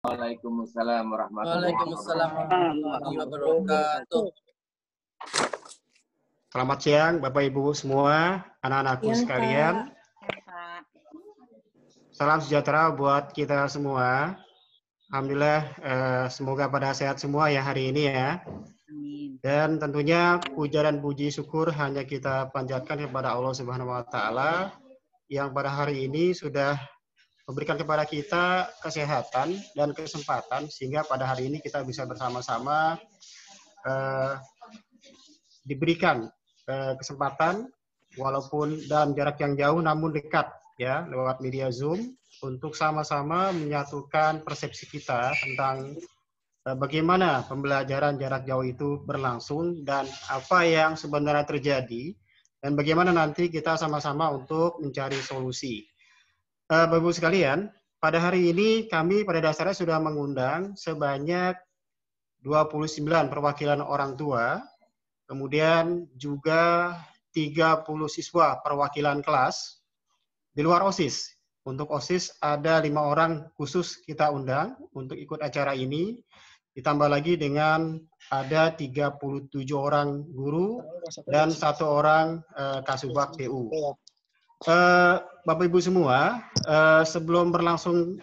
Waalaikumsalam warahmatullahi Waalaikumsalam warahmatullahi wabarakatuh. Selamat siang Bapak Ibu semua, anak-anakku sekalian. Salam sejahtera buat kita semua. Alhamdulillah, semoga pada sehat semua ya hari ini ya. Dan tentunya puja dan puji syukur hanya kita panjatkan kepada Allah Subhanahu wa taala yang pada hari ini sudah memberikan kepada kita kesehatan dan kesempatan sehingga pada hari ini kita bisa bersama-sama diberikan kesempatan walaupun dalam jarak yang jauh namun dekat ya lewat media Zoom untuk sama-sama menyatukan persepsi kita tentang bagaimana pembelajaran jarak jauh itu berlangsung dan apa yang sebenarnya terjadi dan bagaimana nanti kita sama-sama untuk mencari solusi. Bapak Ibu sekalian, pada hari ini kami pada dasarnya sudah mengundang sebanyak 29 perwakilan orang tua, kemudian juga 30 siswa perwakilan kelas di luar OSIS. Untuk OSIS ada 5 orang khusus kita undang untuk ikut acara ini, ditambah lagi dengan ada 37 orang guru dan 1 orang Kasubag TU. Bapak Ibu semua, sebelum berlangsung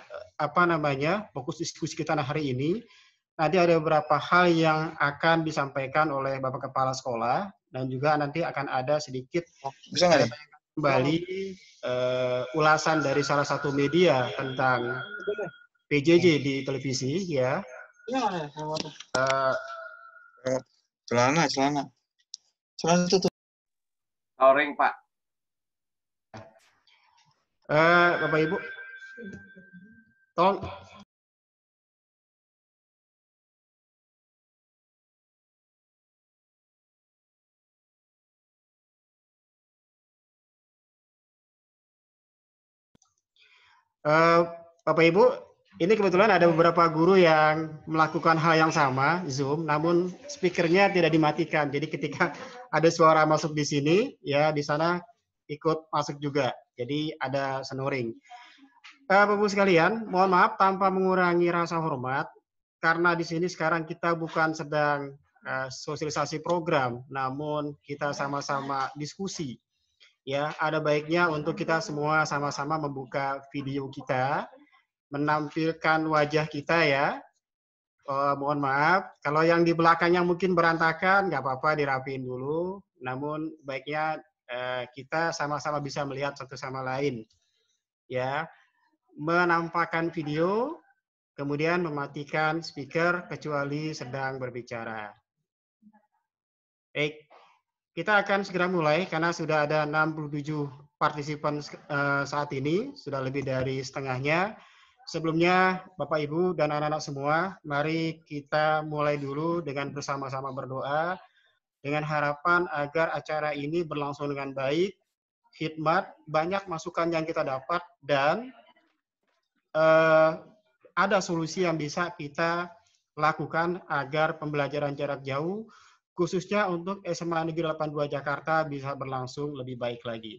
fokus diskusi kita hari ini, nanti ada beberapa hal yang akan disampaikan oleh Bapak Kepala Sekolah dan juga nanti akan ada sedikit kembali ulasan dari salah satu media tentang PJJ di televisi ya. Celana tutup. Sore, Pak. Bapak Ibu, tolong. Bapak Ibu, ini kebetulan ada beberapa guru yang melakukan hal yang sama, Zoom, namun speakernya tidak dimatikan. Jadi ketika ada suara masuk di sini, ya di sana ikut masuk juga. Jadi ada snoring. Bapak Ibu sekalian, mohon maaf tanpa mengurangi rasa hormat, karena di sini sekarang kita bukan sedang sosialisasi program, namun kita sama-sama diskusi. Ya, ada baiknya untuk kita semua sama-sama membuka video kita, menampilkan wajah kita ya. Mohon maaf, kalau yang di belakangnya mungkin berantakan, nggak apa-apa dirapiin dulu. Namun baiknya kita sama-sama bisa melihat satu sama lain. Ya, menampakkan video, kemudian mematikan speaker kecuali sedang berbicara. Baik, kita akan segera mulai karena sudah ada 67 partisipan saat ini, sudah lebih dari setengahnya. Sebelumnya, Bapak, Ibu, dan anak-anak semua, mari kita mulai dulu dengan bersama-sama berdoa, dengan harapan agar acara ini berlangsung dengan baik, khidmat, banyak masukan yang kita dapat, dan ada solusi yang bisa kita lakukan agar pembelajaran jarak jauh, khususnya untuk SMA Negeri 82 Jakarta bisa berlangsung lebih baik lagi.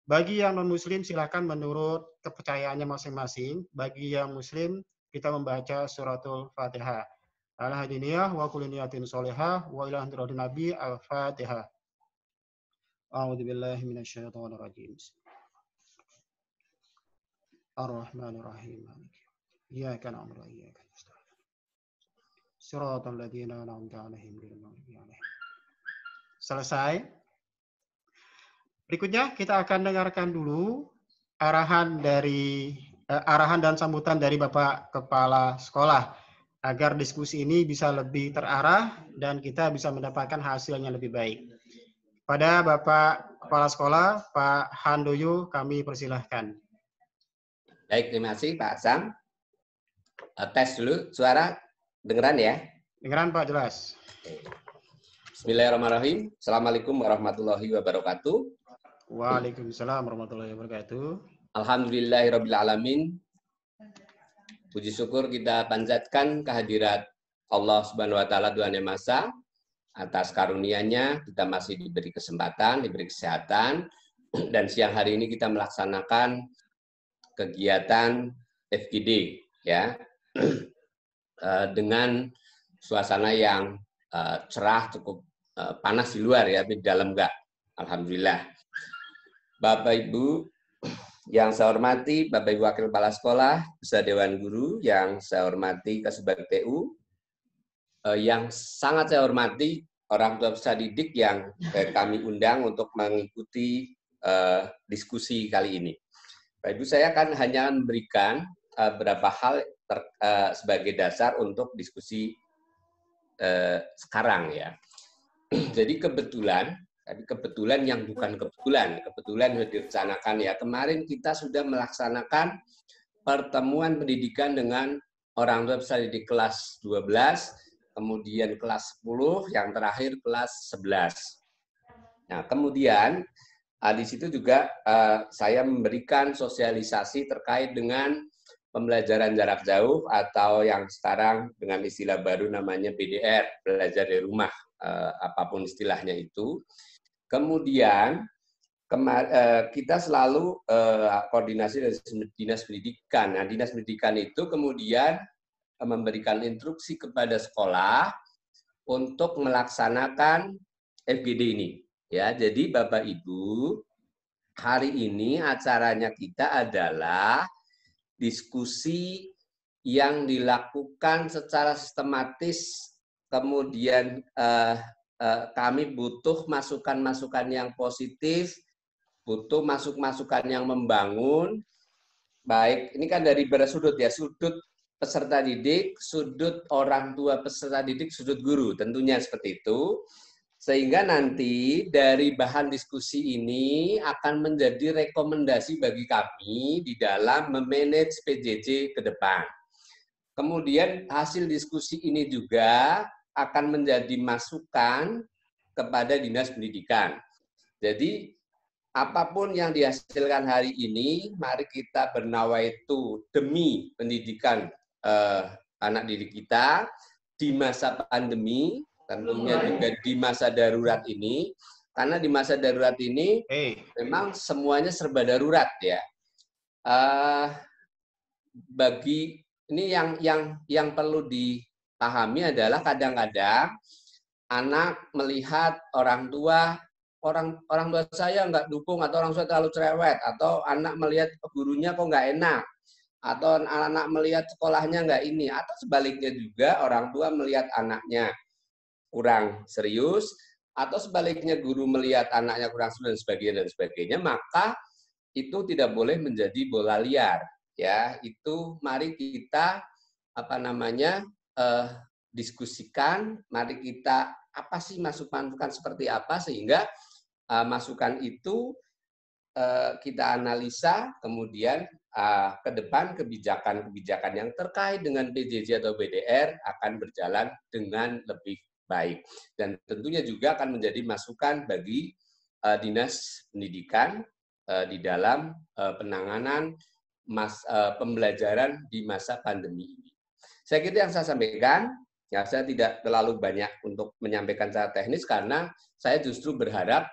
Bagi yang non-muslim silakan menurut kepercayaannya masing-masing. Bagi yang muslim kita membaca suratul Fatihah. Al-Hadiniyah wa kuliniyatin solehah wa ilah nabi al-Fatihah. A'udzubillahi minasyaitonirrajim. Ar-Rahmanir-Rahim. Iyyaka na'budu wa iyyaka nasta'in. Shiratal ladzina an'amta 'alaihim ghairil maghdubi 'alaihim. Selesai. Berikutnya kita akan dengarkan dulu arahan dan sambutan dari Bapak Kepala Sekolah agar diskusi ini bisa lebih terarah dan kita bisa mendapatkan hasil yang lebih baik. Pada Bapak Kepala Sekolah, Pak Handoyo, kami persilahkan. Baik, terima kasih Pak Asam. Tes dulu, suara dengeran ya? Dengeran Pak, jelas. Bismillahirrahmanirrahim. Assalamualaikum warahmatullahi wabarakatuh. Waalaikumsalam warahmatullahi wabarakatuh. Alhamdulillahirrabbilalamin. Puji syukur kita panjatkan kehadirat Allah Subhanahu wa taala Tuhan Yang Maha Esa. Atas karunia-Nya kita masih diberi kesempatan, diberi kesehatan, dan siang hari ini kita melaksanakan kegiatan FGD ya. dengan suasana yang cerah, cukup panas di luar ya, tapi di dalam enggak. Alhamdulillah. Bapak Ibu yang saya hormati, Bapak Ibu Wakil Kepala Sekolah, beserta Dewan Guru yang saya hormati Kasubag TU, yang sangat saya hormati orang tua peserta didik yang kami undang untuk mengikuti diskusi kali ini. Bapak Ibu, saya akan hanya memberikan beberapa hal sebagai dasar untuk diskusi sekarang ya. Jadi kebetulan yang bukan kebetulan sudah direncanakan ya. Kemarin kita sudah melaksanakan pertemuan pendidikan dengan orang tua peserta didik kelas 12, kemudian kelas 10, yang terakhir kelas 11. Nah, kemudian di situ juga saya memberikan sosialisasi terkait dengan pembelajaran jarak jauh atau yang sekarang dengan istilah baru namanya BDR, belajar dari rumah, apapun istilahnya itu. Kemudian kita selalu koordinasi dengan Dinas Pendidikan. Nah, Dinas Pendidikan itu kemudian memberikan instruksi kepada sekolah untuk melaksanakan FGD ini. Ya, jadi Bapak Ibu, hari ini acaranya kita adalah diskusi yang dilakukan secara sistematis, kemudian kami butuh masukan-masukan yang positif, butuh masukan yang membangun. Baik, ini kan dari bersudut ya, sudut peserta didik, sudut orang tua peserta didik, sudut guru, tentunya seperti itu. Sehingga nanti dari bahan diskusi ini akan menjadi rekomendasi bagi kami di dalam memanage PJJ ke depan. Kemudian hasil diskusi ini juga akan menjadi masukan kepada Dinas Pendidikan. Jadi apapun yang dihasilkan hari ini, mari kita bernawaitu demi pendidikan anak didik kita di masa pandemi, tentunya juga di masa darurat ini, karena di masa darurat ini memang semuanya serba darurat ya. Bagi ini yang perlu dipahami adalah kadang-kadang anak melihat orang tua saya nggak dukung, atau orang tua terlalu cerewet, atau anak melihat gurunya kok nggak enak, atau anak melihat sekolahnya nggak ini, atau sebaliknya juga orang tua melihat anaknya kurang serius, atau sebaliknya guru melihat anaknya kurang serius dan sebagainya, maka itu tidak boleh menjadi bola liar. Ya, itu mari kita diskusikan, mari kita apa sih masukan seperti apa, sehingga masukan itu kita analisa, kemudian ke depan kebijakan-kebijakan yang terkait dengan PJJ atau BDR akan berjalan dengan lebih baik. Dan tentunya juga akan menjadi masukan bagi Dinas Pendidikan di dalam penanganan pembelajaran di masa pandemi ini. Saya kira yang saya sampaikan, ya saya tidak terlalu banyak untuk menyampaikan secara teknis, karena saya justru berharap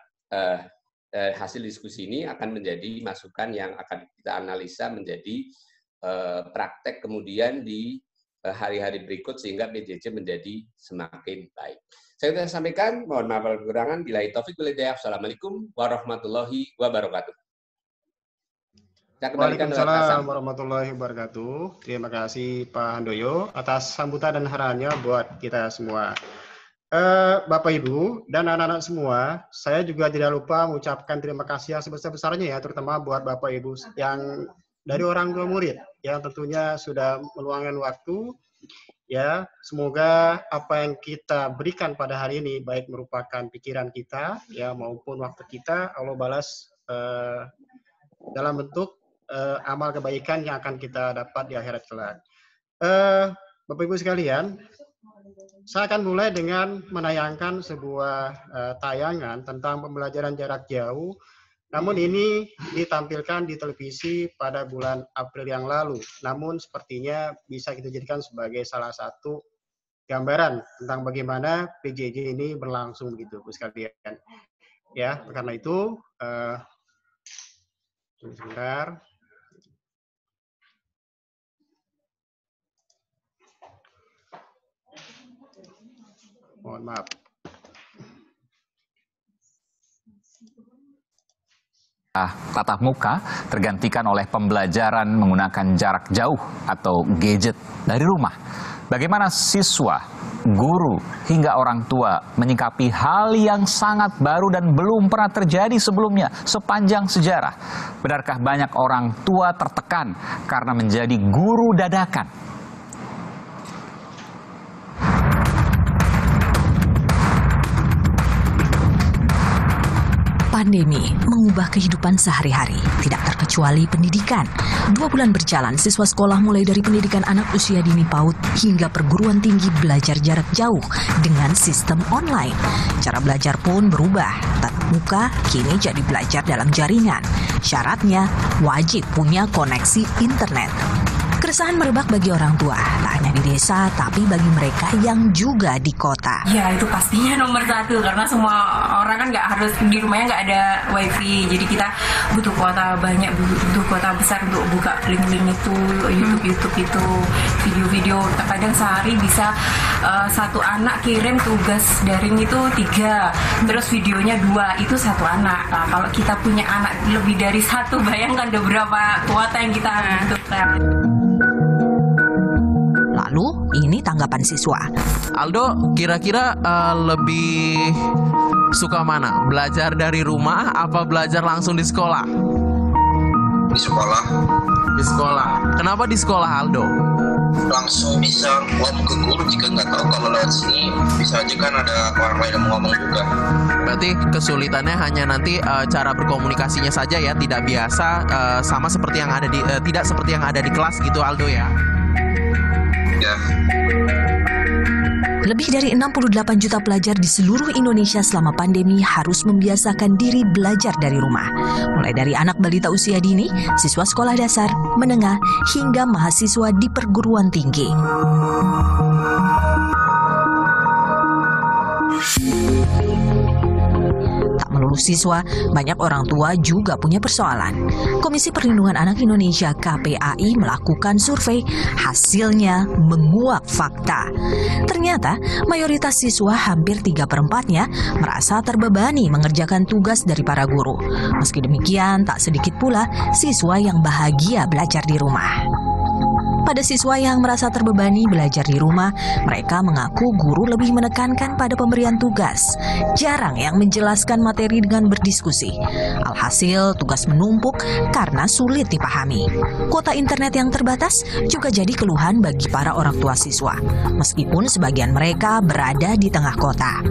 hasil diskusi ini akan menjadi masukan yang akan kita analisa menjadi praktek kemudian di hari-hari berikut, sehingga PJJ menjadi semakin baik. Saya sudah sampaikan, mohon maaf kalau kekurangan. Billahi taufik wal hidayah. Assalamualaikum warahmatullahi wabarakatuh. Waalaikumsalam warahmatullahi wabarakatuh. Terima kasih Pak Handoyo atas sambutan dan arahannya buat kita semua. Bapak Ibu dan anak-anak semua, saya juga tidak lupa mengucapkan terima kasih yang sebesar-besarnya ya, terutama buat Bapak Ibu yang dari orang tua murid yang tentunya sudah meluangkan waktu. Ya, semoga apa yang kita berikan pada hari ini baik merupakan pikiran kita ya maupun waktu kita, Allah balas dalam bentuk amal kebaikan yang akan kita dapat di akhirat kelak. Bapak Ibu sekalian, saya akan mulai dengan menayangkan sebuah tayangan tentang pembelajaran jarak jauh. Namun ini ditampilkan di televisi pada bulan April yang lalu. Namun sepertinya bisa kita jadikan sebagai salah satu gambaran tentang bagaimana PJJ ini berlangsung begitu, Bu sekalian. Ya, karena itu sebentar. Mohon maaf. Tatap muka tergantikan oleh pembelajaran menggunakan jarak jauh atau gadget dari rumah. Bagaimana siswa, guru, hingga orang tua menyikapi hal yang sangat baru dan belum pernah terjadi sebelumnya sepanjang sejarah? Benarkah banyak orang tua tertekan karena menjadi guru dadakan? Pandemi mengubah kehidupan sehari-hari, tidak terkecuali pendidikan. 2 bulan berjalan, siswa sekolah mulai dari pendidikan anak usia dini PAUD hingga perguruan tinggi belajar jarak jauh dengan sistem online. Cara belajar pun berubah. Tatap muka kini jadi belajar dalam jaringan. Syaratnya wajib punya koneksi internet. Keresahan merebak bagi orang tua, tak hanya di desa, tapi bagi mereka yang juga di kota. Ya, itu pastinya nomor 1, karena semua orang kan nggak harus, di rumahnya nggak ada wifi, jadi kita butuh kuota banyak, butuh kuota besar untuk buka link-link itu, YouTube itu, video-video. Kadang sehari bisa satu anak kirim tugas daring itu 3, terus videonya 2, itu satu anak. Nah, kalau kita punya anak lebih dari 1, bayangkan ada berapa kuota yang kita butuhkan. Lalu, ini tanggapan siswa. Aldo, kira-kira lebih suka mana? Belajar dari rumah apa belajar langsung di sekolah? Di sekolah. Di sekolah. Kenapa di sekolah, Aldo? Langsung bisa ngomong ke guru jika nggak tahu. Kalau lewat sini bisa aja kan ada orang lain yang ngomong juga. Berarti kesulitannya hanya nanti cara berkomunikasinya saja ya, tidak biasa sama seperti yang ada di tidak seperti yang ada di kelas gitu, Aldo ya. Ya. Lebih dari 68 juta pelajar di seluruh Indonesia selama pandemi harus membiasakan diri belajar dari rumah. Mulai dari anak balita usia dini, siswa sekolah dasar, menengah, hingga mahasiswa di perguruan tinggi. Tak melulu siswa, banyak orang tua juga punya persoalan. Komisi Perlindungan Anak Indonesia KPAI melakukan survei, hasilnya menguak fakta. Ternyata mayoritas siswa, hampir 3/4-nya, merasa terbebani mengerjakan tugas dari para guru. Meski demikian, tak sedikit pula siswa yang bahagia belajar di rumah. Pada siswa yang merasa terbebani belajar di rumah, mereka mengaku guru lebih menekankan pada pemberian tugas, jarang yang menjelaskan materi dengan berdiskusi. Alhasil, tugas menumpuk karena sulit dipahami. Kuota internet yang terbatas juga jadi keluhan bagi para orang tua siswa, meskipun sebagian mereka berada di tengah kota.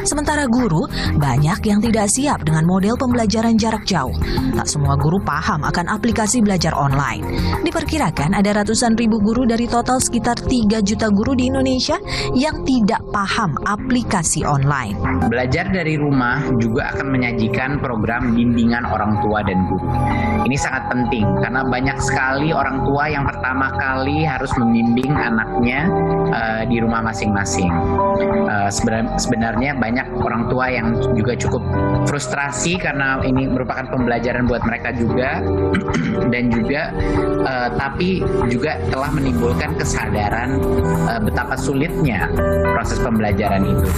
Sementara guru, banyak yang tidak siap dengan model pembelajaran jarak jauh. Tak semua guru paham akan aplikasi belajar online. Diperkirakan ada ratusan ribu guru dari total sekitar 3 juta guru di Indonesia yang tidak paham aplikasi online. Belajar dari rumah juga akan menyajikan program bimbingan orang tua dan guru. Ini sangat penting karena banyak sekali orang tua yang pertama kali harus membimbing anaknya di rumah masing-masing. Sebenarnya banyak orang tua yang juga cukup frustrasi karena ini merupakan pembelajaran buat mereka juga dan juga tapi juga telah menimbulkan kesadaran betapa sulitnya proses pembelajaran itu.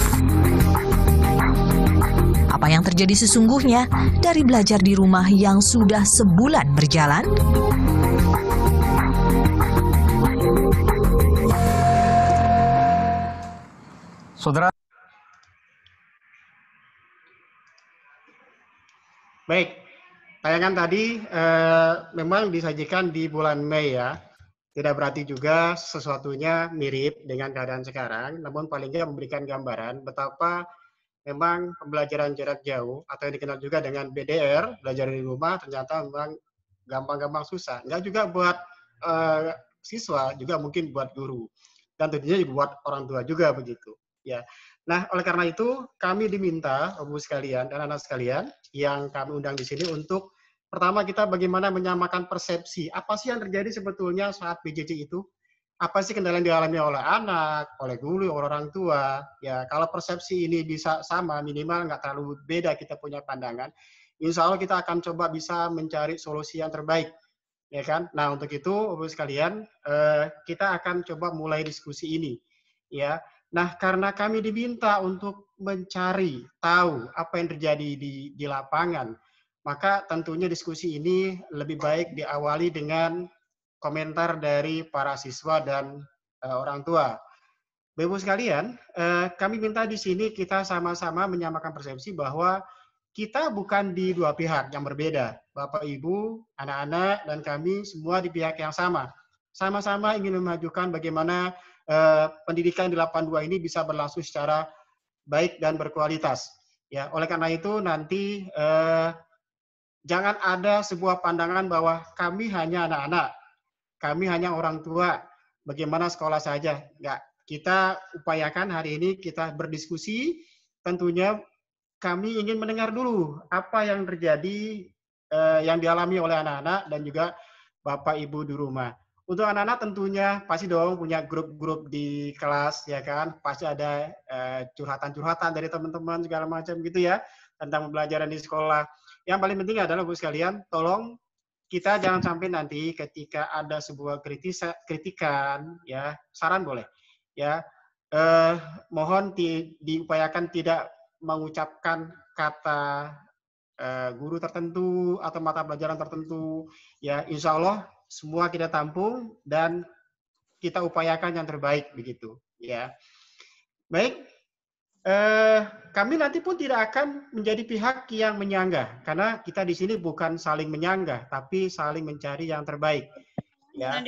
Apa yang terjadi sesungguhnya dari belajar di rumah yang sudah sebulan berjalan? Saudara. Baik, tayangan tadi memang disajikan di bulan Mei ya. Tidak berarti juga sesuatunya mirip dengan keadaan sekarang, namun paling tidak memberikan gambaran betapa memang pembelajaran jarak jauh atau yang dikenal juga dengan BDR, belajar dari rumah, ternyata memang gampang-gampang susah. Enggak juga buat siswa, juga mungkin buat guru. Dan tentunya juga buat orang tua juga begitu. Ya. Nah, oleh karena itu kami diminta, Ibu sekalian dan anak sekalian, yang kami undang di sini untuk pertama kita bagaimana menyamakan persepsi. Apa sih yang terjadi sebetulnya saat PJJ itu? Apa sih kendala yang dialami oleh anak, oleh guru, oleh orang tua? Ya, kalau persepsi ini bisa sama, minimal nggak terlalu beda kita punya pandangan, insya Allah kita akan coba bisa mencari solusi yang terbaik. Ya kan? Nah, untuk itu, Ibu sekalian, kita akan coba mulai diskusi ini. Ya. Nah, karena kami diminta untuk mencari tahu apa yang terjadi di lapangan, maka tentunya diskusi ini lebih baik diawali dengan komentar dari para siswa dan orang tua. Bapak-Ibu sekalian, kami minta di sini kita sama-sama menyamakan persepsi bahwa kita bukan di dua pihak yang berbeda. Bapak, Ibu, anak-anak, dan kami semua di pihak yang sama. Sama-sama ingin memajukan bagaimana pendidikan di 82 ini bisa berlangsung secara baik dan berkualitas. Ya, oleh karena itu nanti jangan ada sebuah pandangan bahwa kami hanya anak-anak, kami hanya orang tua, bagaimana sekolah saja. Enggak. Kita upayakan hari ini kita berdiskusi, tentunya kami ingin mendengar dulu apa yang terjadi yang dialami oleh anak-anak dan juga Bapak Ibu di rumah. Untuk anak-anak tentunya pasti dong punya grup-grup di kelas, ya kan? Pasti ada curhatan-curhatan dari teman-teman segala macam gitu ya tentang pembelajaran di sekolah. Yang paling penting adalah Bu sekalian, tolong kita jangan sampai nanti ketika ada sebuah kritikan, ya saran boleh. Ya, mohon diupayakan tidak mengucapkan kata guru tertentu atau mata pelajaran tertentu. Ya, insya Allah semua kita tampung dan kita upayakan yang terbaik begitu. Ya, baik. Kami nanti pun tidak akan menjadi pihak yang menyanggah karena kita di sini bukan saling menyanggah, tapi saling mencari yang terbaik. Ya,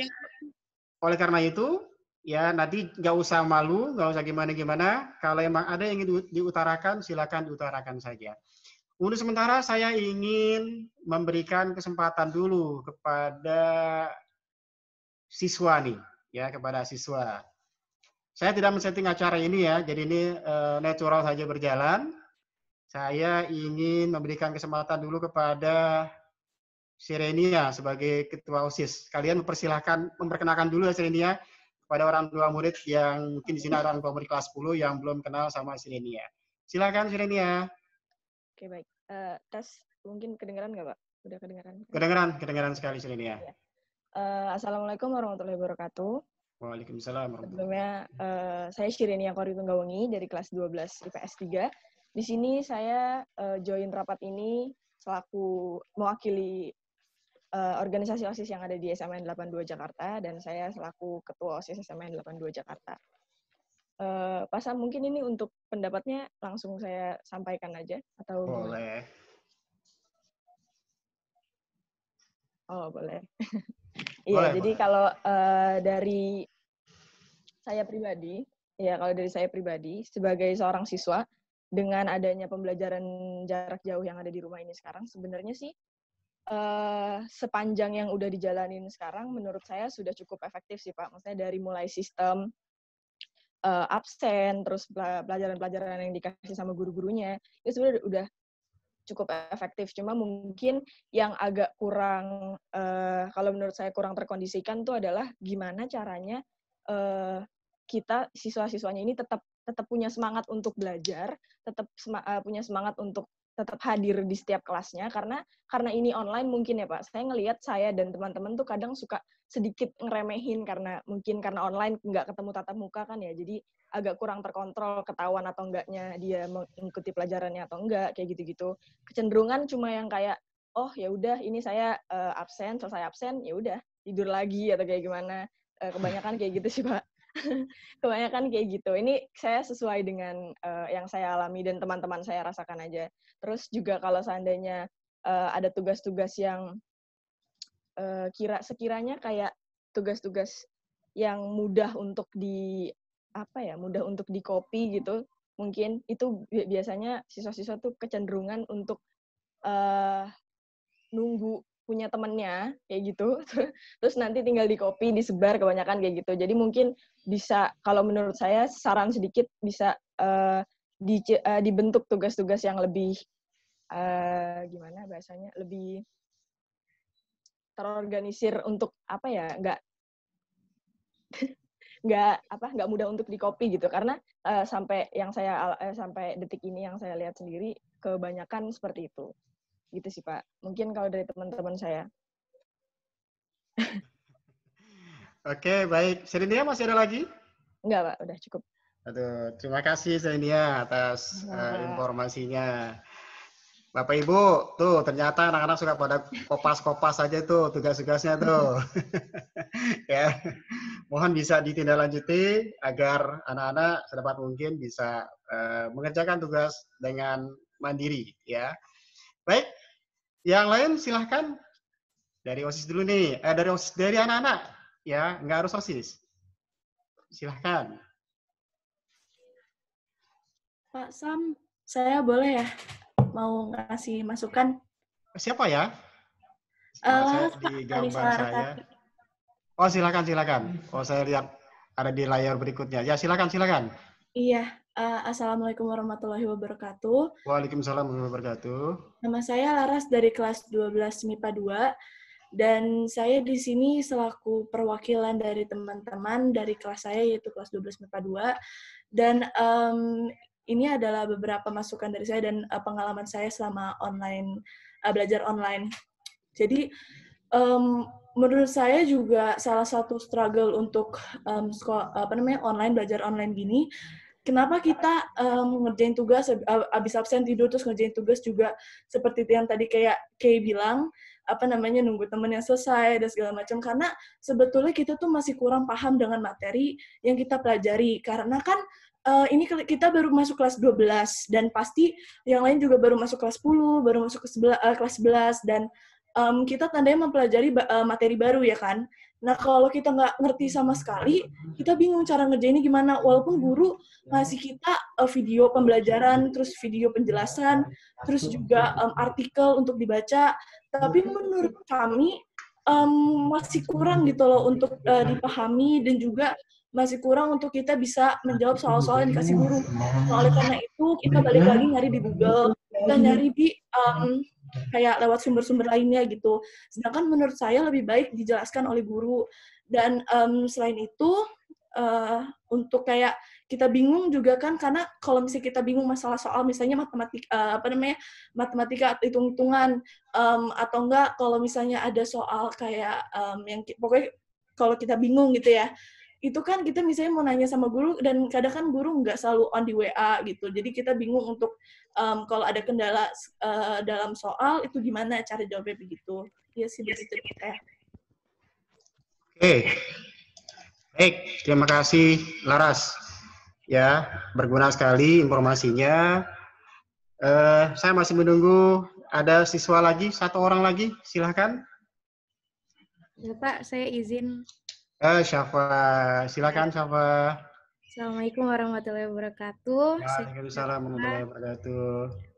oleh karena itu. Ya, nanti nggak usah malu, nggak usah gimana-gimana. Kalau emang ada yang ingin diutarakan, silakan diutarakan saja. Untuk sementara saya ingin memberikan kesempatan dulu kepada siswa nih, ya kepada siswa. Saya tidak men-setting acara ini ya, jadi ini natural saja berjalan. Saya ingin memberikan kesempatan dulu kepada Sirenia sebagai ketua OSIS. Kalian memperkenalkan dulu ya Sirenia pada orang tua murid yang mungkin di sini ada orang tua murid kelas 10 yang belum kenal sama Sirenia. Silakan Sirenia. Oke, baik. Tes mungkin kedengaran nggak, Pak? Udah kedengaran? Kedengaran sekali Sirenia. Ya. Assalamualaikum warahmatullahi wabarakatuh. Waalaikumsalam. Sebelumnya saya Sirenia Kori Tunggawengi dari kelas 12 IPS 3. Di sini saya join rapat ini selaku mewakili organisasi OSIS yang ada di SMN 82 Jakarta dan saya selaku ketua OSIS SMN 82 Jakarta. Pak Sam, mungkin ini untuk pendapatnya langsung saya sampaikan aja atau boleh? Oh, boleh. Iya, jadi kalau dari saya pribadi sebagai seorang siswa dengan adanya pembelajaran jarak jauh yang ada di rumah ini sekarang sebenarnya sih sepanjang yang udah dijalanin sekarang, menurut saya sudah cukup efektif sih Pak. Maksudnya dari mulai sistem absen, terus pelajaran-pelajaran yang dikasih sama guru-gurunya, itu sebenarnya udah cukup efektif. Cuma mungkin yang agak kurang, kalau menurut saya kurang terkondisikan tuh adalah gimana caranya kita siswa-siswanya ini tetap punya semangat untuk belajar, tetap punya semangat untuk tetap hadir di setiap kelasnya, karena ini online mungkin ya Pak, saya ngelihat saya dan teman-teman tuh kadang suka sedikit ngeremehin karena online nggak ketemu tatap muka kan ya, jadi agak kurang terkontrol ketahuan atau enggaknya dia mengikuti pelajarannya atau enggak, kayak gitu-gitu. Kecenderungan cuma yang kayak, oh ya udah ini saya absen, selesai absen, ya udah tidur lagi atau kayak gimana. Kebanyakan kayak gitu sih Pak. Kebanyakan kayak gitu. Ini saya sesuai dengan yang saya alami dan teman-teman saya rasakan aja. Terus juga kalau seandainya ada tugas-tugas yang sekiranya kayak tugas-tugas yang mudah untuk mudah untuk di-copy gitu, mungkin itu biasanya siswa-siswa tuh kecenderungan untuk nunggu punya temennya kayak gitu, terus nanti tinggal di-copy, disebar, kebanyakan kayak gitu. Jadi mungkin bisa, kalau menurut saya saran sedikit bisa dibentuk tugas-tugas yang lebih gimana bahasanya, lebih terorganisir untuk nggak mudah untuk di-copy gitu, karena sampai detik ini yang saya lihat sendiri kebanyakan seperti itu. Gitu sih Pak. Mungkin kalau dari teman-teman saya. Oke, baik. Sirenia masih ada lagi? Enggak Pak, udah cukup. Aduh, terima kasih Zainia atas informasinya. Bapak Ibu, tuh ternyata anak-anak suka pada kopas-kopas aja tuh tugas-tugasnya tuh. Ya, mohon bisa ditindaklanjuti agar anak-anak sedapat mungkin bisa mengerjakan tugas dengan mandiri, ya. Baik, yang lain silahkan dari OSIS dulu nih, dari anak-anak, ya, nggak harus OSIS. Silahkan. Pak Sam, saya boleh ya mau ngasih masukan? Siapa ya? Saya di gambar saya. Oh, silakan. Oh, saya lihat ada di layar berikutnya. Ya, silakan. Iya, Assalamualaikum warahmatullahi wabarakatuh. Waalaikumsalam warahmatullahi wabarakatuh. Nama saya Laras dari kelas 12 MIPA 2, dan saya di sini selaku perwakilan dari teman-teman dari kelas saya, yaitu kelas 12 MIPA 2, dan ini adalah beberapa masukan dari saya dan pengalaman saya selama belajar online. Jadi, menurut saya juga salah satu struggle untuk belajar online gini, kenapa kita ngerjain tugas, abis absen tidur terus ngerjain tugas juga seperti yang tadi kayak Kay bilang, nunggu temen yang selesai dan segala macam, karena sebetulnya kita tuh masih kurang paham dengan materi yang kita pelajari, karena kan ini kita baru masuk kelas 12, dan pasti yang lain juga baru masuk kelas 10, baru masuk ke kelas 11, dan kita tandanya mempelajari materi baru, ya kan? Nah, kalau kita nggak ngerti sama sekali, kita bingung cara ngerjainnya gimana. Walaupun guru ngasih kita video pembelajaran, terus video penjelasan, terus juga artikel untuk dibaca, tapi menurut kami masih kurang gitu loh untuk dipahami, dan juga masih kurang untuk kita bisa menjawab soal-soal yang dikasih guru. Nah, oleh karena itu, kita balik lagi nyari di Google, kita nyari di kayak lewat sumber-sumber lainnya gitu. Sedangkan menurut saya lebih baik dijelaskan oleh guru. Dan selain itu, untuk kayak kita bingung juga kan, karena kalau misalnya kita bingung masalah soal misalnya matematika atau hitung-hitungan, atau enggak kalau misalnya ada soal kayak yang pokoknya kalau kita bingung gitu ya, itu kan kita misalnya mau nanya sama guru, dan kadang kan guru nggak selalu on di WA gitu. Jadi kita bingung untuk kalau ada kendala dalam soal itu gimana cara jawabnya begitu. Iya sih begitu ya. Oke. Baik, terima kasih Laras. Ya, berguna sekali informasinya. Saya masih menunggu ada siswa lagi, satu orang lagi, silahkan. Ya Pak, saya izin. Syafa, silakan Syafa. Assalamualaikum warahmatullahi wabarakatuh. Waalaikumsalam warahmatullahi wabarakatuh.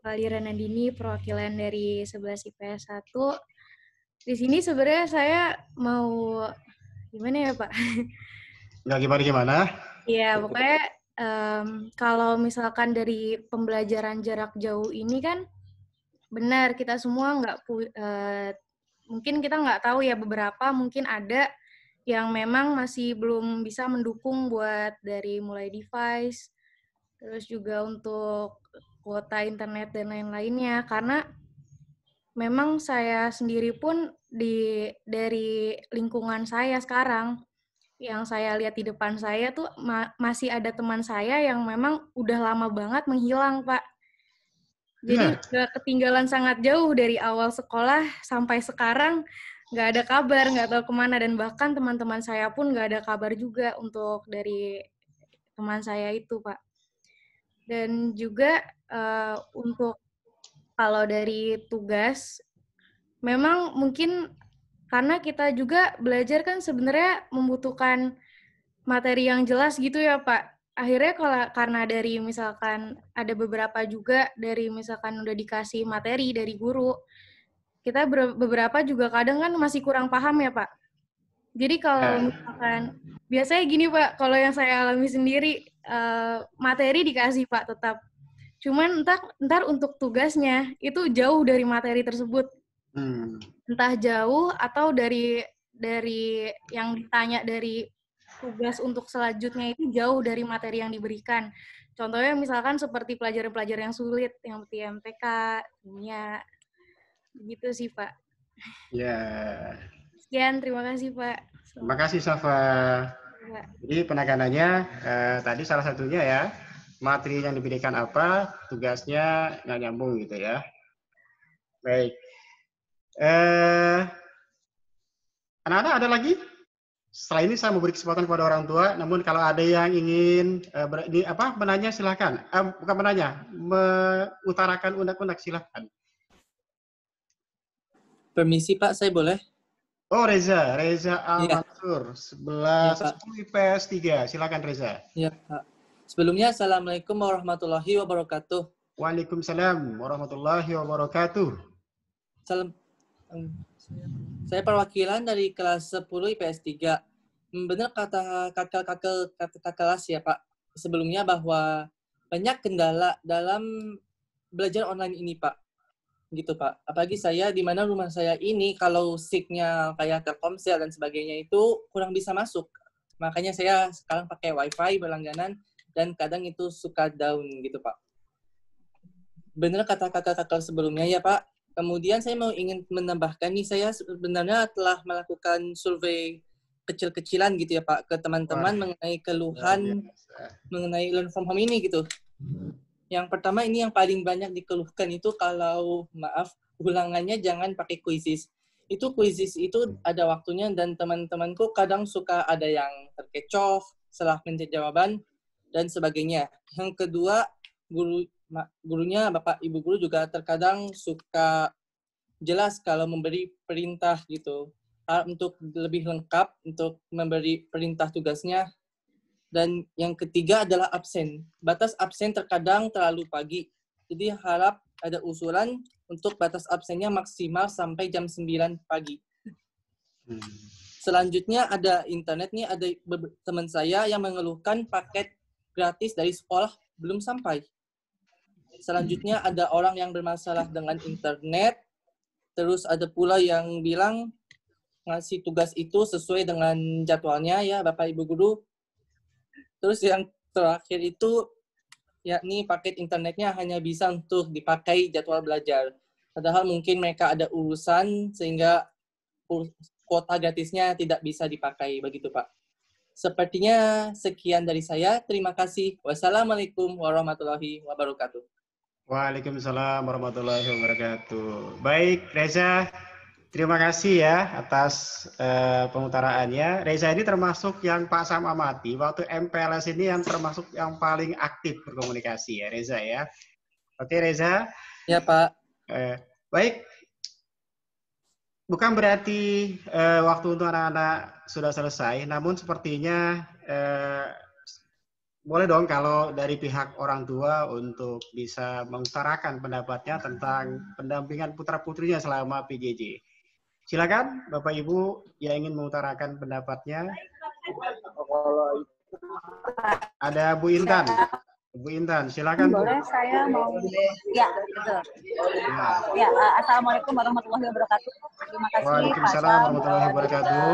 Valira Nandini, perwakilan dari 11 IPS 1. Di sini sebenarnya saya mau gimana ya Pak? Nggak gimana-gimana? Iya, pokoknya kalau misalkan dari pembelajaran jarak jauh ini kan benar kita semua mungkin kita nggak tahu ya, beberapa mungkin ada yang memang masih belum bisa mendukung buat dari mulai device, terus juga untuk kuota internet dan lain-lainnya, karena memang saya sendiri pun dari lingkungan saya sekarang, yang saya lihat di depan saya tuh masih ada teman saya yang memang udah lama banget menghilang, Pak. Jadi udah ketinggalan sangat jauh dari awal sekolah sampai sekarang, nggak ada kabar, nggak tahu kemana, dan bahkan teman-teman saya pun nggak ada kabar juga untuk dari teman saya itu, Pak. Dan juga untuk kalau dari tugas, memang mungkin karena kita juga belajar kan sebenarnya membutuhkan materi yang jelas gitu ya, Pak. Akhirnya karena dari misalkan ada beberapa juga dari misalkan udah dikasih materi dari guru, kita beberapa juga kadang kan masih kurang paham ya, Pak. Jadi kalau misalkan, biasanya gini, Pak, kalau yang saya alami sendiri, materi dikasih, Pak, tetap. Cuman ntar untuk tugasnya, itu jauh dari materi tersebut. Entah jauh atau dari yang ditanya dari tugas untuk selanjutnya itu jauh dari materi yang diberikan. Contohnya misalkan seperti pelajaran-pelajaran yang sulit, yang seperti MTK, kimia, begitu sih, Pak. Ya. Sekian, terima kasih, Pak. Terima kasih, Safa. Jadi penekanannya tadi salah satunya ya, materi yang diberikan apa, tugasnya nggak nyambung gitu ya. Baik. Anak-anak ada lagi? Setelah ini saya memberi kesempatan kepada orang tua. Namun kalau ada yang ingin menanya silakan. Bukan menanya, mengutarakan undang-undang silakan. Permisi Pak, saya boleh? Oh Reza Al-Mansur, 11 Pak. IPS 3. Silakan Reza. Iya Pak. Sebelumnya Assalamualaikum warahmatullahi wabarakatuh. Waalaikumsalam warahmatullahi wabarakatuh. Salam. Saya perwakilan dari kelas 10 IPS 3. Benar kata kakak kelas ya Pak. Sebelumnya bahwa banyak kendala dalam belajar online ini Pak. Gitu Pak. Apalagi saya di mana rumah saya ini kalau signal kayak Telkomsel dan sebagainya itu kurang bisa masuk. Makanya saya sekarang pakai WiFi berlangganan dan kadang itu suka down gitu Pak. Benar kata kakak sebelumnya ya Pak. Kemudian saya ingin menambahkan nih, saya sebenarnya telah melakukan survei kecil-kecilan gitu ya Pak ke teman-teman mengenai keluhan mengenai learn from home ini gitu. Yang pertama ini yang paling banyak dikeluhkan itu kalau ulangannya jangan pakai quizzes. Itu quizzes itu ada waktunya dan teman-temanku kadang suka ada yang terkecoh, salah mencari jawaban dan sebagainya. Yang kedua, gurunya Bapak Ibu guru juga terkadang suka jelas kalau memberi perintah gitu. Untuk lebih lengkap untuk memberi perintah tugasnya. Dan yang ketiga adalah absen. Batas absen terkadang terlalu pagi. Jadi harap ada usulan untuk batas absennya maksimal sampai jam 9 pagi. Selanjutnya ada internet nih, ada teman saya yang mengeluhkan paket gratis dari sekolah belum sampai. Selanjutnya ada orang yang bermasalah dengan internet. Terus ada pula yang bilang ngasih tugas itu sesuai dengan jadwalnya ya Bapak Ibu guru. Terus yang terakhir itu yakni paket internetnya hanya bisa untuk dipakai jadwal belajar. Padahal mungkin mereka ada urusan sehingga kuota gratisnya tidak bisa dipakai begitu Pak. Sepertinya sekian dari saya. Terima kasih. Wassalamualaikum warahmatullahi wabarakatuh. Waalaikumsalam warahmatullahi wabarakatuh. Baik Reza, terima kasih ya atas pengutaraannya. Reza ini termasuk yang Pak Sam amati. Waktu MPLS ini yang termasuk yang paling aktif berkomunikasi ya Reza ya. Oke Reza. Ya Pak. Baik. Bukan berarti waktu untuk anak-anak sudah selesai. Namun sepertinya boleh dong kalau dari pihak orang tua untuk bisa mengutarakan pendapatnya tentang pendampingan putra-putrinya selama PJJ. Silakan Bapak Ibu yang ingin mengutarakan pendapatnya. Ada Bu Intan. Bu Intan, silakan Bu. Boleh saya mau ya, betul. Ya, Assalamualaikum warahmatullahi wabarakatuh. Terima kasih Waalaikumsalam warahmatullahi wabarakatuh.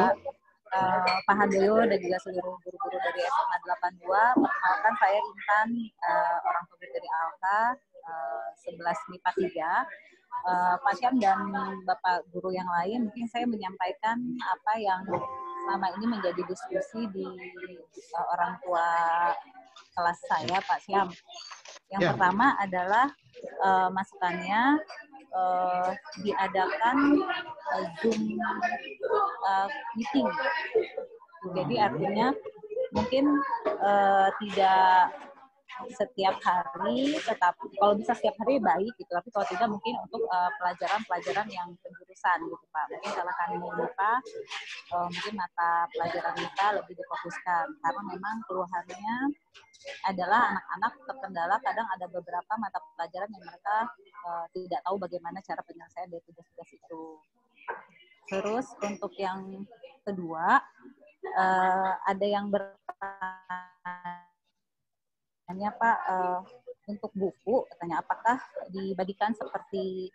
Pak Handoyo dan juga seluruh guru-guru dari SMA 82. Perkenalkan saya Intan, orang tua dari Alka, 11 MIPA 3. Pak Syam dan Bapak Guru yang lain, mungkin saya menyampaikan apa yang selama ini menjadi diskusi di orang tua kelas saya, Pak Syam. Yang pertama adalah masukannya diadakan Zoom meeting. Jadi artinya mungkin tidak setiap hari, tetapi kalau bisa setiap hari baik gitu, tapi kalau tidak mungkin untuk pelajaran-pelajaran yang penjurusan gitu Pak. Mungkin kalau kami MIPA, mungkin mata pelajaran MIPA lebih difokuskan karena memang keluhannya adalah anak-anak terkendala kadang ada beberapa mata pelajaran yang mereka tidak tahu bagaimana cara penyelesaian dari tugas-tugas itu. Terus untuk yang kedua, ada yang bertanya Pak, untuk buku, katanya apakah dibagikan seperti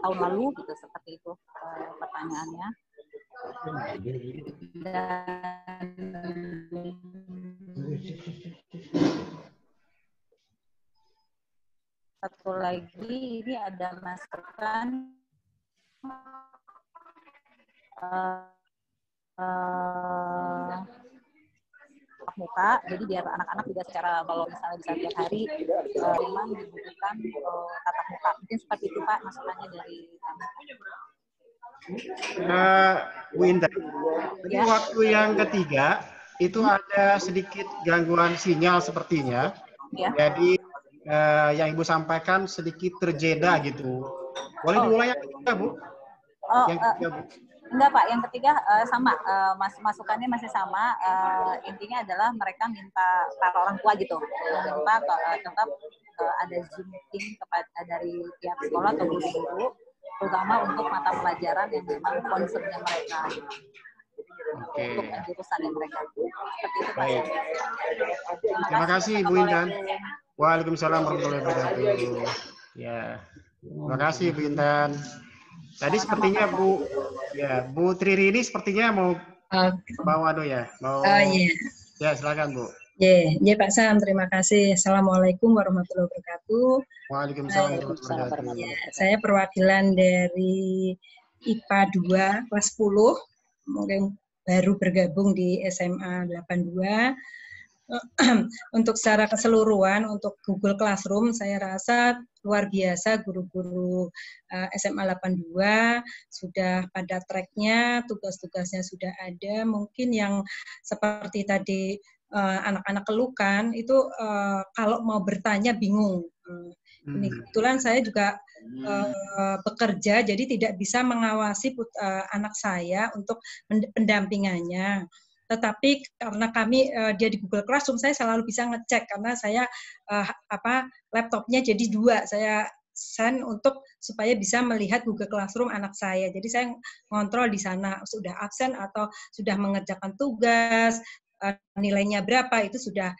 tahun lalu gitu, seperti itu pertanyaannya. Dan satu lagi ini ada masukan muka, jadi biar anak-anak juga secara kalau misalnya bisa tiap hari memang dibutuhkan tatap muka. Mungkin seperti itu Pak masukannya dari kami. Bu Indah, jadi waktu yang ketiga itu ada sedikit gangguan sinyal sepertinya. Ya. Jadi yang Ibu sampaikan sedikit terjeda gitu. Boleh diulang yang ketiga, Bu? Yang ketiga, Bu. Enggak Pak, yang ketiga sama, masukannya masih sama. Intinya adalah mereka minta para orang tua gitu, minta tetap ada Zoom meeting dari pihak sekolah atau guru-guru, terutama untuk mata pelajaran yang memang concernnya mereka. Untuk jurusannya mereka. Seperti itu Pak. Baik. Terima kasih Bu Intan. Waalaikumsalam warahmatullahi wabarakatuh. Ya, terima kasih Bu Intan. Tadi sepertinya Bu Triri ini sepertinya mau ya. Iya. Ya, silakan Bu. Ya Pak Sam, terima kasih. Assalamualaikum warahmatullahi wabarakatuh. Waalaikumsalam warahmatullahi wabarakatuh. Ya, saya perwakilan dari IPA 2 kelas 10, mungkin baru bergabung di SMA 82. Untuk secara keseluruhan, untuk Google Classroom, saya rasa luar biasa guru-guru SMA 82 sudah pada tracknya, tugas-tugasnya sudah ada. Mungkin yang seperti tadi anak-anak keluhkan, itu kalau mau bertanya bingung. Ini kebetulan saya juga bekerja, jadi tidak bisa mengawasi anak saya untuk pendampingannya. Tetapi karena kami dia di Google Classroom, saya selalu bisa ngecek karena saya laptopnya jadi 2, saya send untuk supaya bisa melihat Google Classroom anak saya. Jadi saya ngontrol di sana sudah absen atau sudah mengerjakan tugas, nilainya berapa, itu sudah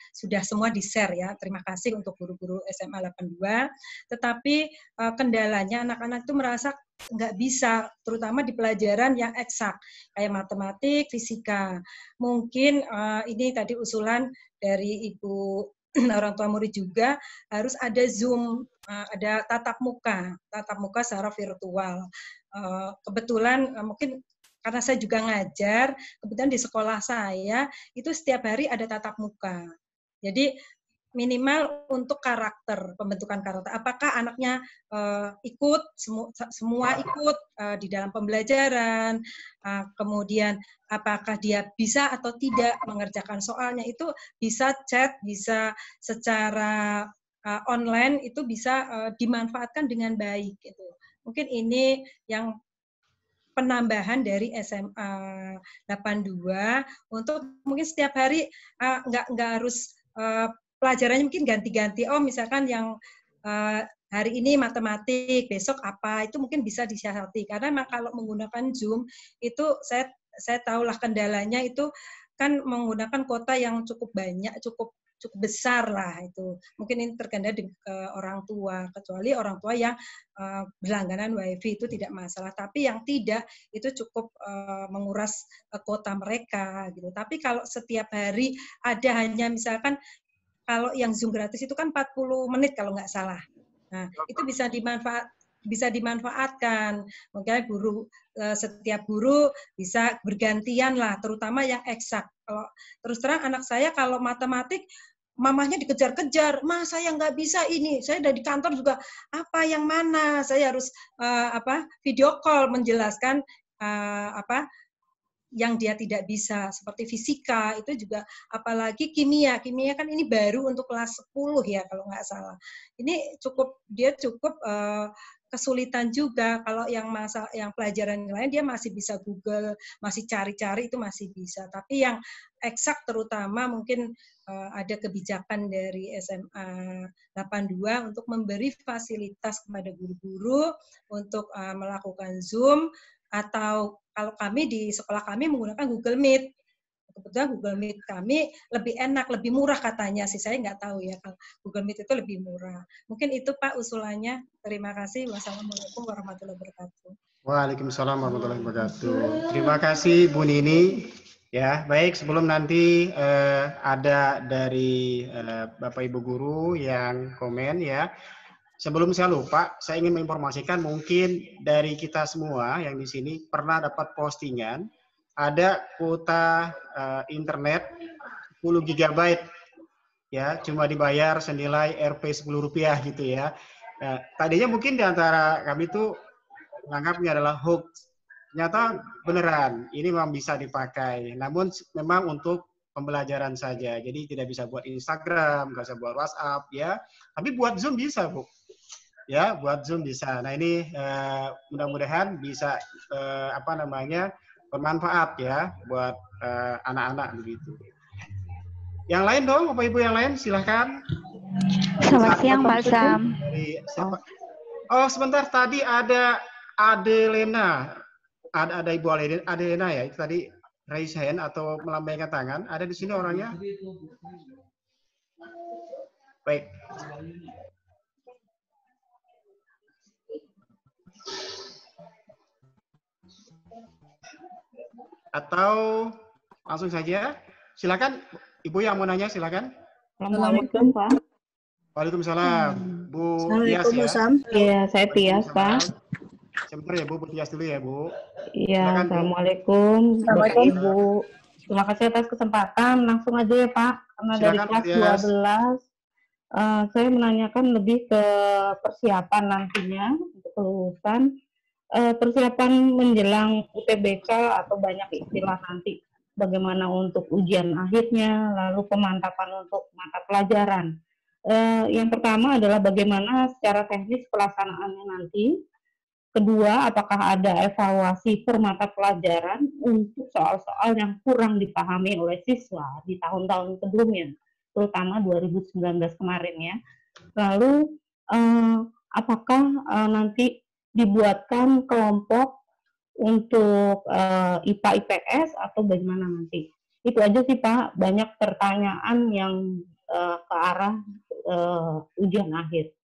semua di-share ya. Terima kasih untuk guru-guru SMA 82. Tetapi kendalanya anak-anak itu merasa nggak bisa, terutama di pelajaran yang eksak, kayak matematik, fisika. Mungkin ini tadi usulan dari Ibu orang tua murid juga, harus ada Zoom, ada tatap muka secara virtual. Kebetulan mungkin karena saya juga ngajar, kebetulan di sekolah saya itu setiap hari ada tatap muka. Jadi minimal untuk pembentukan karakter. Apakah anaknya ikut, semua ikut di dalam pembelajaran, kemudian apakah dia bisa atau tidak mengerjakan soalnya, itu bisa chat, bisa secara online, itu bisa dimanfaatkan dengan baik. Gitu. Mungkin ini yang penambahan dari SMA 82 untuk mungkin setiap hari nggak harus pelajarannya mungkin ganti-ganti. Oh, misalkan yang hari ini matematik, besok apa, itu mungkin bisa disiasati. Karena memang kalau menggunakan Zoom, itu saya tahulah kendalanya itu kan menggunakan kuota yang cukup banyak, cukup besar lah itu. Mungkin ini terkendala di orang tua, kecuali orang tua yang berlangganan WiFi itu tidak masalah. Tapi yang tidak, itu cukup menguras kuota mereka gitu. Tapi kalau setiap hari ada hanya misalkan kalau yang Zoom gratis itu kan 40 menit kalau nggak salah. Nah, itu bisa dimanfaatkan. Makanya setiap guru bisa bergantian lah, terutama yang eksak. Kalau terus terang anak saya kalau matematik, mamahnya dikejar-kejar, "Ma, saya nggak bisa ini. Saya udah di kantor juga, apa yang mana? Saya harus video call menjelaskan yang dia tidak bisa, seperti fisika itu juga, apalagi kimia kan ini baru untuk kelas 10 ya kalau nggak salah. Ini dia cukup kesulitan juga. Kalau yang pelajaran lain dia masih bisa Google, masih cari-cari, itu masih bisa. Tapi yang eksak terutama mungkin ada kebijakan dari SMA 82 untuk memberi fasilitas kepada guru-guru untuk melakukan Zoom, atau kalau kami di sekolah kami menggunakan Google Meet. Kebetulan Google Meet kami lebih enak, lebih murah katanya sih. Saya nggak tahu ya, kalau Google Meet itu lebih murah. Mungkin itu Pak usulannya. Terima kasih. Wassalamualaikum warahmatullahi wabarakatuh. Waalaikumsalam warahmatullahi wabarakatuh. Terima kasih Bu Nini. Ya, baik, sebelum nanti ada dari Bapak Ibu Guru yang komen ya. Sebelum saya lupa, saya ingin menginformasikan mungkin dari kita semua yang di sini pernah dapat postingan ada kuota internet 10 GB ya, cuma dibayar senilai Rp10 gitu ya. Nah, tadinya mungkin di antara kami itu menganggapnya adalah hoax. Ternyata beneran, ini memang bisa dipakai. Namun memang untuk pembelajaran saja. Jadi tidak bisa buat Instagram, nggak bisa buat WhatsApp ya. Tapi buat Zoom bisa, Bu. Ya, buat Zoom bisa. Nah, ini mudah-mudahan bisa bermanfaat ya buat anak-anak begitu. Yang lain dong, Bapak Ibu yang lain silahkan. Selamat siang Pak Sam. Oh sebentar, tadi ada Adelena. Ada Ibu Adelena ya, itu tadi raise hand atau melambaikan tangan. Ada di sini orangnya? Baik. Atau langsung saja, silakan. Ibu yang mau nanya, silakan. Assalamualaikum, Pak. Waalaikumsalam. Bu Tias ya? Iya, saya Tias, Pak. Sebentar ya, Bu Tias dulu ya, Bu. Iya, Silakan, Bu. Assalamualaikum. Bapak Ibu. Terima kasih atas kesempatan. Langsung aja ya, Pak. Karena Silakan, dari kelas 12, saya menanyakan lebih ke persiapan nantinya untuk kelulusan. Persiapan menjelang UTBK atau banyak istilah nanti. Bagaimana untuk ujian akhirnya, lalu pemantapan untuk mata pelajaran. Yang pertama adalah bagaimana secara teknis pelaksanaannya nanti. Kedua, apakah ada evaluasi per mata pelajaran untuk soal-soal yang kurang dipahami oleh siswa di tahun-tahun sebelumnya, terutama 2019 kemarin ya. Lalu, apakah nanti dibuatkan kelompok untuk IPA IPS atau bagaimana nanti? Itu aja sih Pak, banyak pertanyaan yang ke arah ujian akhir.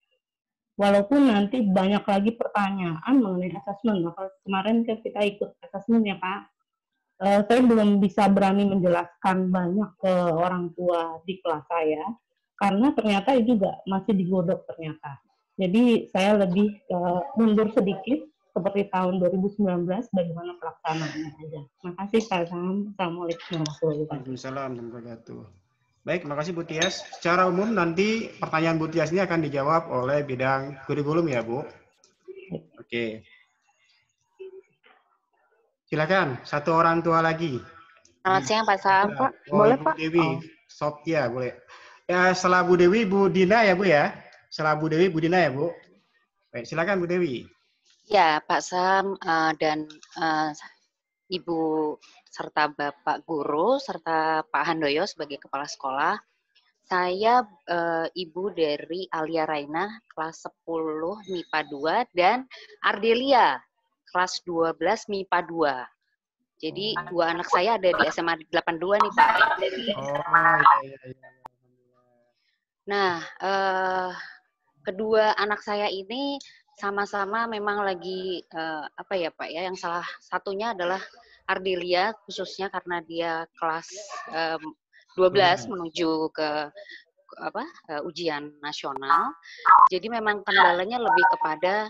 Walaupun nanti banyak lagi pertanyaan mengenai asesmen, maka kemarin kita ikut asesmen ya Pak. Saya belum bisa berani menjelaskan banyak ke orang tua di kelas saya, karena ternyata itu juga masih digodok ternyata. Jadi saya lebih mundur sedikit, seperti tahun 2019, bagaimana pelaksanaannya aja. Makasih Pak Sam. Assalamualaikum warahmatullahi wabarakatuh. Waalaikumsalam warahmatullahi wabarakatuh. Baik, terima kasih Bu Tias. Secara umum nanti pertanyaan Bu Tias ini akan dijawab oleh bidang kurikulum ya Bu. Oke. Silakan, satu orang tua lagi. Selamat siang Pak Sam. Pak, boleh Pak? Dewi, ya boleh. Ya, setelah Bu Dewi, Bu Dina ya Bu ya. Setelah Bu Dewi, Bu Dina ya Bu. Baik, silakan Bu Dewi. Ya, Pak Sam dan Ibu serta Bapak Guru serta Pak Handoyo sebagai Kepala Sekolah. Saya Ibu dari Alia Raina kelas 10 MIPA 2 dan Ardelia kelas 12 MIPA 2. Jadi dua anak saya ada di SMA 82 nih Pak. Nah, kedua anak saya ini sama-sama memang lagi apa ya Pak ya, yang salah satunya adalah Ardelia khususnya karena dia kelas 12 menuju ke ujian nasional. Jadi memang kendalanya lebih kepada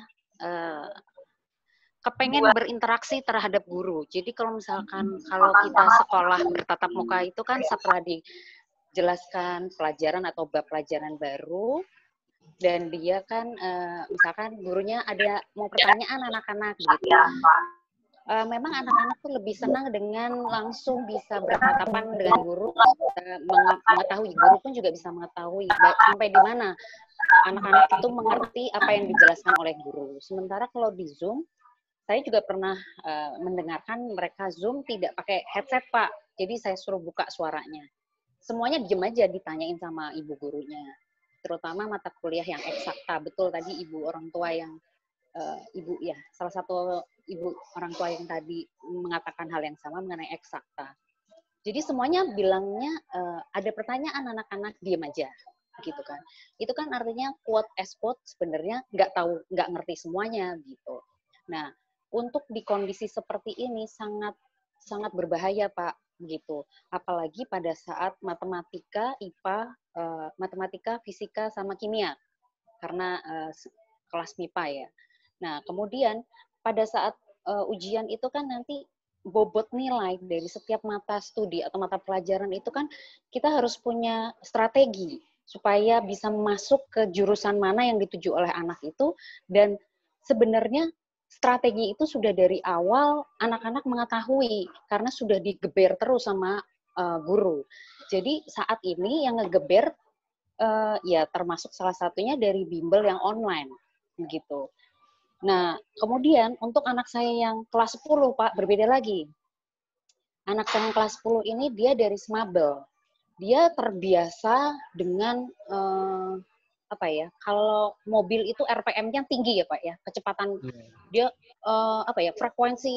kepengen berinteraksi terhadap guru. Jadi kalau misalkan kalau kita sekolah bertatap muka itu kan setelah dijelaskan pelajaran atau bab pelajaran baru, dan dia kan misalkan gurunya ada mau pertanyaan anak-anak gitu. Memang anak-anak tuh lebih senang dengan langsung bisa berhadapan dengan guru, mengetahui, guru pun juga bisa mengetahui sampai di mana anak-anak itu mengerti apa yang dijelaskan oleh guru. Sementara kalau di Zoom, saya juga pernah mendengarkan mereka Zoom tidak pakai headset Pak, jadi saya suruh buka suaranya. Semuanya diem aja ditanyain sama ibu gurunya. Terutama mata kuliah yang eksakta. Betul tadi ibu orang tua yang ibu ya, salah satu ibu orang tua yang tadi mengatakan hal yang sama mengenai eksakta. Jadi semuanya bilangnya ada pertanyaan anak-anak diem aja, gitu kan. Itu kan artinya quote as quote sebenarnya nggak ngerti semuanya gitu. Nah, untuk di kondisi seperti ini sangat berbahaya Pak, gitu. Apalagi pada saat matematika, IPA, matematika, fisika, sama kimia, karena kelas MIPA ya. Nah, kemudian pada saat ujian itu kan nanti bobot nilai dari setiap mata studi atau mata pelajaran itu kan kita harus punya strategi supaya bisa masuk ke jurusan mana yang dituju oleh anak itu, dan sebenarnya strategi itu sudah dari awal anak-anak mengetahui karena sudah digeber terus sama guru. Jadi saat ini yang ngegeber ya termasuk salah satunya dari bimbel yang online gitu. Nah, kemudian untuk anak saya yang kelas 10, Pak, berbeda lagi. Anak saya yang kelas 10 ini dia dari Smabel. Dia terbiasa dengan apa ya? Kalau mobil itu RPM-nya tinggi ya, Pak ya. Kecepatan dia apa ya? Frekuensi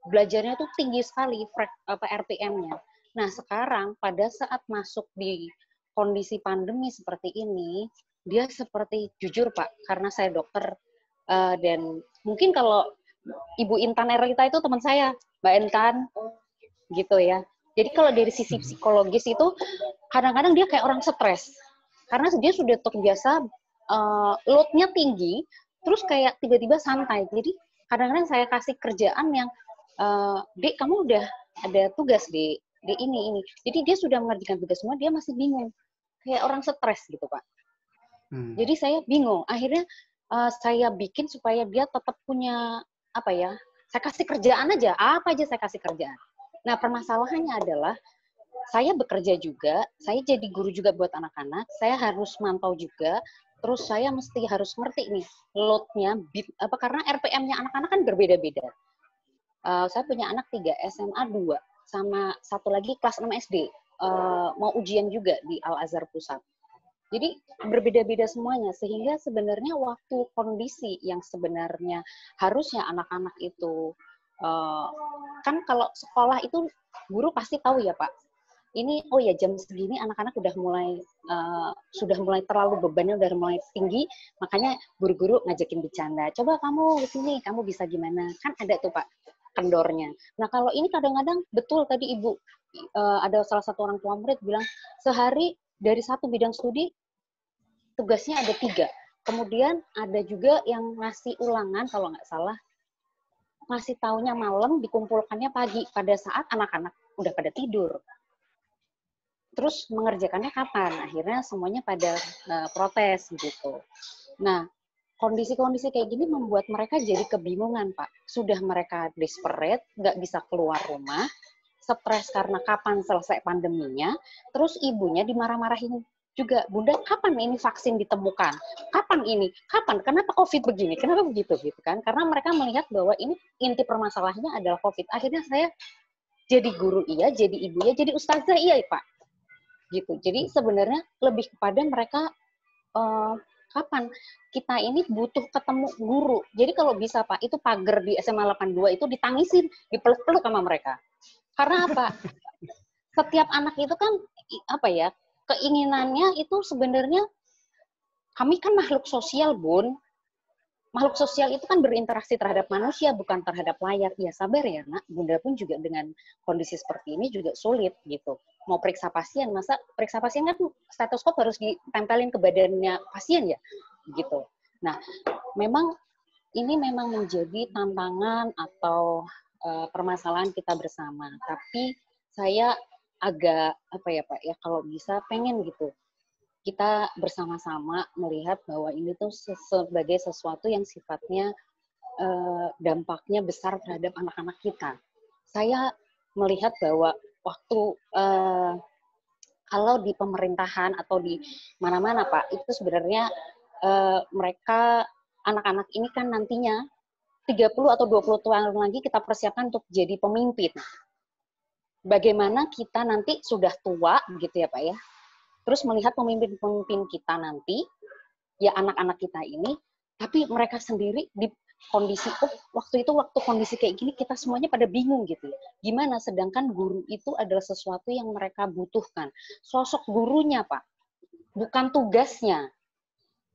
belajarnya itu tinggi sekali RPM-nya. Nah, sekarang pada saat masuk di kondisi pandemi seperti ini, dia seperti jujur, Pak, karena saya dokter dan mungkin kalau Ibu Intan Erlita itu teman saya, Mbak Intan, gitu ya. Jadi kalau dari sisi psikologis itu kadang-kadang dia kayak orang stres karena dia sudah terbiasa load-nya tinggi, terus kayak tiba-tiba santai. Jadi kadang-kadang saya kasih kerjaan yang Dek, kamu udah ada tugas Dek ini. Jadi dia sudah mengerjakan tugas semua, dia masih bingung, kayak orang stres gitu Pak. Jadi saya bingung. Akhirnya saya bikin supaya dia tetap punya apa ya? Saya kasih kerjaan aja, apa aja saya kasih kerjaan. Nah, permasalahannya adalah saya bekerja juga, saya jadi guru juga buat anak-anak, saya harus mantau juga, terus saya mesti harus ngerti nih load-nya, karena RPM-nya anak-anak kan berbeda-beda. Saya punya anak 3, SMA 2, sama satu lagi kelas 6 SD, mau ujian juga di Al-Azhar Pusat. Jadi berbeda-beda semuanya, sehingga sebenarnya waktu kondisi yang sebenarnya harusnya anak-anak itu kan kalau sekolah itu guru pasti tahu ya Pak. Ini oh ya jam segini anak-anak sudah mulai terlalu bebannya udah mulai tinggi, makanya guru-guru ngajakin bercanda. Coba kamu ke sini, kamu bisa gimana? Kan ada tuh Pak kendornya. Nah kalau ini kadang-kadang betul tadi Ibu ada salah satu orang tua murid bilang sehari dari satu bidang studi tugasnya ada 3. Kemudian ada juga yang ngasih ulangan kalau nggak salah. Ngasih taunya malam, dikumpulkannya pagi pada saat anak-anak udah pada tidur. Terus mengerjakannya kapan? Akhirnya semuanya pada protes gitu. Nah, kondisi-kondisi kayak gini membuat mereka jadi kebingungan, Pak. Sudah mereka desperate, nggak bisa keluar rumah, stres karena kapan selesai pandeminya, terus ibunya dimarah-marahin juga, Bunda, kapan ini vaksin ditemukan? Kapan ini? Kapan? Kenapa COVID begini? Kenapa begitu? Gitu kan? Karena mereka melihat bahwa ini inti permasalahannya adalah COVID. Akhirnya saya jadi guru iya, jadi ibu iya, jadi ustazah iya, Pak. Gitu. Jadi sebenarnya lebih kepada mereka kapan kita ini butuh ketemu guru. Jadi kalau bisa Pak, itu pagar di SMA 82 itu ditangisin, dipeluk-peluk sama mereka. Karena apa? Setiap anak itu kan apa ya? Keinginannya itu sebenarnya kami kan makhluk sosial, Bun. Makhluk sosial itu kan berinteraksi terhadap manusia, bukan terhadap layar. Ya sabar ya, Nak. Bunda pun juga dengan kondisi seperti ini juga sulit gitu. Mau periksa pasien, masa periksa pasien kan stetoskop harus ditempelin ke badannya pasien ya, gitu. Nah, memang ini memang menjadi tantangan atau permasalahan kita bersama. Tapi saya agak apa ya Pak ya, kalau bisa pengen gitu kita bersama-sama melihat bahwa ini tuh sebagai sesuatu yang sifatnya dampaknya besar terhadap anak-anak kita. Saya melihat bahwa waktu kalau di pemerintahan atau di mana-mana Pak, itu sebenarnya mereka anak-anak ini kan nantinya 30 atau 20 tahun lagi kita persiapkan untuk jadi pemimpin. Bagaimana kita nanti sudah tua gitu ya Pak ya, terus melihat pemimpin-pemimpin kita nanti, ya anak-anak kita ini, tapi mereka sendiri di kondisi, waktu kondisi kayak gini kita semuanya pada bingung gitu. Gimana, sedangkan guru itu adalah sesuatu yang mereka butuhkan. Sosok gurunya Pak, bukan tugasnya.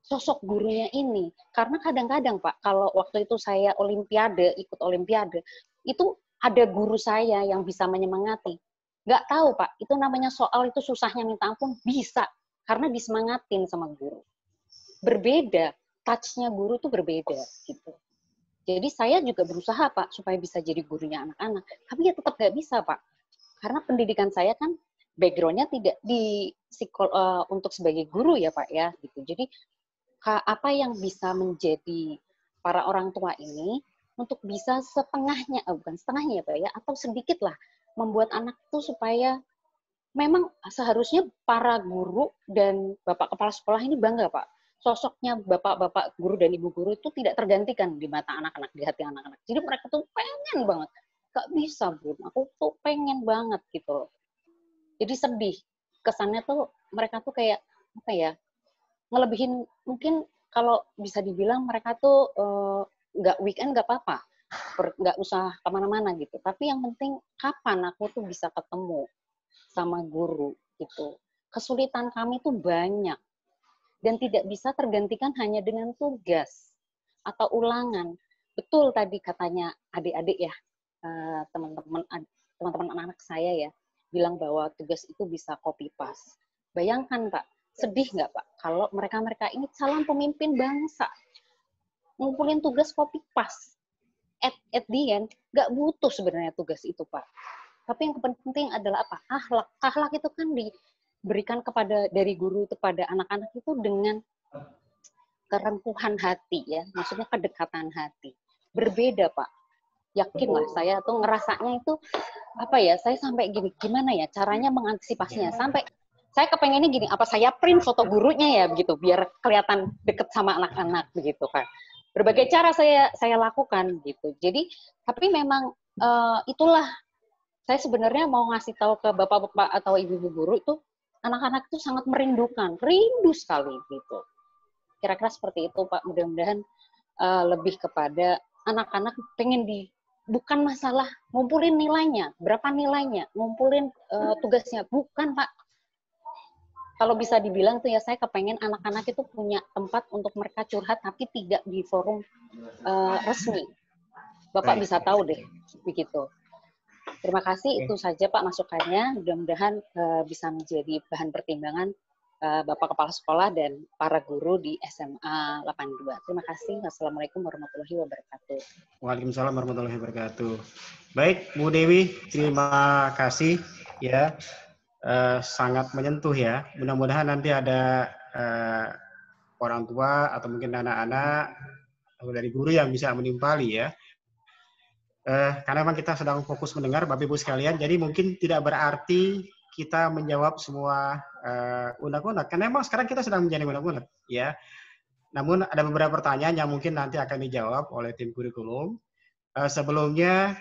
Sosok gurunya ini, karena kadang-kadang Pak, kalau waktu itu saya ikut olimpiade, itu ada guru saya yang bisa menyemangati. Nggak tahu Pak, itu namanya soal itu susahnya minta ampun, bisa. Karena disemangatin sama guru. Berbeda, touch-nya guru itu berbeda. Gitu. Jadi saya juga berusaha Pak supaya bisa jadi gurunya anak-anak, tapi ya tetap nggak bisa Pak, karena pendidikan saya kan background-nya tidak di untuk sebagai guru ya Pak ya, gitu. Jadi apa yang bisa menjadi para orang tua ini untuk bisa setengahnya, bukan setengahnya ya Pak ya, atau sedikit lah membuat anak itu supaya memang seharusnya para guru dan bapak kepala sekolah ini bangga Pak. Sosoknya bapak-bapak guru dan ibu guru itu tidak tergantikan di mata anak-anak, di hati anak-anak. Jadi mereka tuh pengen banget. Gak bisa, Bun. Aku tuh pengen banget gitu loh. Jadi sedih. Kesannya tuh mereka tuh kayak, apa ya, ngelebihin, mungkin kalau bisa dibilang mereka tuh nggak weekend nggak apa-apa. Nggak usah kemana-mana gitu. Tapi yang penting kapan aku tuh bisa ketemu sama guru gitu. Kesulitan kami tuh banyak. Dan tidak bisa tergantikan hanya dengan tugas atau ulangan. Betul tadi katanya adik-adik ya, teman-teman anak-anak saya ya, bilang bahwa tugas itu bisa copy paste. Bayangkan Pak, sedih nggak Pak, kalau mereka-mereka ini calon pemimpin bangsa, ngumpulin tugas copy paste. At the end, nggak butuh sebenarnya tugas itu Pak. Tapi yang penting adalah apa? Akhlak. Akhlak itu kan diberikan dari guru itu pada anak-anak itu dengan kerempuhan hati ya, maksudnya kedekatan hati. Berbeda Pak. Yakinlah saya tuh ngerasanya itu apa ya? Saya sampai gimana ya caranya mengantisipasinya? Sampai saya kepengennya gini, apa saya print foto gurunya ya begitu biar kelihatan deket sama anak-anak begitu kan. Berbagai cara saya lakukan gitu. Jadi tapi memang itulah saya sebenarnya mau ngasih tahu ke bapak-bapak atau ibu-ibu guru itu anak-anak itu sangat merindukan, rindu sekali gitu. Kira-kira seperti itu Pak. Mudah-mudahan lebih kepada anak-anak pengen bukan masalah ngumpulin nilainya, berapa nilainya, ngumpulin tugasnya, bukan Pak. Kalau bisa dibilang tuh ya saya kepengen anak-anak itu punya tempat untuk mereka curhat tapi tidak di forum resmi. Bapak bisa tahu deh begitu. Terima kasih, itu saja Pak masukannya. Mudah-mudahan bisa menjadi bahan pertimbangan Bapak Kepala Sekolah dan para guru di SMA 82. Terima kasih. Wassalamualaikum warahmatullahi wabarakatuh. Waalaikumsalam warahmatullahi wabarakatuh. Baik, Bu Dewi, terima kasih ya. Sangat menyentuh ya. Mudah-mudahan nanti ada orang tua atau mungkin anak-anak atau dari guru yang bisa menimpali ya. Karena memang kita sedang fokus mendengar Bapak Ibu sekalian, jadi mungkin tidak berarti kita menjawab semua unek-unek, karena memang sekarang kita sedang menjadi unek-unek ya. Namun ada beberapa pertanyaan yang mungkin nanti akan dijawab oleh tim kurikulum. Sebelumnya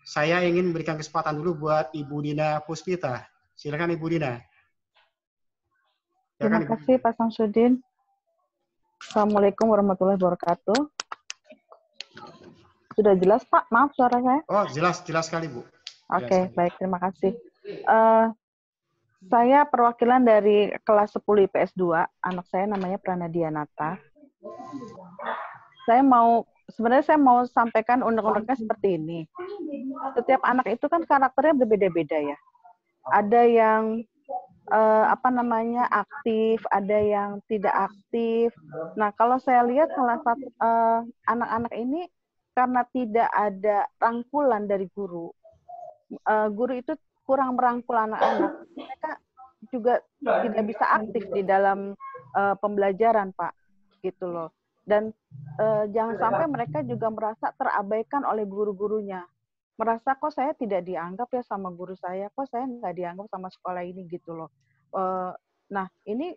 saya ingin memberikan kesempatan dulu buat Ibu Dina Puspita. Silakan Ibu Dina. Terima kasih Pak Samsudin. Assalamualaikum warahmatullahi wabarakatuh. Sudah jelas Pak? Maaf suara saya. Oh jelas sekali Bu. Oke, baik, terima kasih. Saya perwakilan dari kelas 10 IPS 2. Anak saya namanya Pranadianata. Sebenarnya saya mau sampaikan unek-uneknya seperti ini. Setiap anak itu kan karakternya berbeda-beda ya. Ada yang aktif, ada yang tidak aktif. Nah, kalau saya lihat salah satu anak-anak ini karena tidak ada rangkulan dari guru itu kurang merangkul anak-anak. Mereka juga tidak bisa aktif di dalam pembelajaran, Pak, gitu loh. Dan jangan sampai mereka juga merasa terabaikan oleh guru-gurunya. Merasa kok saya tidak dianggap ya sama guru saya, kok saya nggak dianggap sama sekolah ini gitu loh. Nah, ini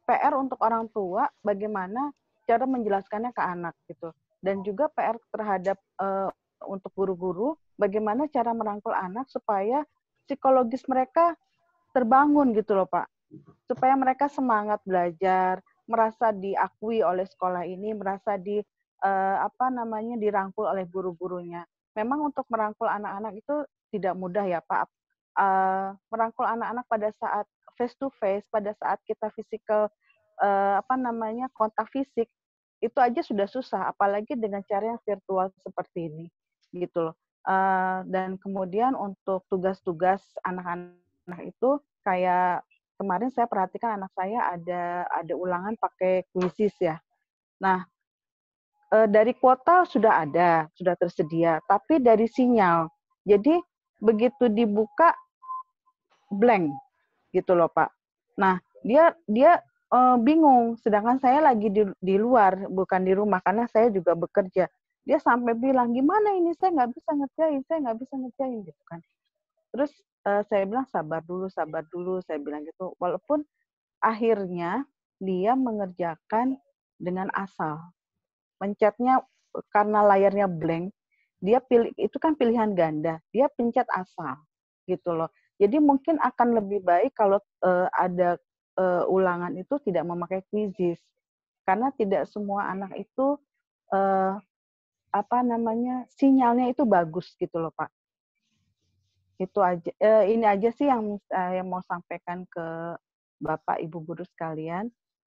PR untuk orang tua, bagaimana cara menjelaskannya ke anak gitu. Dan juga PR terhadap untuk guru-guru, bagaimana cara merangkul anak supaya psikologis mereka terbangun gitu loh Pak. Supaya mereka semangat belajar, merasa diakui oleh sekolah ini, merasa dirangkul oleh guru-gurunya. Memang untuk merangkul anak-anak itu tidak mudah ya Pak. Merangkul anak-anak pada saat face to face, pada saat kita kontak fisik, itu aja sudah susah, apalagi dengan cara yang virtual seperti ini, gitu loh. Dan kemudian untuk tugas-tugas anak-anak itu, kayak kemarin saya perhatikan anak saya ada ulangan pakai quizzes ya. Nah, dari kuota sudah ada, sudah tersedia, tapi dari sinyal. Jadi begitu dibuka blank gitu loh Pak. Nah dia bingung, sedangkan saya lagi di luar, bukan di rumah karena saya juga bekerja. Dia sampai bilang gimana ini saya nggak bisa ngerjain gitu kan. Terus saya bilang sabar dulu, saya bilang gitu. Walaupun akhirnya dia mengerjakan dengan asal. Pencetnya karena layarnya blank, dia pilih itu kan pilihan ganda, dia pencet asal gitu loh. Jadi mungkin akan lebih baik kalau ada ulangan itu tidak memakai quizzes, karena tidak semua anak itu sinyalnya itu bagus gitu loh Pak. Itu aja, ini aja sih yang saya mau sampaikan ke Bapak Ibu guru sekalian.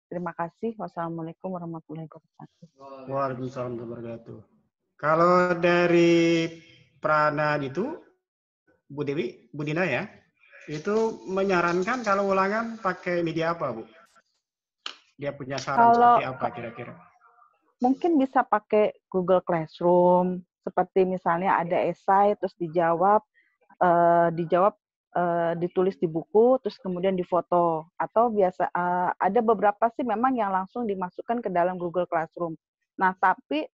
Terima kasih. Wassalamualaikum warahmatullahi wabarakatuh. Waalaikumsalam warahmatullahi wabarakatuh. Kalau dari Prana itu, Bu Dewi, Bu Dina ya, itu menyarankan kalau ulangan pakai media apa, Bu? Dia punya saran seperti apa kira-kira? Mungkin bisa pakai Google Classroom, seperti misalnya ada esai, terus dijawab, ditulis di buku, terus kemudian difoto. Atau biasa ada beberapa sih memang yang langsung dimasukkan ke dalam Google Classroom. Nah, tapi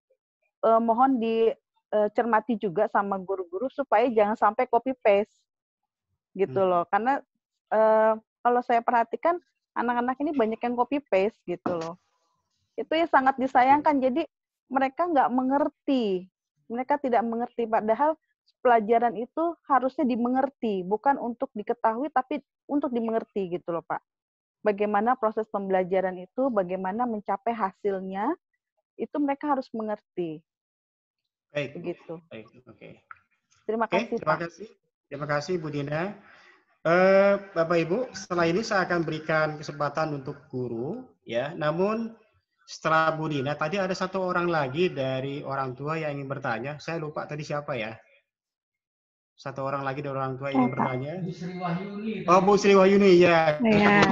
mohon dicermati juga sama guru-guru supaya jangan sampai copy paste gitu loh. Karena kalau saya perhatikan anak-anak ini banyak yang copy paste gitu loh. Itu ya sangat disayangkan. Jadi mereka nggak mengerti. Mereka tidak mengerti. Padahal pelajaran itu harusnya dimengerti, bukan untuk diketahui, tapi untuk dimengerti gitu loh Pak. Bagaimana proses pembelajaran itu, bagaimana mencapai hasilnya, itu mereka harus mengerti. Baik. Begitu. Baik, oke. Terima kasih terima Pak. kasih. Terima kasih Bu Dina. Bapak Ibu, setelah ini saya akan berikan kesempatan untuk guru, ya. Namun setelah Bu Dina, tadi ada satu orang lagi dari orang tua yang ingin bertanya. Saya lupa tadi siapa ya? Satu orang lagi dari orang tua yang ingin bertanya. Bu Sri Wahyuni. Oh, Bu Sri Wahyuni, ya. Ya.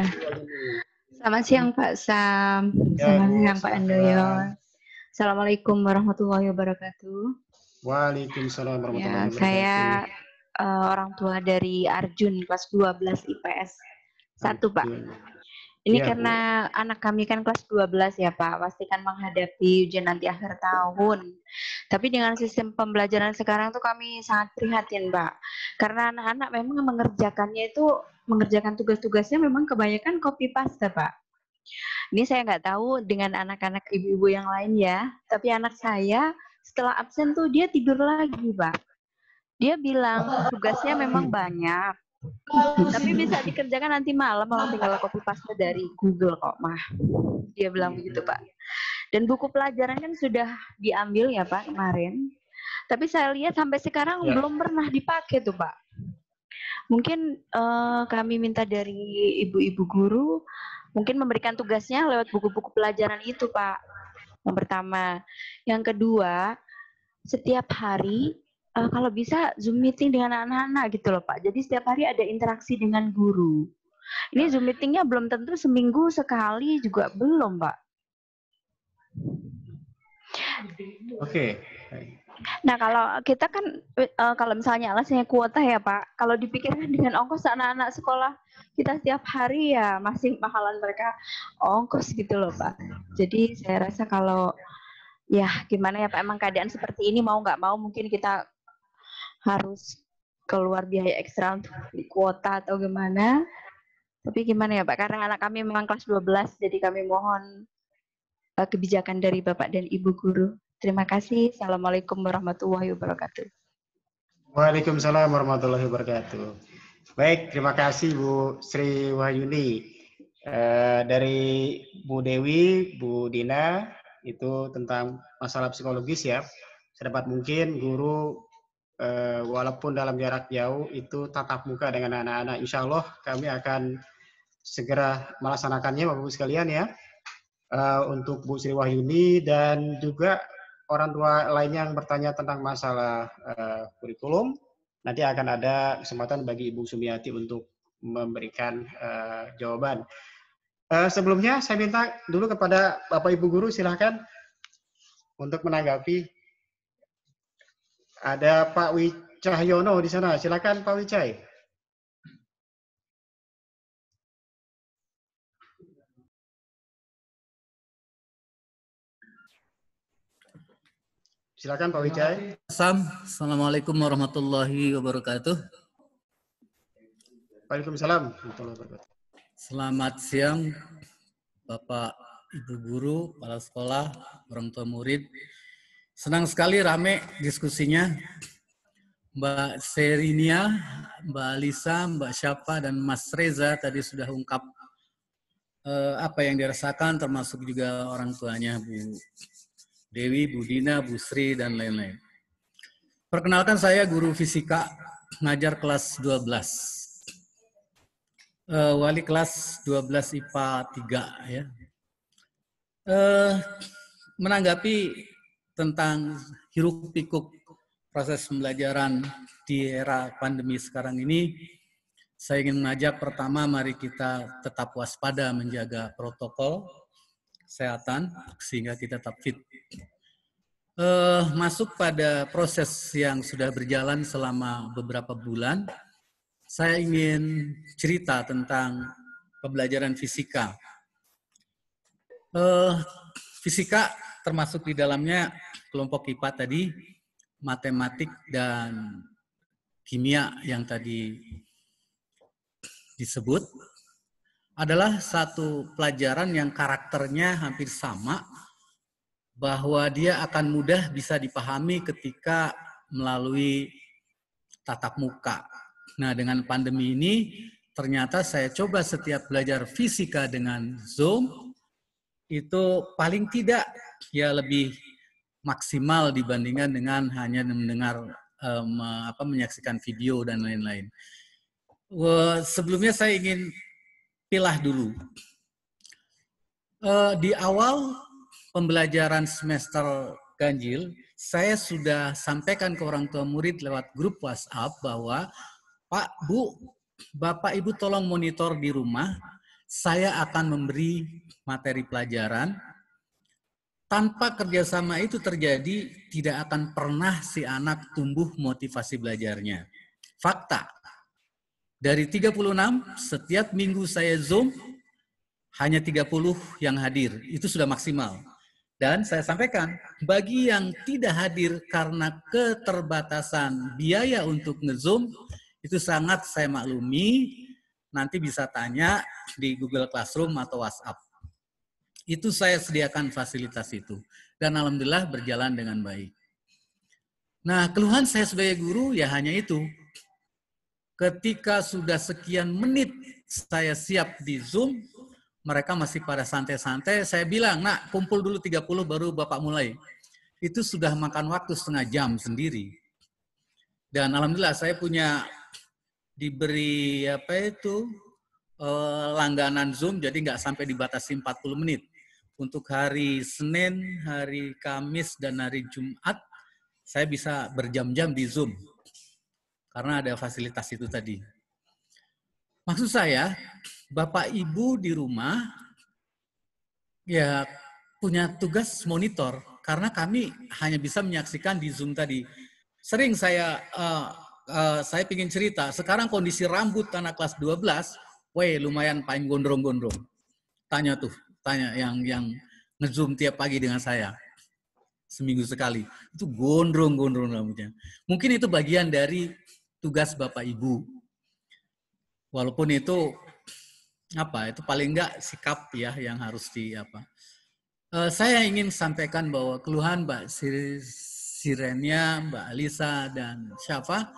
Selamat siang Pak Sam. Selamat siang Pak Andoyo. Assalamualaikum warahmatullahi wabarakatuh. Waalaikumsalam warahmatullahi wabarakatuh. Saya orang tua dari Arjun kelas 12 IPS 1 Pak. Ini Ya, karena anak kami kan kelas 12 ya Pak, pasti kan menghadapi ujian nanti akhir tahun. Tapi dengan sistem pembelajaran sekarang tuh kami sangat prihatin Pak. Karena anak-anak memang mengerjakan tugas-tugasnya memang kebanyakan copy paste Pak. Ini saya nggak tahu dengan anak-anak ibu-ibu yang lain ya, tapi anak saya setelah absen tuh dia tidur lagi Pak. Dia bilang tugasnya memang banyak, tapi bisa dikerjakan nanti malam, orang tinggal copy paste dari Google kok, Mah. Dia bilang begitu, Pak. Dan buku pelajaran kan sudah diambil ya, Pak, kemarin. Tapi saya lihat sampai sekarang belum pernah dipakai tuh, Pak. Mungkin kami minta dari ibu-ibu guru, mungkin memberikan tugasnya lewat buku-buku pelajaran itu, Pak. Yang pertama. Yang kedua, setiap hari kalau bisa Zoom meeting dengan anak-anak gitu loh Pak. Jadi setiap hari ada interaksi dengan guru. Ini Zoom meetingnya belum tentu seminggu sekali juga belum Pak. Oke. Nah kalau kita kan kalau misalnya alasannya kuota ya Pak, kalau dipikirkan dengan ongkos anak-anak sekolah kita setiap hari ya masih mahalan mereka ongkos gitu loh Pak. Jadi saya rasa kalau ya gimana ya Pak, emang keadaan seperti ini mau nggak mau mungkin kita harus keluar biaya ekstra untuk beli kuota atau gimana. Tapi gimana ya Pak, karena anak kami memang kelas 12, jadi kami mohon kebijakan dari Bapak dan Ibu Guru. Terima kasih. Assalamualaikum warahmatullahi wabarakatuh. Waalaikumsalam warahmatullahi wabarakatuh. Baik, terima kasih Bu Sri Wahyuni. Dari Bu Dewi, Bu Dina, itu tentang masalah psikologis ya. Sedapat mungkin guru walaupun dalam jarak jauh itu tatap muka dengan anak-anak. Insya Allah kami akan segera melaksanakannya Bapak Ibu sekalian ya. Untuk Bu Sri Wahyuni dan juga orang tua lainnya yang bertanya tentang masalah kurikulum, nanti akan ada kesempatan bagi Ibu Sumiati untuk memberikan jawaban. Sebelumnya saya minta dulu kepada Bapak Ibu Guru, silahkan untuk menanggapi. Ada Pak Wicahyono di sana. Silakan Pak Wicay. Silakan Pak Wijay. Assalamualaikum warahmatullahi wabarakatuh. Waalaikumsalam warahmatullahi wabarakatuh. Selamat siang Bapak, Ibu Guru, kepala sekolah, orang tua murid. Senang sekali rame diskusinya. Mbak Serinia, Mbak Alisa, Mbak Syafa, dan Mas Reza tadi sudah ungkap apa yang dirasakan, termasuk juga orang tuanya Bu Dewi, Bu Dina, Bu Sri, dan lain-lain. Perkenalkan, saya guru fisika, ngajar kelas 12. Wali kelas 12 IPA 3. Ya. Menanggapi tentang hiruk-pikuk proses pembelajaran di era pandemi sekarang ini, saya ingin mengajak pertama, mari kita tetap waspada menjaga protokol kesehatan sehingga kita tetap fit. Masuk pada proses yang sudah berjalan selama beberapa bulan, saya ingin cerita tentang pembelajaran fisika. Fisika termasuk di dalamnya kelompok IPA tadi, matematik dan kimia yang tadi disebut, adalah satu pelajaran yang karakternya hampir sama, bahwa dia akan mudah bisa dipahami ketika melalui tatap muka. Nah, dengan pandemi ini, ternyata saya coba setiap belajar fisika dengan Zoom, itu paling tidak ya lebih maksimal dibandingkan dengan hanya mendengar, menyaksikan video dan lain-lain. Sebelumnya saya ingin pilah dulu. Di awal pembelajaran semester ganjil, saya sudah sampaikan ke orang tua murid lewat grup WhatsApp bahwa Pak, Bu, Bapak, Ibu tolong monitor di rumah, saya akan memberi materi pelajaran. Tanpa kerjasama itu terjadi, tidak akan pernah si anak tumbuh motivasi belajarnya. Fakta, dari 36, setiap minggu saya Zoom, hanya 30 yang hadir, itu sudah maksimal. Dan saya sampaikan, bagi yang tidak hadir karena keterbatasan biaya untuk nge-Zoom, itu sangat saya maklumi, nanti bisa tanya di Google Classroom atau WhatsApp. Itu saya sediakan fasilitas itu. Dan alhamdulillah berjalan dengan baik. Nah, keluhan saya sebagai guru ya hanya itu. Ketika sudah sekian menit saya siap di Zoom, mereka masih pada santai-santai, saya bilang, nak kumpul dulu 30 baru Bapak mulai. Itu sudah makan waktu setengah jam sendiri. Dan alhamdulillah saya punya diberi langganan Zoom, jadi nggak sampai dibatasi 40 menit. Untuk hari Senin, hari Kamis, dan hari Jumat, saya bisa berjam-jam di Zoom. Karena ada fasilitas itu tadi. Maksud saya, Bapak Ibu di rumah ya punya tugas monitor karena kami hanya bisa menyaksikan di Zoom tadi. Sering saya ingin cerita, sekarang kondisi rambut anak kelas 12, lumayan paling gondrong-gondrong. Tanya yang nge-Zoom tiap pagi dengan saya. Seminggu sekali. Itu gondrong-gondrong rambutnya. Mungkin itu bagian dari tugas Bapak Ibu. Walaupun itu itu paling enggak sikap ya yang harus saya ingin sampaikan bahwa keluhan Mbak Sirenia, Mbak Alisa, dan Syafa,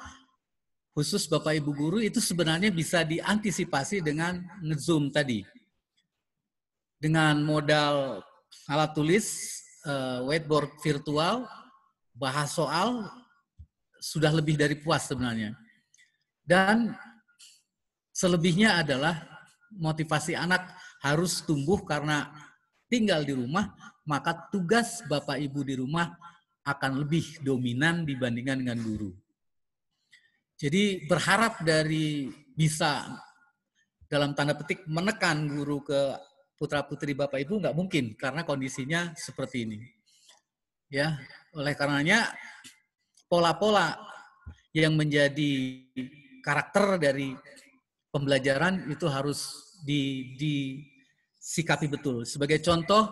khusus Bapak Ibu guru itu sebenarnya bisa diantisipasi dengan nge-Zoom tadi. Dengan modal alat tulis, whiteboard virtual, bahas soal, sudah lebih dari puas sebenarnya. Dan selebihnya adalah motivasi anak harus tumbuh karena tinggal di rumah, maka tugas Bapak Ibu di rumah akan lebih dominan dibandingkan dengan guru. Jadi berharap dari bisa dalam tanda petik menekan guru ke putra-putri Bapak Ibu nggak mungkin karena kondisinya seperti ini. Ya, oleh karenanya pola-pola yang menjadi karakter dari pembelajaran itu harus disikapi betul. Sebagai contoh,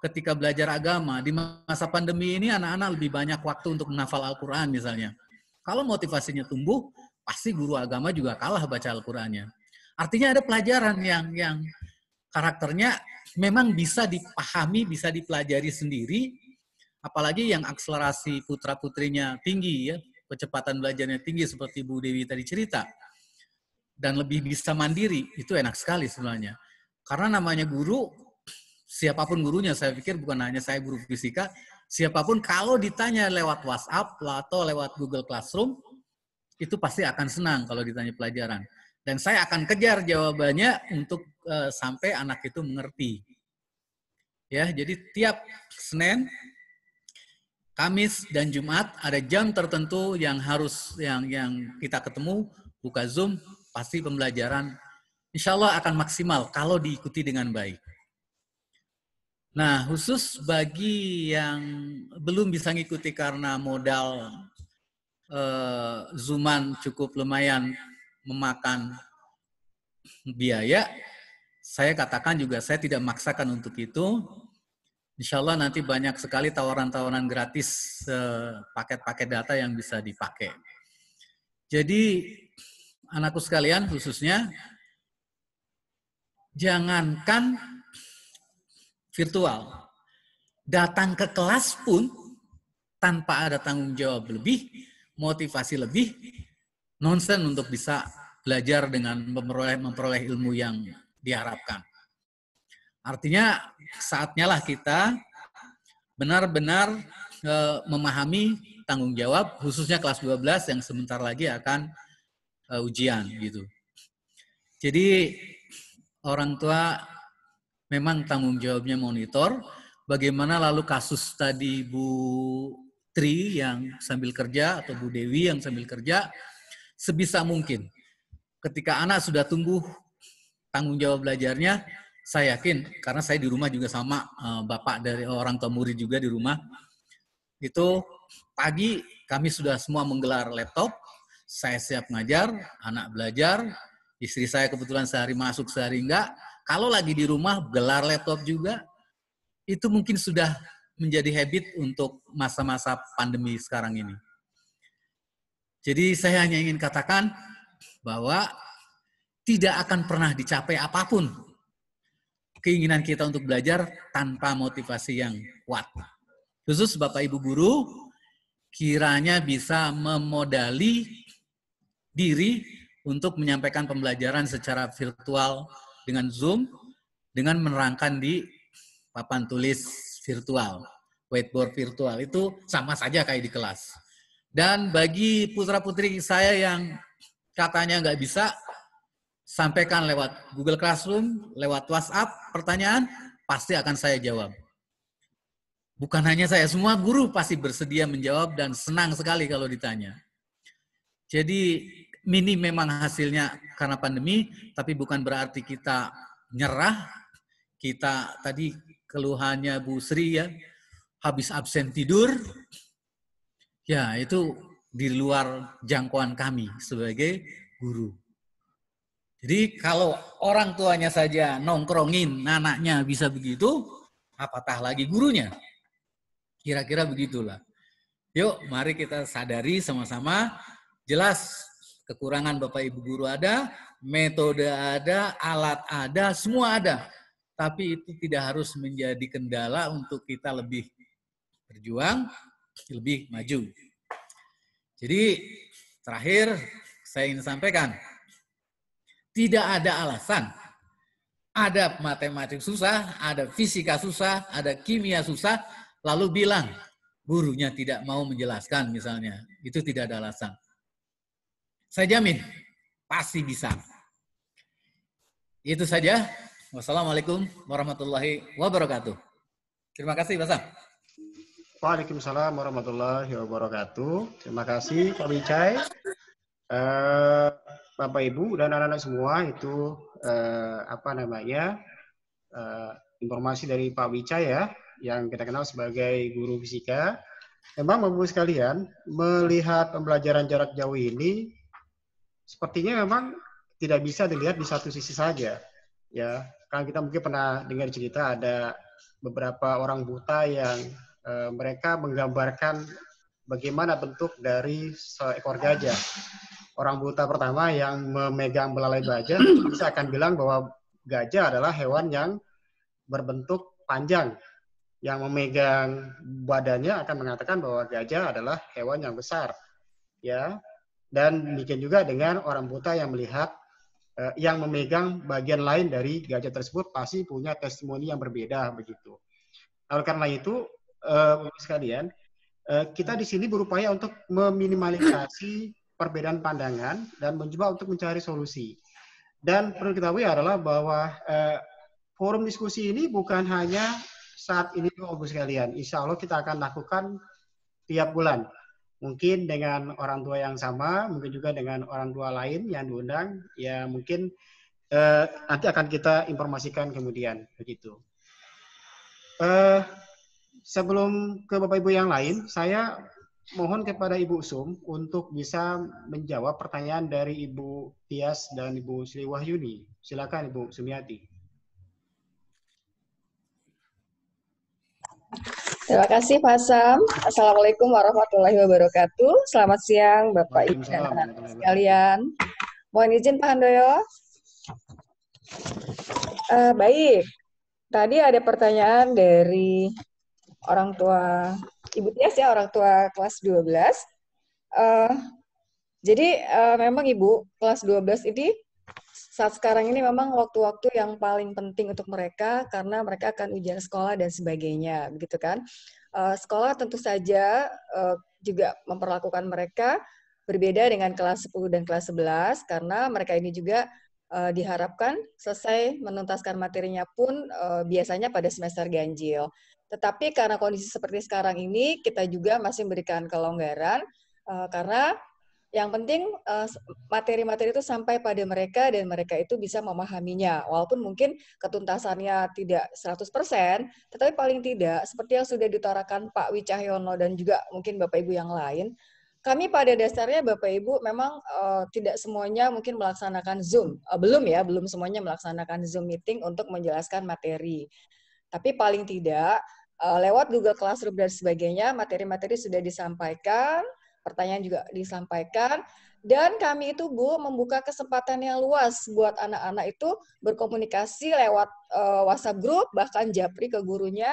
ketika belajar agama di masa pandemi ini, anak-anak lebih banyak waktu untuk menghafal Al-Quran misalnya. Kalau motivasinya tumbuh, pasti guru agama juga kalah baca Al-Qurannya. Artinya ada pelajaran yang karakternya memang bisa dipahami, bisa dipelajari sendiri, apalagi yang akselerasi putra-putrinya tinggi, ya, kecepatan belajarnya tinggi seperti Bu Dewi tadi cerita, dan lebih bisa mandiri, itu enak sekali sebenarnya. Karena namanya guru, siapapun gurunya, saya pikir bukan hanya saya guru fisika, siapapun kalau ditanya lewat WhatsApp atau lewat Google Classroom, itu pasti akan senang kalau ditanya pelajaran. Dan saya akan kejar jawabannya untuk sampai anak itu mengerti. Ya, jadi tiap Senin, Kamis dan Jumat ada jam tertentu yang harus yang kita ketemu, buka Zoom, pasti pembelajaran insya Allah akan maksimal kalau diikuti dengan baik. Nah, khusus bagi yang belum bisa ngikuti karena modal Zooman cukup lumayan memakan biaya, saya katakan juga saya tidak memaksakan untuk itu. Insya Allah nanti banyak sekali tawaran-tawaran gratis paket-paket data yang bisa dipakai. Jadi anakku sekalian khususnya, jangankan virtual, datang ke kelas pun tanpa ada tanggung jawab lebih, motivasi lebih, nonsen untuk bisa belajar dengan memperoleh ilmu yang diharapkan. Artinya saatnya lah kita benar-benar memahami tanggung jawab, khususnya kelas 12 yang sebentar lagi akan ujian gitu. Jadi orang tua memang tanggung jawabnya monitor. Bagaimana lalu kasus tadi Bu Tri yang sambil kerja atau Bu Dewi yang sambil kerja, sebisa mungkin ketika anak sudah tumbuh tanggung jawab belajarnya, saya yakin, karena saya di rumah juga sama bapak dari orang tua murid juga di rumah, itu pagi kami sudah semua menggelar laptop, saya siap ngajar, anak belajar, istri saya kebetulan sehari masuk sehari enggak, kalau lagi di rumah gelar laptop juga, itu mungkin sudah menjadi habit untuk masa-masa pandemi sekarang ini. Jadi saya hanya ingin katakan bahwa tidak akan pernah dicapai apapun keinginan kita untuk belajar tanpa motivasi yang kuat. Khusus Bapak Ibu Guru, kiranya bisa memodali diri untuk menyampaikan pembelajaran secara virtual dengan Zoom, dengan menerangkan di papan tulis virtual, whiteboard virtual, itu sama saja kayak di kelas. Dan bagi putra-putri saya yang katanya nggak bisa, sampaikan lewat Google Classroom, lewat WhatsApp, pertanyaan, pasti akan saya jawab. Bukan hanya saya, semua guru pasti bersedia menjawab dan senang sekali kalau ditanya. Jadi ini memang hasilnya karena pandemi, tapi bukan berarti kita nyerah. Kita tadi keluhannya Bu Sri ya, habis absen tidur, ya itu di luar jangkauan kami sebagai guru. Jadi kalau orang tuanya saja nongkrongin anaknya bisa begitu, apatah lagi gurunya. Kira-kira begitulah. Yuk, mari kita sadari sama-sama, jelas kekurangan Bapak Ibu Guru ada, metode ada, alat ada, semua ada. Tapi itu tidak harus menjadi kendala untuk kita lebih berjuang, lebih maju. Jadi terakhir saya ingin sampaikan, tidak ada alasan. Ada matematik susah, ada fisika susah, ada kimia susah, lalu bilang gurunya tidak mau menjelaskan misalnya. Itu tidak ada alasan. Saya jamin, pasti bisa. Itu saja. Wassalamualaikum warahmatullahi wabarakatuh. Terima kasih, Basam. Waalaikumsalam warahmatullahi wabarakatuh. Terima kasih Pak Wicai. Bapak Ibu dan anak-anak semua, itu informasi dari Pak Wicai ya, yang kita kenal sebagai guru fisika. Memang Bapak-Ibu sekalian, melihat pembelajaran jarak jauh ini sepertinya memang tidak bisa dilihat di satu sisi saja. Ya, kan kita mungkin pernah dengar cerita ada beberapa orang buta yang mereka menggambarkan bagaimana bentuk dari seekor gajah. Orang buta pertama yang memegang belalai baja bisa akan bilang bahwa gajah adalah hewan yang berbentuk panjang. Yang memegang badannya akan mengatakan bahwa gajah adalah hewan yang besar. Ya. Dan demikian juga dengan orang buta yang melihat yang memegang bagian lain dari gajah tersebut pasti punya testimoni yang berbeda begitu. Oleh karena itu, sekalian, kita di sini berupaya untuk meminimalisasi perbedaan pandangan dan mencoba untuk mencari solusi. Dan perlu diketahui adalah bahwa forum diskusi ini bukan hanya saat ini, Bapak-Ibu sekalian. Insya Allah kita akan lakukan tiap bulan. Mungkin dengan orang tua yang sama, mungkin juga dengan orang tua lain yang diundang, ya mungkin nanti akan kita informasikan kemudian begitu. Sebelum ke Bapak Ibu yang lain, saya mohon kepada Ibu Sum untuk bisa menjawab pertanyaan dari Ibu Tias dan Ibu Sri Wahyuni. Silakan Ibu Sumiati. Terima kasih Pak Sam. Assalamualaikum warahmatullahi wabarakatuh. Selamat siang Bapak Ibu dan anak-anak sekalian. Mohon izin Pak Handoyo. Baik, tadi ada pertanyaan dari orang tua Ibu Tias ya, orang tua kelas 12. Jadi memang Ibu, kelas 12 ini saat sekarang ini memang waktu-waktu yang paling penting untuk mereka karena mereka akan ujian sekolah dan sebagainya, begitu kan? Sekolah tentu saja juga memperlakukan mereka berbeda dengan kelas 10 dan kelas 11 karena mereka ini juga diharapkan selesai menuntaskan materinya pun biasanya pada semester ganjil. Tetapi karena kondisi seperti sekarang ini kita juga masih memberikan kelonggaran karena yang penting materi-materi itu sampai pada mereka dan mereka itu bisa memahaminya. Walaupun mungkin ketuntasannya tidak 100%, tetapi paling tidak seperti yang sudah diutarakan Pak Wicahyono dan juga mungkin Bapak Ibu yang lain, kami pada dasarnya Bapak Ibu memang tidak semuanya mungkin melaksanakan Zoom. Belum semuanya melaksanakan Zoom meeting untuk menjelaskan materi. Tapi paling tidak lewat Google Classroom dan sebagainya, materi-materi sudah disampaikan, pertanyaan juga disampaikan, dan kami itu Bu membuka kesempatan yang luas buat anak-anak itu berkomunikasi lewat WhatsApp group, bahkan japri ke gurunya,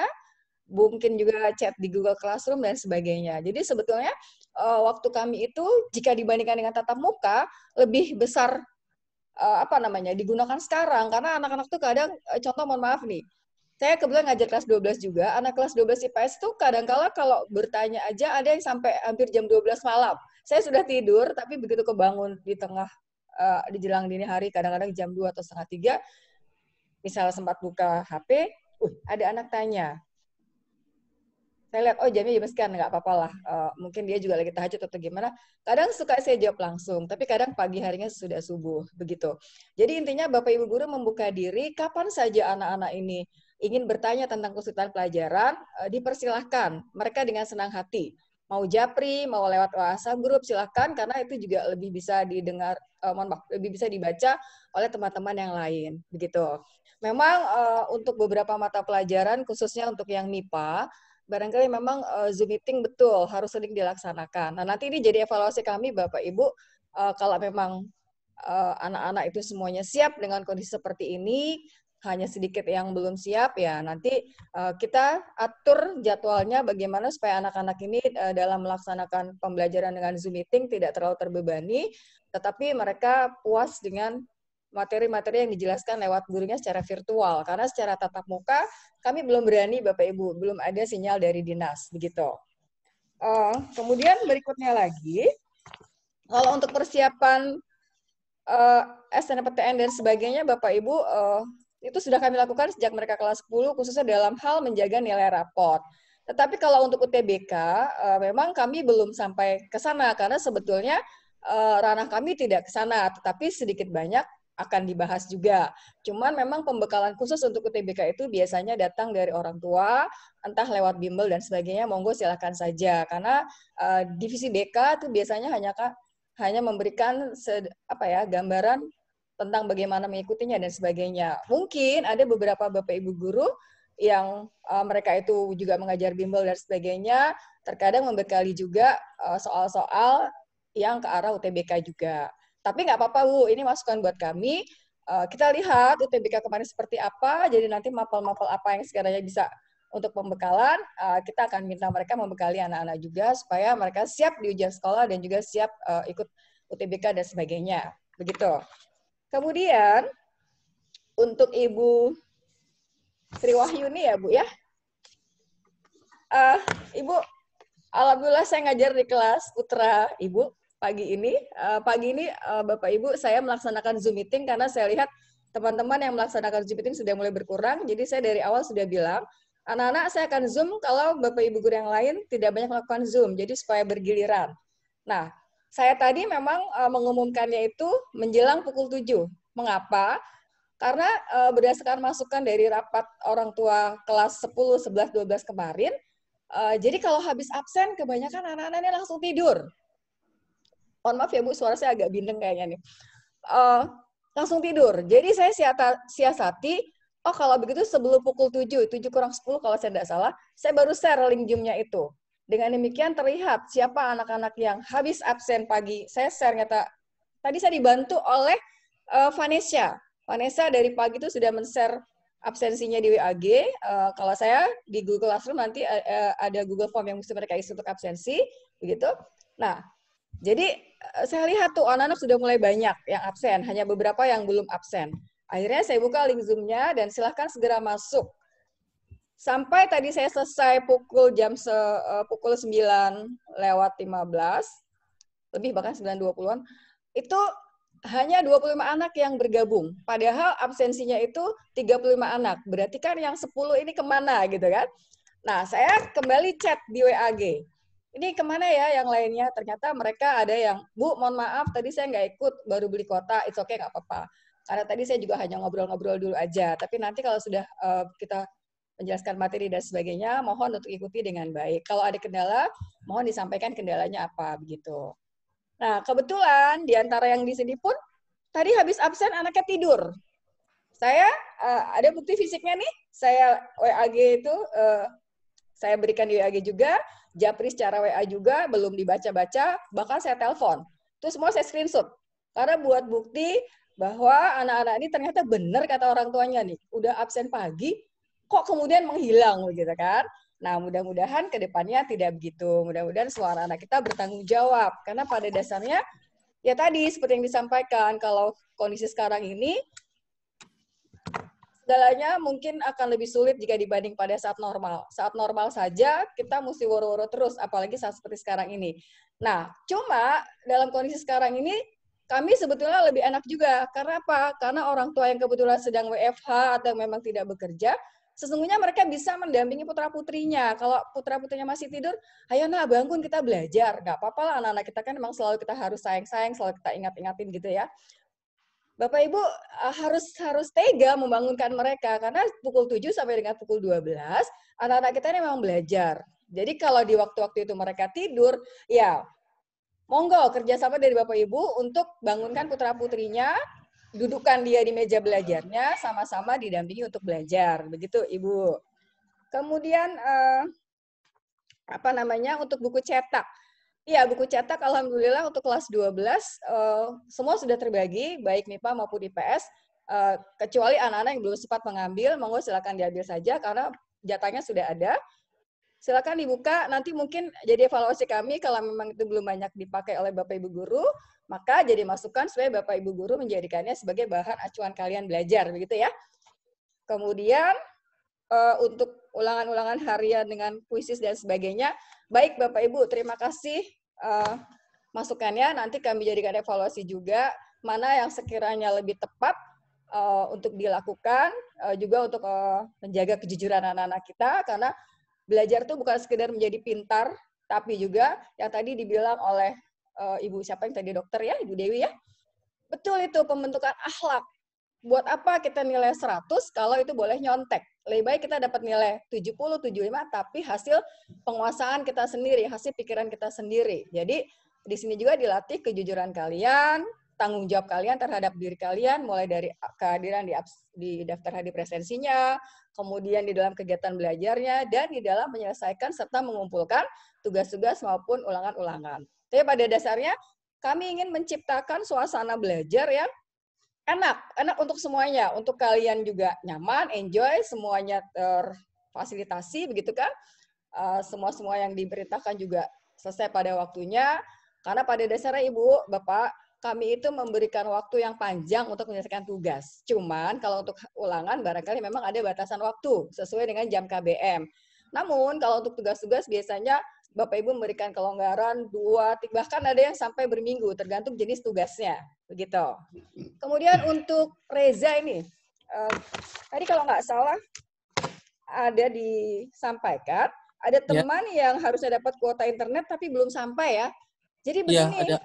mungkin juga chat di Google Classroom dan sebagainya. Jadi sebetulnya waktu kami itu jika dibandingkan dengan tatap muka lebih besar digunakan sekarang karena anak-anak tuh kadang contoh mohon maaf nih. Saya kebetulan ngajar kelas 12 juga, anak kelas 12 IPS tuh kadang-kala kalau bertanya aja ada yang sampai hampir jam 12 malam. Saya sudah tidur, tapi begitu kebangun di tengah, di jelang dini hari, kadang-kadang jam 2 atau setengah 3, misalnya sempat buka HP, ada anak tanya. Saya lihat, oh jamnya jam sekian, nggak apa-apa lah. Mungkin dia juga lagi tahajud atau gimana. Kadang suka saya jawab langsung, tapi kadang pagi harinya sudah subuh, begitu. Jadi intinya Bapak Ibu Guru membuka diri, kapan saja anak-anak ini ingin bertanya tentang kesulitan pelajaran, dipersilahkan. Mereka dengan senang hati. Mau japri, mau lewat WhatsApp grup, silahkan, karena itu juga lebih bisa didengar, lebih bisa dibaca oleh teman-teman yang lain. Begitu. Memang untuk beberapa mata pelajaran, khususnya untuk yang MIPA, barangkali memang Zoom meeting betul, harus sering dilaksanakan. Nah, nanti ini jadi evaluasi kami, Bapak Ibu, kalau memang anak-anak itu semuanya siap dengan kondisi seperti ini, hanya sedikit yang belum siap, ya nanti kita atur jadwalnya bagaimana supaya anak-anak ini dalam melaksanakan pembelajaran dengan Zoom meeting tidak terlalu terbebani, tetapi mereka puas dengan materi-materi yang dijelaskan lewat gurunya secara virtual. Karena secara tatap muka, kami belum berani, Bapak Ibu, belum ada sinyal dari dinas, begitu. Kemudian berikutnya lagi, kalau untuk persiapan SNMPTN dan sebagainya, Bapak Ibu, itu sudah kami lakukan sejak mereka kelas 10, khususnya dalam hal menjaga nilai raport. Tetapi kalau untuk UTBK, memang kami belum sampai ke sana, karena sebetulnya ranah kami tidak ke sana, tetapi sedikit banyak akan dibahas juga. Cuman memang pembekalan khusus untuk UTBK itu biasanya datang dari orang tua, entah lewat bimbel dan sebagainya, monggo silakan saja. Karena divisi BK itu biasanya hanya memberikan gambaran tentang bagaimana mengikutinya dan sebagainya. Mungkin ada beberapa Bapak Ibu guru yang mereka itu juga mengajar bimbel dan sebagainya, terkadang membekali juga soal-soal yang ke arah UTBK juga. Tapi nggak apa-apa, Bu, ini masukan buat kami. Kita lihat UTBK kemarin seperti apa, jadi nanti mapel-mapel apa yang sekiranya bisa untuk pembekalan, kita akan minta mereka membekali anak-anak juga, supaya mereka siap di ujian sekolah dan juga siap ikut UTBK dan sebagainya. Begitu. Kemudian, untuk Ibu Sri Wahyuni ya, Bu, ya. Ibu, alhamdulillah saya ngajar di kelas Putra, Ibu, pagi ini. Bapak Ibu, saya melaksanakan Zoom meeting karena saya lihat teman-teman yang melaksanakan Zoom meeting sudah mulai berkurang. Jadi saya dari awal sudah bilang, anak-anak saya akan Zoom kalau Bapak Ibu guru yang lain tidak banyak melakukan Zoom, jadi supaya bergiliran. Nah, saya tadi memang mengumumkannya itu menjelang pukul 7. Mengapa? Karena berdasarkan masukan dari rapat orang tua kelas 10, 11, 12 kemarin, jadi kalau habis absen, kebanyakan anak-anak ini langsung tidur. Mohon maaf ya Bu, suara saya agak bindeng kayaknya nih. Langsung tidur. Jadi saya siasati, kalau begitu sebelum pukul 7, 7 kurang 10 kalau saya tidak salah, saya baru share link Zoom-nya itu. Dengan demikian terlihat siapa anak-anak yang habis absen pagi. Saya share nyata. Tadi saya dibantu oleh Vanessa. Vanessa dari pagi itu sudah men-share absensinya di WAG. Kalau saya di Google Classroom nanti ada Google Form yang mesti mereka isi untuk absensi, begitu. Nah, jadi saya lihat tuh anak-anak sudah mulai banyak yang absen, hanya beberapa yang belum absen. Akhirnya saya buka link Zoom-nya dan silahkan segera masuk. Sampai tadi saya selesai pukul 9:15, lebih bahkan 9:20-an, itu hanya 25 anak yang bergabung. Padahal absensinya itu 35 anak. Berarti kan yang 10 ini kemana gitu kan? Nah, saya kembali chat di WAG. Ini kemana ya yang lainnya? Ternyata mereka ada yang, Bu, mohon maaf, tadi saya nggak ikut, baru beli kuota, it's okay, nggak apa-apa. Karena tadi saya juga hanya ngobrol-ngobrol dulu aja. Tapi nanti kalau sudah kita menjelaskan materi dan sebagainya, mohon untuk ikuti dengan baik. Kalau ada kendala, mohon disampaikan kendalanya apa, begitu. Nah, kebetulan di antara yang di sini pun tadi habis absen anaknya tidur. Saya ada bukti fisiknya nih. Saya WAG itu saya berikan di WAG juga, japri secara WA juga, belum dibaca-baca, bahkan saya telepon. Itu semua saya screenshot. Karena buat bukti bahwa anak-anak ini ternyata benar kata orang tuanya nih, udah absen pagi, kok kemudian menghilang gitu kan. Nah, mudah-mudahan ke depannya tidak begitu. Mudah-mudahan suara anak kita bertanggung jawab. Karena pada dasarnya, ya tadi seperti yang disampaikan, kalau kondisi sekarang ini, segalanya mungkin akan lebih sulit jika dibanding pada saat normal. Saat normal saja, kita mesti woro-woro terus, apalagi saat seperti sekarang ini. Nah, cuma dalam kondisi sekarang ini, kami sebetulnya lebih enak juga. Karena apa? Karena orang tua yang kebetulan sedang WFH atau memang tidak bekerja, sesungguhnya mereka bisa mendampingi putra-putrinya. Kalau putra-putrinya masih tidur, ayo nah bangun kita belajar. Nggak apa-apa lah, anak-anak kita kan memang selalu kita harus sayang-sayang, selalu kita ingat-ingatin gitu ya. Bapak Ibu harus tega membangunkan mereka, karena pukul 7 sampai dengan pukul 12, anak-anak kita ini memang belajar. Jadi kalau di waktu-waktu itu mereka tidur, ya monggo kerjasama dari Bapak Ibu untuk bangunkan putra-putrinya, dudukkan dia di meja belajarnya, sama-sama didampingi untuk belajar. Begitu, Ibu. Kemudian, untuk buku cetak. Iya, buku cetak Alhamdulillah untuk kelas 12, semua sudah terbagi, baik MIPA maupun IPS, kecuali anak-anak yang belum sempat mengambil, monggo silakan diambil saja, karena jatahnya sudah ada. Silakan dibuka, nanti mungkin jadi evaluasi kami, kalau memang itu belum banyak dipakai oleh Bapak Ibu Guru, maka jadi masukan supaya Bapak Ibu Guru menjadikannya sebagai bahan acuan kalian belajar, begitu ya. Kemudian untuk ulangan-ulangan harian dengan kuisis dan sebagainya, baik Bapak Ibu, terima kasih masukannya, nanti kami jadikan evaluasi juga, mana yang sekiranya lebih tepat untuk dilakukan, juga untuk menjaga kejujuran anak-anak kita, karena belajar itu bukan sekedar menjadi pintar, tapi juga yang tadi dibilang oleh Ibu siapa yang tadi dokter ya, Ibu Dewi ya, Betul itu pembentukan akhlak. Buat apa kita nilai 100 kalau itu boleh nyontek? Lebih baik kita dapat nilai 70, 75, tapi hasil penguasaan kita sendiri, hasil pikiran kita sendiri. Jadi di sini juga dilatih kejujuran kalian, tanggung jawab kalian terhadap diri kalian, mulai dari kehadiran di daftar hadir presensinya, kemudian di dalam kegiatan belajarnya, dan di dalam menyelesaikan serta mengumpulkan tugas-tugas maupun ulangan-ulangan. Tapi pada dasarnya kami ingin menciptakan suasana belajar yang enak untuk semuanya, untuk kalian juga nyaman, enjoy, semuanya terfasilitasi, begitu kan? Semua yang diberitakan juga selesai pada waktunya, karena pada dasarnya Ibu, Bapak, kami itu memberikan waktu yang panjang untuk menyelesaikan tugas. Cuman kalau untuk ulangan barangkali memang ada batasan waktu sesuai dengan jam KBM. Namun kalau untuk tugas-tugas biasanya Bapak Ibu memberikan kelonggaran 2, bahkan ada yang sampai berminggu, tergantung jenis tugasnya, begitu. Kemudian untuk Reza ini, tadi kalau nggak salah ada disampaikan, ada teman yang harusnya dapat kuota internet tapi belum sampai ya. Jadi begini,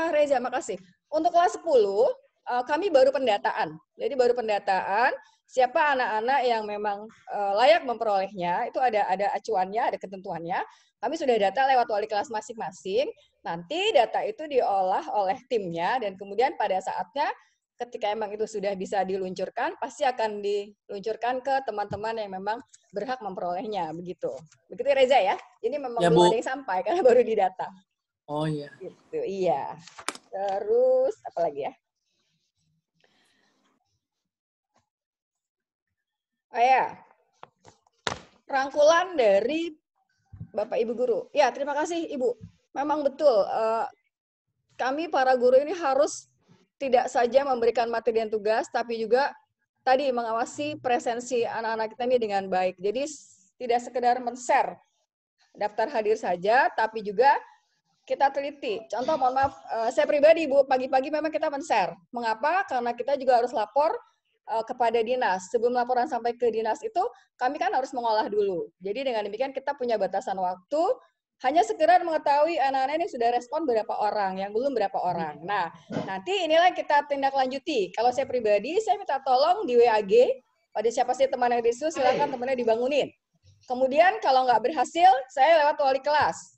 Reza, makasih. Untuk kelas 10, kami baru pendataan. Jadi baru pendataan, siapa anak-anak yang memang layak memperolehnya, itu ada acuannya, ada ketentuannya. Kami sudah data lewat wali kelas masing-masing, nanti data itu diolah oleh timnya, dan kemudian pada saatnya ketika emang itu sudah bisa diluncurkan, pasti akan diluncurkan ke teman-teman yang memang berhak memperolehnya, begitu. Begitu Reza ya? Ini memang ya, belum ada yang sampai, karena baru didata. Oh iya. Gitu, iya. Terus, apa lagi ya? Oh ya, rangkulan dari Bapak Ibu Guru. Ya, terima kasih Ibu. Memang betul, kami para guru ini harus tidak saja memberikan materi dan tugas, tapi juga tadi mengawasi presensi anak-anak kita ini dengan baik. Jadi tidak sekedar men-share daftar hadir saja, tapi juga kita teliti. Contoh, mohon maaf, saya pribadi Bu, pagi-pagi memang kita men-share. Mengapa? Karena kita juga harus lapor kepada dinas. Sebelum laporan sampai ke dinas itu, kami kan harus mengolah dulu. Jadi dengan demikian kita punya batasan waktu, hanya sekedar mengetahui anak-anak ini sudah respon berapa orang, yang belum berapa orang. Nah, nanti inilah kita tindak lanjuti. Kalau saya pribadi, saya minta tolong di WAG, pada siapa sih teman yang disuruh, silakan temannya dibangunin. Kemudian kalau nggak berhasil, saya lewat wali kelas.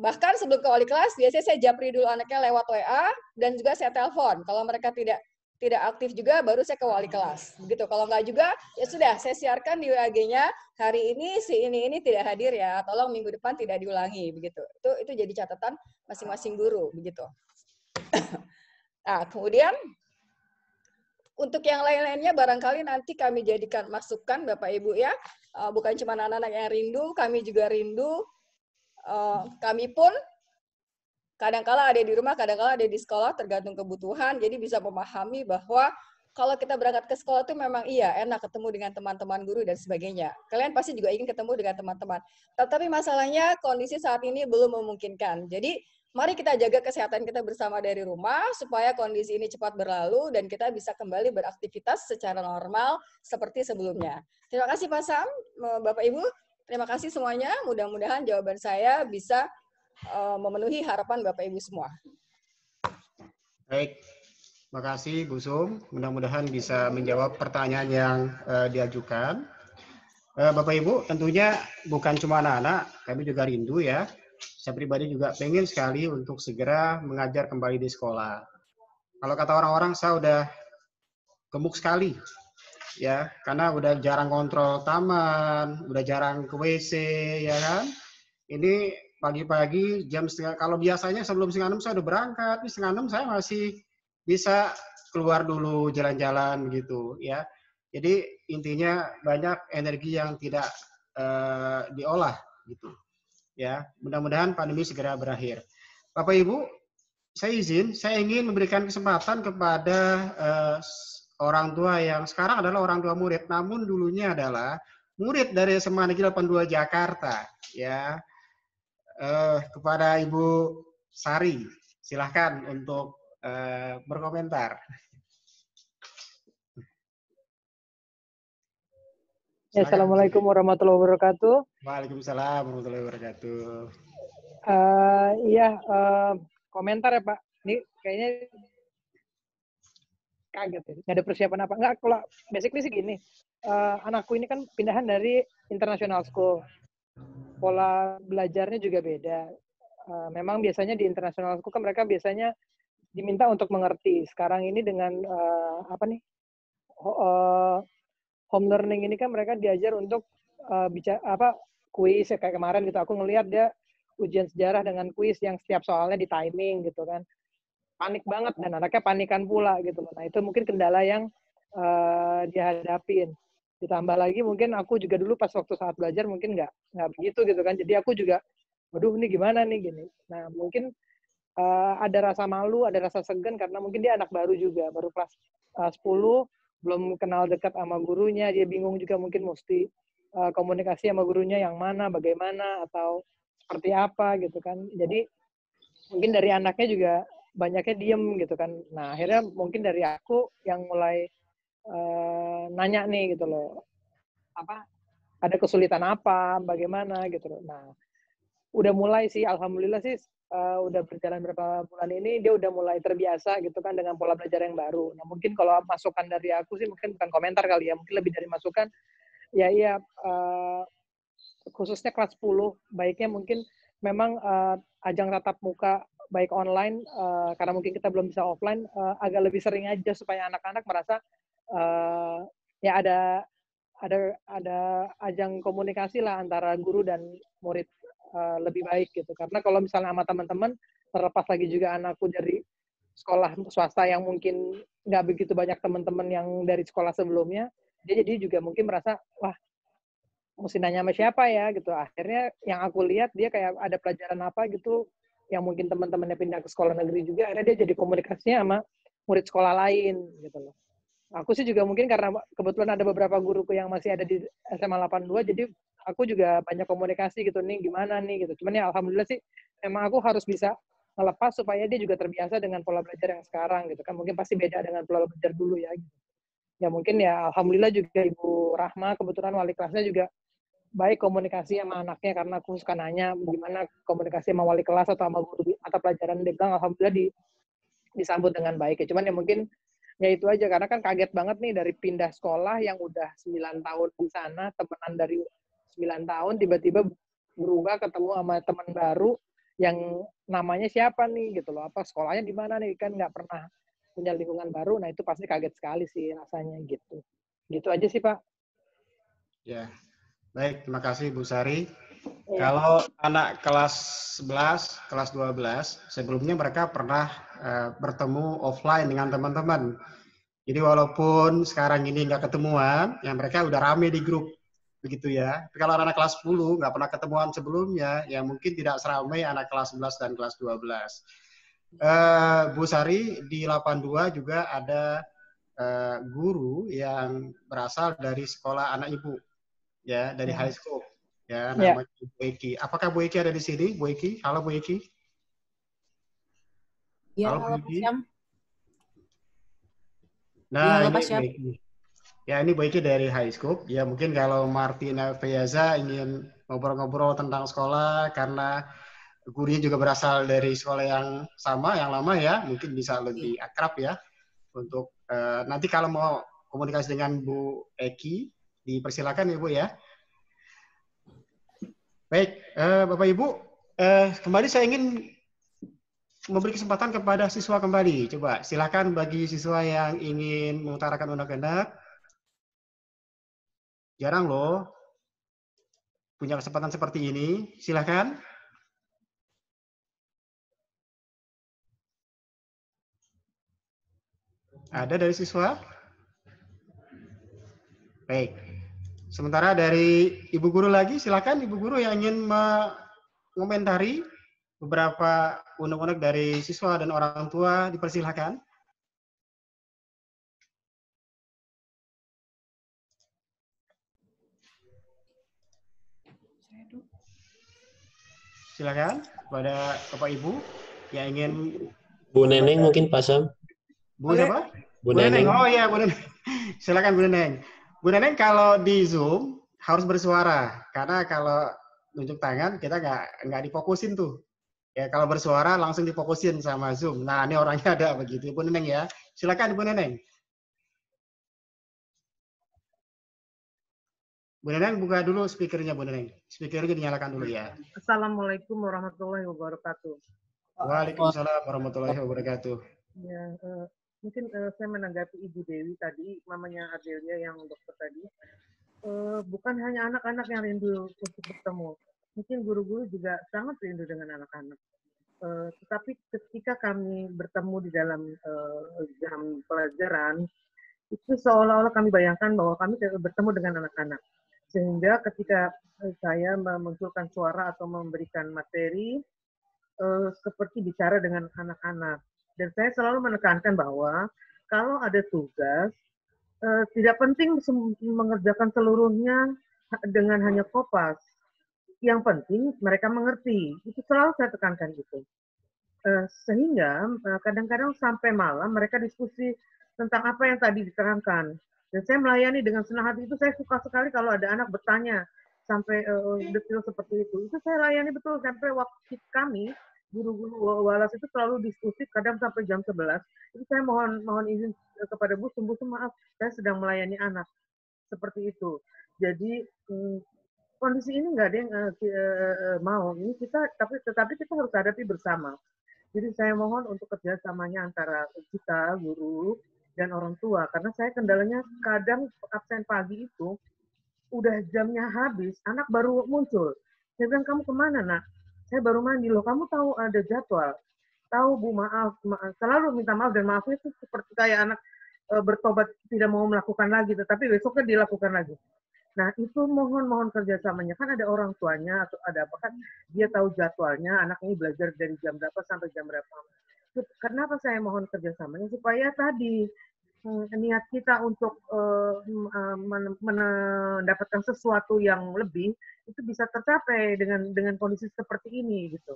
Bahkan sebelum ke wali kelas, biasanya saya japri dulu anaknya lewat WA, dan juga saya telepon. Kalau mereka tidak aktif juga, baru saya ke wali kelas. Begitu. Kalau nggak juga, ya sudah, saya siarkan di WAG-nya, hari ini si ini tidak hadir ya, tolong minggu depan tidak diulangi. Begitu. Itu jadi catatan masing-masing guru. Begitu. Nah, kemudian, untuk yang lain-lainnya, barangkali nanti kami jadikan masukan, Bapak Ibu ya. Bukan cuma anak-anak yang rindu, kami juga rindu. Kami pun kadang-kala ada di rumah, kadang-kala ada di sekolah, tergantung kebutuhan. Jadi bisa memahami bahwa kalau kita berangkat ke sekolah itu memang iya, enak ketemu dengan teman-teman guru dan sebagainya. Kalian pasti juga ingin ketemu dengan teman-teman. Tetapi masalahnya kondisi saat ini belum memungkinkan. Jadi mari kita jaga kesehatan kita bersama dari rumah, supaya kondisi ini cepat berlalu dan kita bisa kembali beraktivitas secara normal seperti sebelumnya. Terima kasih Pak Sam, Bapak Ibu. Terima kasih semuanya. Mudah-mudahan jawaban saya bisa memenuhi harapan Bapak Ibu semua. Baik, terima kasih Bu Sum. Mudah-mudahan bisa menjawab pertanyaan yang diajukan. Bapak Ibu, tentunya bukan cuma anak-anak, kami juga rindu ya. Saya pribadi juga pengen sekali untuk segera mengajar kembali di sekolah. Kalau kata orang-orang, saya udah gemuk sekali, ya, karena udah jarang kontrol taman, udah jarang ke WC, ya kan. Ini pagi-pagi jam setengah, kalau biasanya sebelum 5:30 saya udah berangkat, di 5:30 saya masih bisa keluar dulu jalan-jalan gitu ya. Jadi intinya banyak energi yang tidak diolah gitu ya. Mudah-mudahan pandemi segera berakhir. Bapak Ibu, saya ingin memberikan kesempatan kepada orang tua yang sekarang adalah orang tua murid, namun dulunya adalah murid dari SMA Negeri 82 Jakarta ya. Kepada Ibu Sari, silahkan untuk berkomentar. Ya, Assalamualaikum warahmatullahi wabarakatuh. Waalaikumsalam warahmatullahi wabarakatuh. Iya, komentar ya Pak. Ini kayaknya kaget ya. Nggak ada persiapan apa. Nggak, kalau basically sih gini, anakku ini kan pindahan dari international school. Pola belajarnya juga beda. Memang biasanya di international school kan mereka biasanya diminta untuk mengerti. Sekarang ini dengan home learning ini kan mereka diajar untuk bicara kuis ya, kayak kemarin gitu. Aku ngelihat dia ujian sejarah dengan kuis yang setiap soalnya di timing gitu kan. Panik banget dan anaknya panikan pula gitu. Nah, itu mungkin kendala yang dihadapin. Ditambah lagi mungkin aku juga dulu pas waktu saat belajar mungkin nggak begitu gitu kan. Jadi aku juga, waduh ini gimana nih gini. Nah, mungkin ada rasa malu, ada rasa segan karena mungkin dia anak baru juga, baru kelas 10, belum kenal dekat sama gurunya, dia bingung juga mungkin mesti komunikasi sama gurunya yang mana, bagaimana, atau seperti apa gitu kan. Jadi mungkin dari anaknya juga banyaknya diem gitu kan. Nah, akhirnya mungkin dari aku yang mulai nanya nih gitu loh, ada kesulitan apa, bagaimana gitu loh. Nah, udah mulai sih, alhamdulillah sih udah berjalan berapa bulan ini dia udah mulai terbiasa gitu kan dengan pola belajar yang baru. Nah, mungkin kalau masukan dari aku sih mungkin bukan komentar kali ya, mungkin lebih dari masukan. Ya iya, khususnya kelas 10 baiknya mungkin memang ajang tatap muka baik online karena mungkin kita belum bisa offline, agak lebih sering aja supaya anak-anak merasa ya ada ajang komunikasi lah antara guru dan murid lebih baik gitu. Karena kalau misalnya sama teman-teman, terlepas lagi juga anakku dari sekolah swasta yang mungkin nggak begitu banyak teman-teman yang dari sekolah sebelumnya, dia jadi juga mungkin merasa, wah, mesti nanya sama siapa ya gitu. Akhirnya yang aku lihat dia kayak ada pelajaran apa gitu, yang mungkin teman-temannya pindah ke sekolah negeri juga, akhirnya dia jadi komunikasinya sama murid sekolah lain gitu loh. Aku sih juga mungkin karena kebetulan ada beberapa guruku yang masih ada di SMA 82, jadi aku juga banyak komunikasi gitu nih, gimana nih gitu. Cuman ya alhamdulillah sih, emang aku harus bisa ngelepas supaya dia juga terbiasa dengan pola belajar yang sekarang gitu kan. Mungkin pasti beda dengan pola belajar dulu ya gitu. Ya mungkin ya alhamdulillah juga Ibu Rahma, kebetulan wali kelasnya juga baik komunikasi sama anaknya, karena aku suka nanya gimana komunikasi sama wali kelas atau sama guru atau pelajaran, dia bilang alhamdulillah disambut dengan baik ya. Cuman ya mungkin ya itu aja, karena kan kaget banget nih dari pindah sekolah yang udah 9 tahun di sana, temenan dari 9 tahun, tiba-tiba berubah ketemu sama teman baru yang namanya siapa nih gitu loh, apa sekolahnya di mana nih, kan nggak pernah punya lingkungan baru. Nah itu pasti kaget sekali sih rasanya gitu. Gitu aja sih Pak. Ya, baik, terima kasih Bu Sari. Ya. Kalau anak kelas 11, kelas 12, sebelumnya mereka pernah bertemu offline dengan teman-teman. Jadi walaupun sekarang ini nggak ketemuan, ya mereka udah rame di grup, begitu ya. Tapi kalau anak kelas 10 nggak pernah ketemuan sebelumnya, ya mungkin tidak seramai anak kelas 11 dan kelas 12. Bu Sari, di 82 juga ada guru yang berasal dari sekolah anak ibu, ya, dari high school, ya, namanya Bu Eki. Apakah Bu Eki ada di sini, Bu Eki? Halo Bu Eki. Ya, halo Bu Eki. Nah, ya, ini Bu Eki. Ya, ini Bu Eki dari high school. Ya, mungkin kalau Martina Feyaza ingin ngobrol-ngobrol tentang sekolah, karena gurunya juga berasal dari sekolah yang sama, yang lama ya, mungkin bisa lebih akrab ya. Untuk nanti kalau mau komunikasi dengan Bu Eki, dipersilakan ya Bu ya. Baik, Bapak Ibu, kembali saya ingin memberi kesempatan kepada siswa kembali. Coba silakan bagi siswa yang ingin mengutarakan undang-undang. Jarang loh punya kesempatan seperti ini. Silakan. Ada dari siswa? Baik. Sementara dari Ibu Guru lagi, silakan Ibu Guru yang ingin mengomentari beberapa unek-unek dari siswa dan orang tua, dipersilakan. Silakan kepada Bapak Ibu yang ingin. Bu Neneng mungkin Pak Sam. Bu siapa? Bu Neneng. Oh iya, Bu Neneng. Silakan Bu Neneng. Bu Neneng, kalau di Zoom harus bersuara, karena kalau nunjuk tangan kita nggak difokusin tuh. Ya, kalau bersuara langsung difokusin sama Zoom. Nah, ini orangnya ada begitu, Bu Neneng ya. Silakan Bu Neneng. Bu Neneng buka dulu speakernya, Bu Neneng. Speakernya dinyalakan dulu ya. Assalamualaikum warahmatullahi wabarakatuh. Waalaikumsalam warahmatullahi wabarakatuh. Ya, mungkin saya menanggapi Ibu Dewi tadi, mamanya Adelia yang dokter tadi. Bukan hanya anak-anak yang rindu untuk bertemu, mungkin guru-guru juga sangat rindu dengan anak-anak. Tetapi ketika kami bertemu di dalam jam pelajaran, itu seolah-olah kami bayangkan bahwa kami bertemu dengan anak-anak. Sehingga ketika saya memunculkan suara atau memberikan materi, seperti bicara dengan anak-anak. Dan saya selalu menekankan bahwa kalau ada tugas, tidak penting mengerjakan seluruhnya dengan hanya kopas. Yang penting mereka mengerti. Itu selalu saya tekankan itu. Sehingga kadang-kadang sampai malam mereka diskusi tentang apa yang tadi diterangkan. Dan saya melayani dengan senang hati. Itu saya suka sekali kalau ada anak bertanya sampai detail seperti itu. Itu saya layani betul sampai waktu kami guru-guru walas itu selalu diskusi kadang sampai jam 11. Itu saya mohon izin kepada Bu, sungguh maaf, saya sedang melayani anak. Seperti itu. Jadi kondisi ini nggak ada yang mau. Ini tetapi kita harus hadapi bersama. Jadi saya mohon untuk kerjasamanya antara kita, guru, dan orang tua. Karena saya kendalanya kadang absen pagi itu, udah jamnya habis, anak baru muncul. Saya bilang, kamu kemana, nak? Saya baru mandi, loh kamu tahu ada jadwal. Tahu Bu, maaf. Selalu minta maaf, dan maafnya itu seperti kayak anak bertobat tidak mau melakukan lagi, tetapi besoknya dilakukan lagi. Nah itu mohon kerjasamanya, kan ada orang tuanya atau ada apa kan, dia tahu jadwalnya, anak ini belajar dari jam berapa sampai jam berapa. Kenapa saya mohon kerjasamanya? Supaya tadi niat kita untuk mendapatkan sesuatu yang lebih itu bisa tercapai dengan kondisi seperti ini gitu.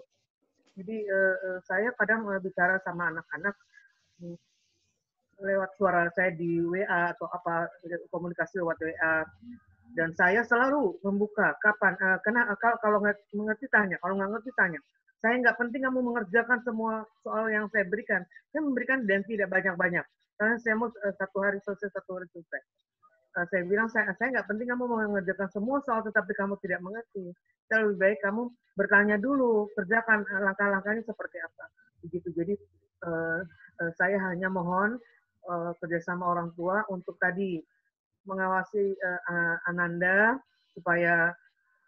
Jadi saya kadang bicara sama anak-anak lewat suara saya di WA atau apa, komunikasi lewat WA, dan saya selalu membuka kapan kalau nggak mengerti tanya, kalau nggak ngerti tanya. Saya nggak penting kamu mengerjakan semua soal yang saya berikan, saya memberikan dan tidak banyak-banyak. Karena saya mau satu hari selesai. Saya bilang, saya nggak penting kamu mengerjakan semua soal tetapi kamu tidak mengerti. Lebih baik kamu bertanya dulu, kerjakan langkah-langkahnya seperti apa. Begitu. Jadi saya hanya mohon kerjasama orang tua untuk tadi mengawasi Ananda supaya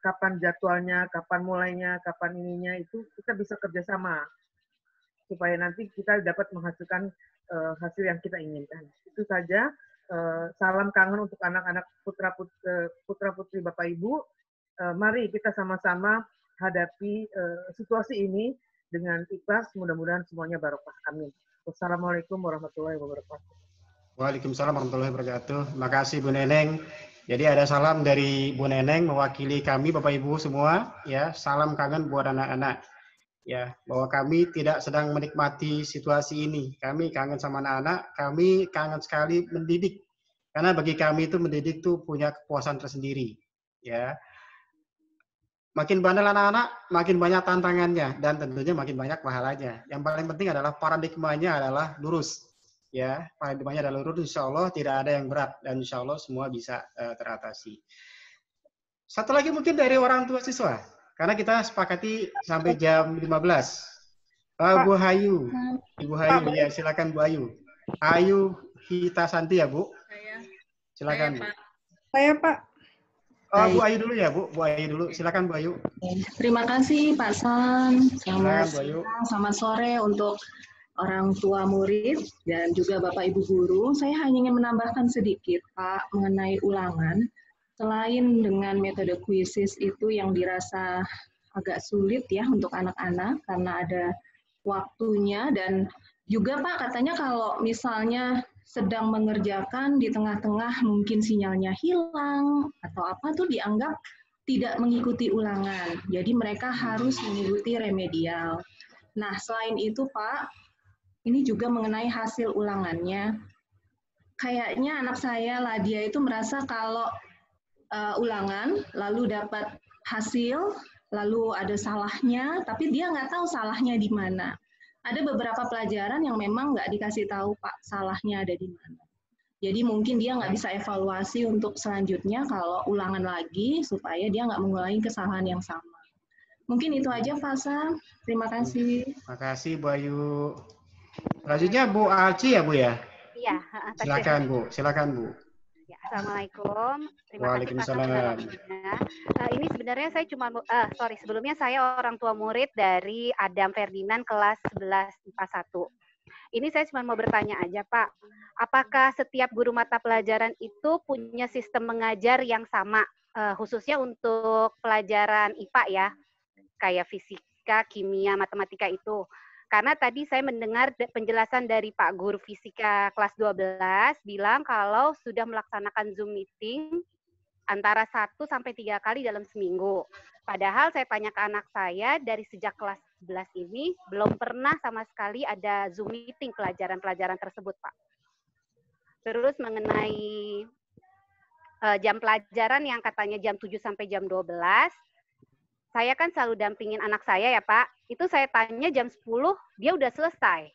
kapan jadwalnya, kapan mulainya, kapan ininya itu kita bisa kerjasama supaya nanti kita dapat menghasilkan hasil yang kita inginkan. Itu saja. Salam kangen untuk anak-anak putra-putri Bapak Ibu. Mari kita sama-sama hadapi situasi ini dengan ikhlas. Mudah-mudahan semuanya barokah. Amin. Wassalamualaikum warahmatullahi wabarakatuh. Waalaikumsalam warahmatullahi wabarakatuh. Terima kasih Bu Neneng. Jadi ada salam dari Bu Neneng mewakili kami Bapak Ibu semua. Ya, salam kangen buat anak-anak. Ya, bahwa kami tidak sedang menikmati situasi ini. Kami kangen sama anak-anak, kami kangen sekali mendidik. Karena bagi kami itu mendidik itu punya kepuasan tersendiri. Ya. Makin bandel anak-anak, makin banyak tantangannya dan tentunya makin banyak pahalanya. Yang paling penting adalah paradigmanya adalah lurus. Ya, paradigmanya adalah lurus, insya Allah tidak ada yang berat dan insya Allah semua bisa teratasi. Satu lagi mungkin dari orang tua siswa. Karena kita sepakati sampai jam 15. Bu Hayu. Ibu Hayu, ya silakan Bu Ayu. Ayu Hitasanti ya Bu. Silakan Bu. Saya Pak. Bu Ayu dulu ya Bu. Bu Ayu dulu. Silakan Bu Ayu. Terima kasih Pak San. Selamat sore untuk orang tua murid dan juga Bapak Ibu guru. Saya hanya ingin menambahkan sedikit Pak mengenai ulangan. Selain dengan metode kuisis itu yang dirasa agak sulit ya untuk anak-anak karena ada waktunya dan juga Pak katanya kalau misalnya sedang mengerjakan di tengah-tengah mungkin sinyalnya hilang atau apa tuh dianggap tidak mengikuti ulangan. Jadi mereka harus mengikuti remedial. Nah selain itu Pak, ini juga mengenai hasil ulangannya. Kayaknya anak saya Ladia itu merasa kalau ulangan, lalu dapat hasil, lalu ada salahnya, tapi dia nggak tahu salahnya di mana. Ada beberapa pelajaran yang memang nggak dikasih tahu Pak salahnya ada di mana. Jadi mungkin dia nggak bisa evaluasi untuk selanjutnya kalau ulangan lagi supaya dia nggak mengulangi kesalahan yang sama. Mungkin itu aja, Fasa. Terima kasih. Terima kasih, Bu Ayu. Selanjutnya Bu Aci ya, Bu ya? Iya. Silakan, Bu. Silakan, Bu. Ya, Assalamualaikum. Terima kasih Pak Sam Waalaikumsalam. Ini sebenarnya saya cuma, sebelumnya saya orang tua murid dari Adam Ferdinand kelas 11 IPA 1. Ini saya cuma mau bertanya aja Pak, apakah setiap guru mata pelajaran itu punya sistem mengajar yang sama, khususnya untuk pelajaran IPA ya, kayak fisika, kimia, matematika itu? Karena tadi saya mendengar penjelasan dari Pak Guru Fisika kelas 12 bilang kalau sudah melaksanakan Zoom meeting antara 1 sampai 3 kali dalam seminggu. Padahal saya tanya ke anak saya dari sejak kelas 11 ini belum pernah sama sekali ada Zoom meeting pelajaran-pelajaran tersebut, Pak. Terus mengenai jam pelajaran yang katanya jam 7 sampai jam 12, saya kan selalu dampingin anak saya ya Pak, itu saya tanya jam 10, dia udah selesai.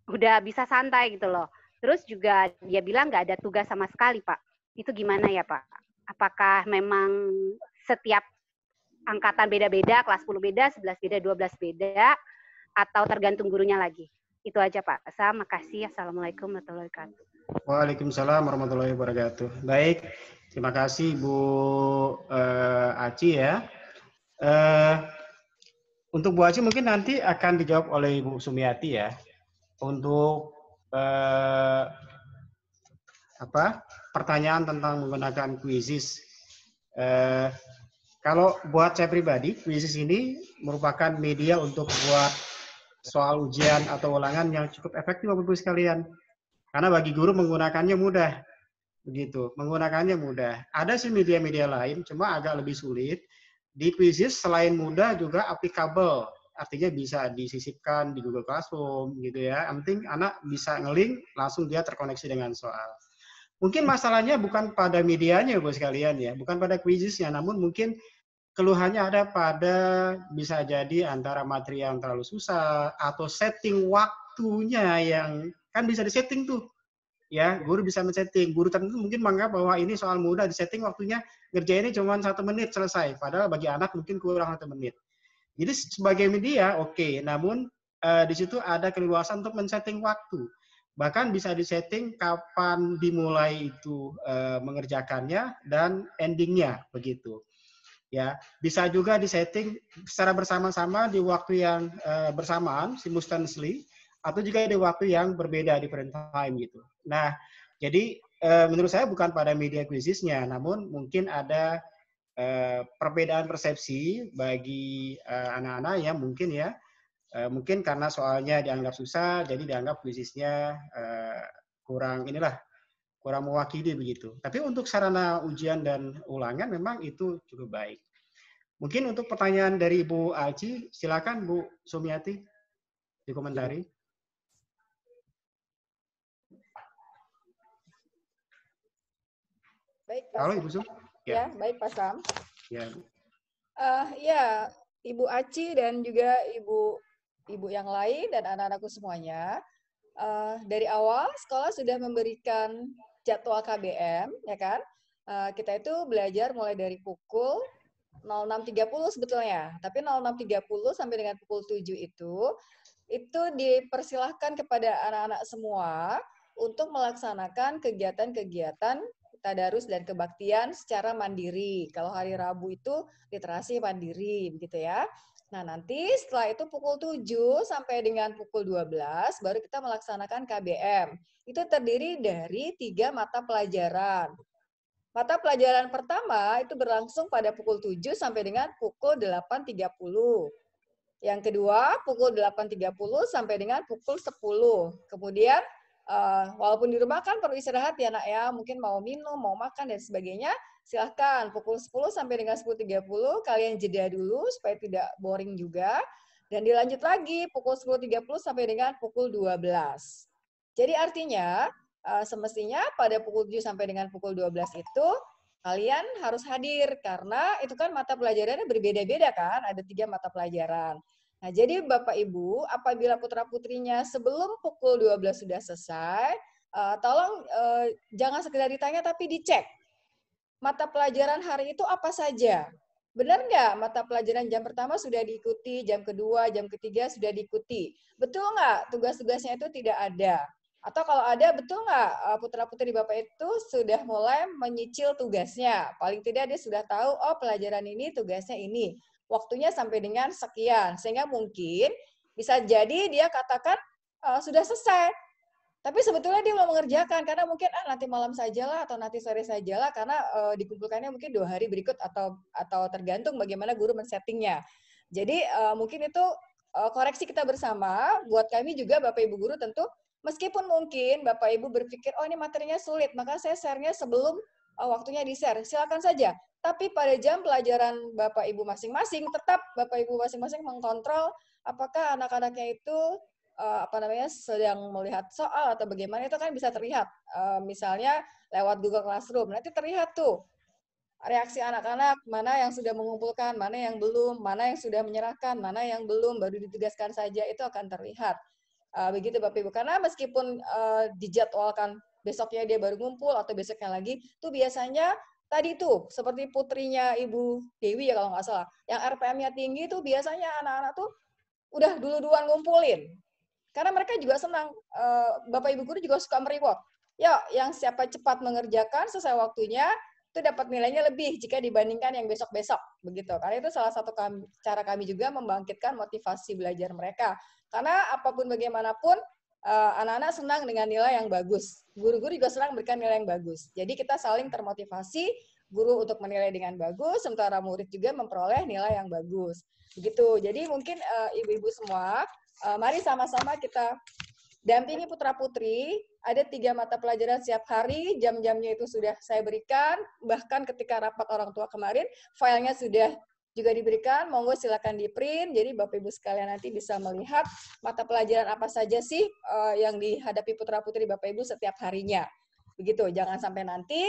Udah bisa santai gitu loh. Terus juga dia bilang nggak ada tugas sama sekali Pak. Itu gimana ya Pak? Apakah memang setiap angkatan beda-beda, kelas 10 beda, 11 beda, 12 beda, atau tergantung gurunya lagi? Itu aja Pak. Terima kasih. Assalamualaikum warahmatullahi wabarakatuh. Waalaikumsalam warahmatullahi wabarakatuh. Baik, terima kasih Bu Aci ya. Untuk Bu Aci mungkin nanti akan dijawab oleh Bu Sumiati ya. Untuk pertanyaan tentang menggunakan quizzes. Kalau buat saya pribadi, quizzes ini merupakan media untuk buat soal ujian atau ulangan yang cukup efektif Bapak Ibu sekalian. Karena bagi guru menggunakannya mudah, begitu. Menggunakannya mudah. Ada sih media-media lain, cuma agak lebih sulit. Di quizzes selain mudah juga applicable, artinya bisa disisipkan di Google Classroom, gitu ya. Yang penting anak bisa nge-link, langsung dia terkoneksi dengan soal. Mungkin masalahnya bukan pada medianya, Bu sekalian ya, bukan pada quizzesnya, namun mungkin keluhannya ada pada bisa jadi antara materi yang terlalu susah atau setting waktunya yang kan bisa disetting tuh, ya guru bisa men-setting. Guru tertentu mungkin menganggap bahwa ini soal mudah, disetting waktunya ngerjainnya cuma 1 menit selesai, padahal bagi anak mungkin kurang 1 menit. Jadi sebagai media oke, namun di situ ada keleluasan untuk men-setting waktu. Bahkan bisa disetting kapan dimulai itu mengerjakannya dan endingnya begitu. Ya, bisa juga disetting secara bersama-sama di waktu yang bersamaan, simultaneously, atau juga di waktu yang berbeda, different time gitu. Nah, jadi menurut saya bukan pada media quizesnya, namun mungkin ada perbedaan persepsi bagi anak-anak yang mungkin ya, mungkin karena soalnya dianggap susah, jadi dianggap quizesnya kurang mewakili begitu. Tapi untuk sarana ujian dan ulangan memang itu cukup baik. Mungkin untuk pertanyaan dari Bu Aci, silakan Bu Sumiati dikomentari. Baik, Pak Halo Sam. Ibu Sum. Ya, baik Pak Sam. Ya. Ya, Ibu Aci dan juga ibu yang lain dan anak-anakku semuanya, dari awal sekolah sudah memberikan jadwal KBM, ya kan? Kita itu belajar mulai dari pukul 06.30 sebetulnya, tapi 06.30 sampai dengan pukul 7 itu dipersilahkan kepada anak-anak semua untuk melaksanakan kegiatan-kegiatan tadarus dan kebaktian secara mandiri. Kalau hari Rabu itu literasi mandiri, begitu ya. Nah, nanti setelah itu pukul 7 sampai dengan pukul 12, baru kita melaksanakan KBM. Itu terdiri dari 3 mata pelajaran. Mata pelajaran pertama itu berlangsung pada pukul 7 sampai dengan pukul 8.30. Yang kedua, pukul 8.30 sampai dengan pukul 10. Kemudian, walaupun di rumah kan perlu istirahat ya nak ya, mungkin mau minum, mau makan dan sebagainya, silahkan pukul 10 sampai dengan 10.30 kalian jeda dulu supaya tidak boring juga, dan dilanjut lagi pukul 10.30 sampai dengan pukul 12. Jadi artinya semestinya pada pukul 7 sampai dengan pukul 12 itu kalian harus hadir karena itu kan mata pelajarannya berbeda-beda kan, ada 3 mata pelajaran. Nah, jadi Bapak Ibu, apabila putra-putrinya sebelum pukul 12 sudah selesai, tolong jangan sekedar ditanya tapi dicek. Mata pelajaran hari itu apa saja? Benar nggak mata pelajaran jam pertama sudah diikuti, jam kedua, jam ketiga sudah diikuti? Betul nggak tugas-tugasnya itu tidak ada? Atau kalau ada, betul nggak putra-putri Bapak itu sudah mulai menyicil tugasnya? Paling tidak dia sudah tahu, oh pelajaran ini tugasnya ini. Waktunya sampai dengan sekian. Sehingga mungkin bisa jadi dia katakan sudah selesai. Tapi sebetulnya dia belum mengerjakan, karena mungkin nanti malam sajalah atau nanti sore sajalah, karena dikumpulkannya mungkin 2 hari berikut atau tergantung bagaimana guru men-settingnya. Jadi mungkin itu koreksi kita bersama, buat kami juga Bapak Ibu guru tentu, meskipun mungkin Bapak Ibu berpikir, oh ini materinya sulit, maka saya share-nya sebelum waktunya di-share. Silakan saja. Tapi pada jam pelajaran Bapak Ibu masing-masing, tetap Bapak Ibu masing-masing mengkontrol apakah anak-anaknya itu sedang melihat soal atau bagaimana, itu kan bisa terlihat. Misalnya lewat Google Classroom, nanti terlihat tuh reaksi anak-anak, mana yang sudah mengumpulkan, mana yang belum, mana yang sudah menyerahkan, mana yang belum, baru ditugaskan saja, itu akan terlihat. Begitu Bapak Ibu, karena meskipun dijadwalkan besoknya dia baru ngumpul atau besoknya lagi, tuh biasanya tadi tuh seperti putrinya Ibu Dewi ya kalau nggak salah, yang RPM-nya tinggi tuh biasanya anak-anak tuh udah duluan ngumpulin. Karena mereka juga senang, Bapak Ibu guru juga suka mereward. Ya, yang siapa cepat mengerjakan sesuai waktunya, itu dapat nilainya lebih jika dibandingkan yang besok-besok. Begitu. Karena itu salah satu cara kami juga membangkitkan motivasi belajar mereka. Karena apapun bagaimanapun, anak-anak senang dengan nilai yang bagus. Guru-guru juga senang memberikan nilai yang bagus. Jadi kita saling termotivasi, guru untuk menilai dengan bagus, sementara murid juga memperoleh nilai yang bagus. Begitu. Jadi mungkin ibu-ibu semua, mari sama-sama kita dampingi putra-putri. Ada 3 mata pelajaran setiap hari, jam-jamnya itu sudah saya berikan. Bahkan ketika rapat orang tua kemarin, filenya sudah juga diberikan. Monggo silakan di-print. Jadi Bapak Ibu sekalian nanti bisa melihat mata pelajaran apa saja sih yang dihadapi putra-putri Bapak Ibu setiap harinya. Begitu. Jangan sampai nanti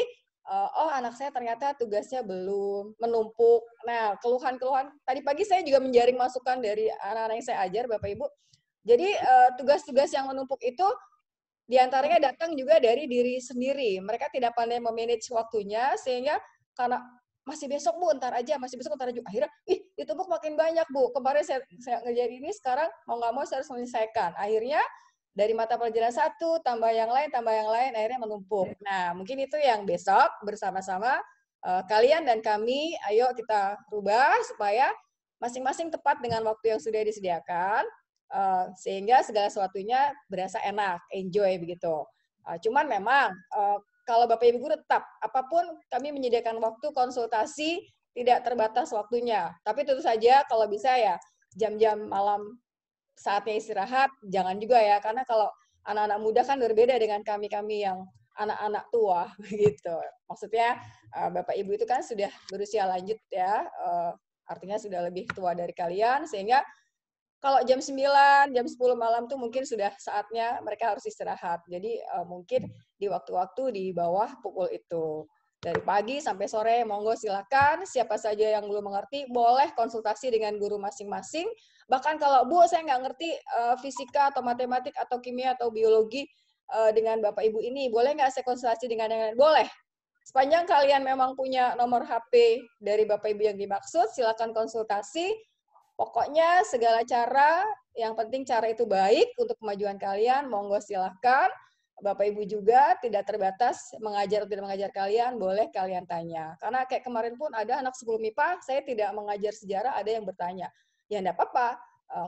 oh anak saya ternyata tugasnya belum menumpuk. Nah, keluhan-keluhan. Tadi pagi saya juga menjaring masukan dari anak-anak yang saya ajar, Bapak Ibu. Jadi tugas-tugas yang menumpuk itu diantaranya datang juga dari diri sendiri. Mereka tidak pandai memanage waktunya, sehingga karena masih besok Bu, ntar aja, masih besok ntar aja. Akhirnya, ditumpuk makin banyak Bu. Kemarin saya ngerjain ini, sekarang mau nggak mau saya harus menyelesaikan. Akhirnya dari mata pelajaran satu, tambah yang lain, akhirnya menumpuk. Nah, mungkin itu yang besok bersama-sama kalian dan kami, ayo kita rubah supaya masing-masing tepat dengan waktu yang sudah disediakan, sehingga segala sesuatunya berasa enak, enjoy begitu. Cuman memang kalau Bapak Ibu guru tetap, apapun kami menyediakan waktu konsultasi, tidak terbatas waktunya. Tapi tentu saja kalau bisa ya jam-jam malam saatnya istirahat, jangan juga ya, karena kalau anak-anak muda kan berbeda dengan kami-kami yang anak-anak tua, gitu. Maksudnya Bapak Ibu itu kan sudah berusia lanjut ya, artinya sudah lebih tua dari kalian, sehingga kalau jam 9, jam 10 malam tuh mungkin sudah saatnya mereka harus istirahat. Jadi mungkin di waktu-waktu di bawah pukul itu. Dari pagi sampai sore, monggo silakan. Siapa saja yang belum mengerti, boleh konsultasi dengan guru masing-masing. Bahkan kalau, Bu, saya nggak ngerti fisika atau matematik atau kimia atau biologi dengan Bapak Ibu ini, boleh nggak saya konsultasi dengan yang lain? Boleh. Sepanjang kalian memang punya nomor HP dari Bapak Ibu yang dimaksud, silakan konsultasi. Pokoknya segala cara, yang penting cara itu baik untuk kemajuan kalian, monggo silakan. Bapak Ibu juga tidak terbatas mengajar atau tidak mengajar kalian, boleh kalian tanya. Karena kayak kemarin pun ada anak 10 MIPA, saya tidak mengajar sejarah, ada yang bertanya. Ya enggak apa-apa,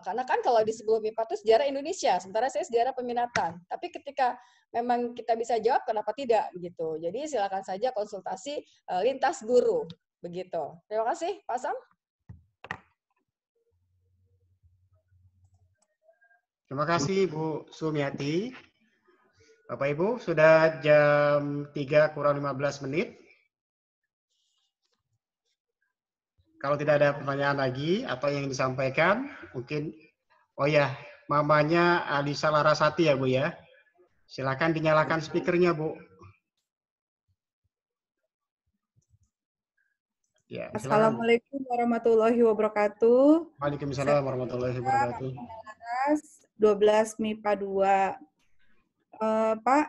karena kan kalau di 10 MIPA itu sejarah Indonesia, sementara saya sejarah peminatan. Tapi ketika memang kita bisa jawab, kenapa tidak? Begitu. Jadi silakan saja konsultasi lintas guru. Begitu. Terima kasih, Pak Sam. Terima kasih Bu Sumiati. Bapak Ibu, sudah jam 3 kurang 15 menit. Kalau tidak ada pertanyaan lagi atau yang disampaikan, mungkin, oh ya, mamanya Alisa Larasati ya Bu ya. Silakan dinyalakan speakernya Bu. Ya, Assalamualaikum warahmatullahi wabarakatuh. Waalaikumsalam warahmatullahi wabarakatuh. 12 MIPA 2. Pak,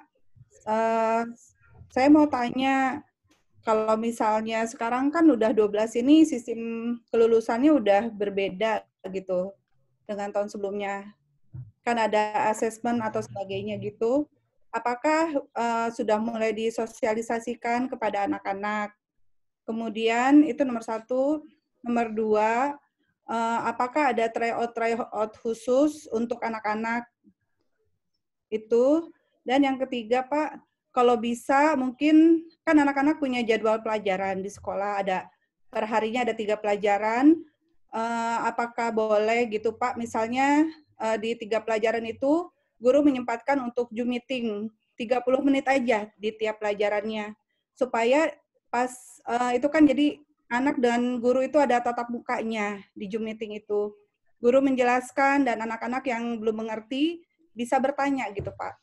Saya mau tanya, kalau misalnya sekarang kan udah 12 ini sistem kelulusannya udah berbeda gitu dengan tahun sebelumnya. Kan ada asesmen atau sebagainya gitu. Apakah sudah mulai disosialisasikan kepada anak-anak? Kemudian itu nomor 1. Nomor 2, apakah ada tryout khusus untuk anak-anak itu? Dan yang ketiga, Pak, kalau bisa mungkin kan anak-anak punya jadwal pelajaran di sekolah, ada perharinya ada 3 pelajaran. Apakah boleh gitu, Pak, misalnya di 3 pelajaran itu guru menyempatkan untuk Zoom meeting 30 menit aja di tiap pelajarannya, supaya pas itu kan jadi anak dan guru itu ada tatap mukanya di Zoom meeting itu. Guru menjelaskan dan anak-anak yang belum mengerti bisa bertanya gitu, Pak.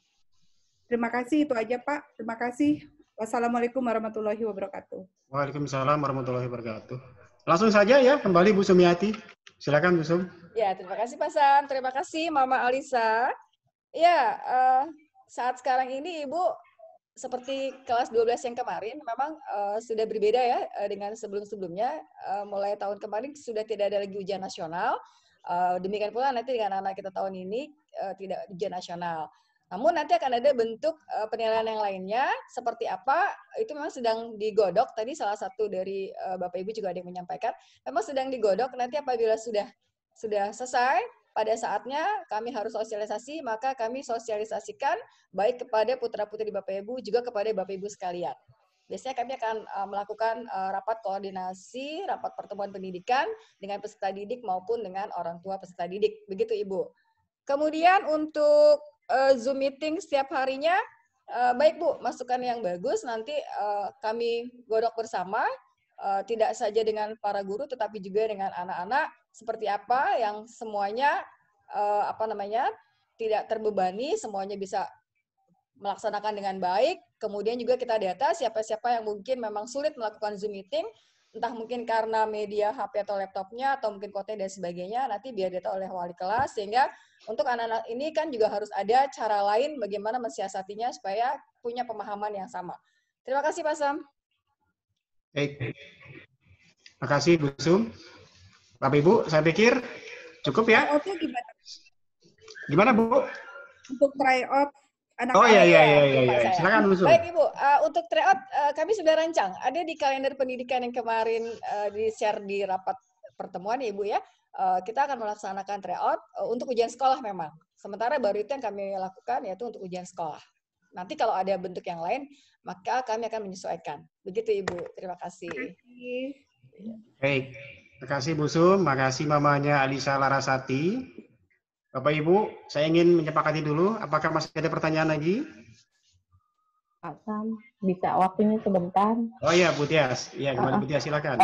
Terima kasih, itu aja, Pak. Terima kasih. Wassalamualaikum warahmatullahi wabarakatuh. Waalaikumsalam warahmatullahi wabarakatuh. Langsung saja ya, kembali Bu Sumiati. Silakan Bu Sum. Ya, terima kasih Pak Sam. Terima kasih Mama Alisa. Ya, saat sekarang ini Ibu seperti kelas 12 yang kemarin memang sudah berbeda ya dengan sebelum-sebelumnya. Mulai tahun kemarin sudah tidak ada lagi ujian nasional. Demikian pula nanti dengan anak kita tahun ini tidak ujian nasional. Namun nanti akan ada bentuk penilaian yang lainnya, seperti apa, itu memang sedang digodok. Tadi salah satu dari Bapak Ibu juga ada yang menyampaikan, memang sedang digodok, nanti apabila sudah selesai, pada saatnya kami harus sosialisasi, maka kami sosialisasikan baik kepada putra-putri Bapak Ibu, juga kepada Bapak Ibu sekalian. Biasanya kami akan melakukan rapat koordinasi, rapat pertemuan pendidikan dengan peserta didik maupun dengan orang tua peserta didik. Begitu Ibu. Kemudian untuk Zoom meeting setiap harinya, baik Bu, masukan yang bagus, nanti kami godok bersama, tidak saja dengan para guru, tetapi juga dengan anak-anak, seperti apa yang semuanya, tidak terbebani, semuanya bisa melaksanakan dengan baik, kemudian juga kita data siapa-siapa yang mungkin memang sulit melakukan Zoom meeting, entah mungkin karena media HP atau laptopnya, atau mungkin kuotanya dan sebagainya, nanti biar data oleh wali kelas, sehingga untuk anak-anak ini kan juga harus ada cara lain bagaimana mensiasatinya supaya punya pemahaman yang sama. Terima kasih Pak Sam. Baik. Terima kasih Bu Sum. Bapak Ibu, saya pikir cukup ya. Tryout-nya gimana? Gimana Bu? Untuk tryout anak-anak. Oh iya. Silakan Bu Sum. Baik Ibu, untuk tryout kami sudah rancang. Ada di kalender pendidikan yang kemarin di-share di rapat pertemuan ya Ibu ya. Kita akan melaksanakan tryout untuk ujian sekolah memang. Sementara baru itu yang kami lakukan yaitu untuk ujian sekolah. Nanti kalau ada bentuk yang lain, maka kami akan menyesuaikan. Begitu Ibu. Terima kasih. Baik. Terima kasih Bu Sum. Terima kasih mamanya Alisa Larasati. Bapak Ibu, saya ingin menyepakati dulu. Apakah masih ada pertanyaan lagi? Pak Sam, bisa waktunya sebentar. Oh iya, Bu Tias. Iya, kembali Bu Tias, silakan.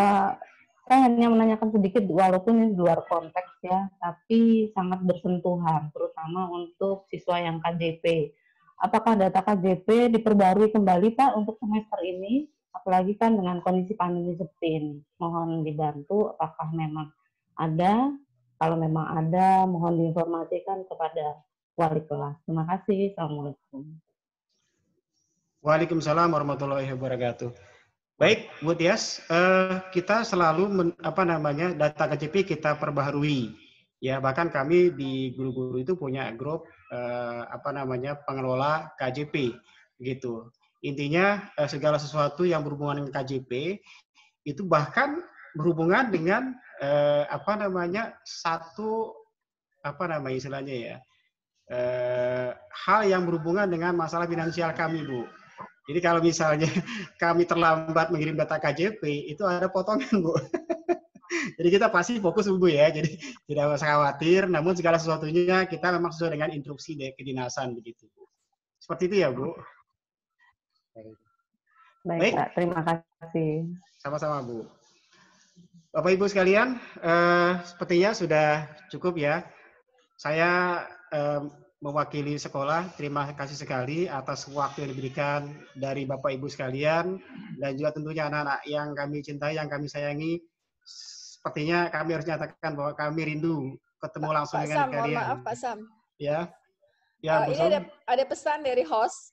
Saya hanya menanyakan sedikit, walaupun ini luar konteks ya, tapi sangat bersentuhan, terutama untuk siswa yang KJP. Apakah data KJP diperbarui kembali Pak untuk semester ini? Apalagi kan dengan kondisi pandemi seperti ini. Mohon dibantu, apakah memang ada? Kalau memang ada, mohon diinformasikan kepada wali kelas. Terima kasih. Assalamualaikum. Waalaikumsalam warahmatullahi wabarakatuh. Baik, Bu Tias, kita selalu data KJP kita perbaharui. Ya, bahkan kami di guru-guru itu punya grup pengelola KJP gitu. Intinya segala sesuatu yang berhubungan dengan KJP itu bahkan berhubungan dengan hal yang berhubungan dengan masalah finansial kami, Bu. Jadi kalau misalnya kami terlambat mengirim data KJP, itu ada potongan, Bu. Jadi kita pasti fokus, Bu ya. Jadi tidak usah khawatir, namun segala sesuatunya kita memang sesuai dengan instruksi kedinasan begitu, Bu. Seperti itu ya, Bu. Baik, Pak. Terima kasih. Sama-sama, Bu. Bapak Ibu sekalian, sepertinya sudah cukup ya. Saya mewakili sekolah, terima kasih sekali atas waktu yang diberikan dari Bapak Ibu sekalian, dan juga tentunya anak-anak yang kami cintai, yang kami sayangi. Sepertinya kami harus nyatakan bahwa kami rindu ketemu langsung dengan kalian. Mohon maaf Pak Sam. Ya. Ini ada pesan dari host.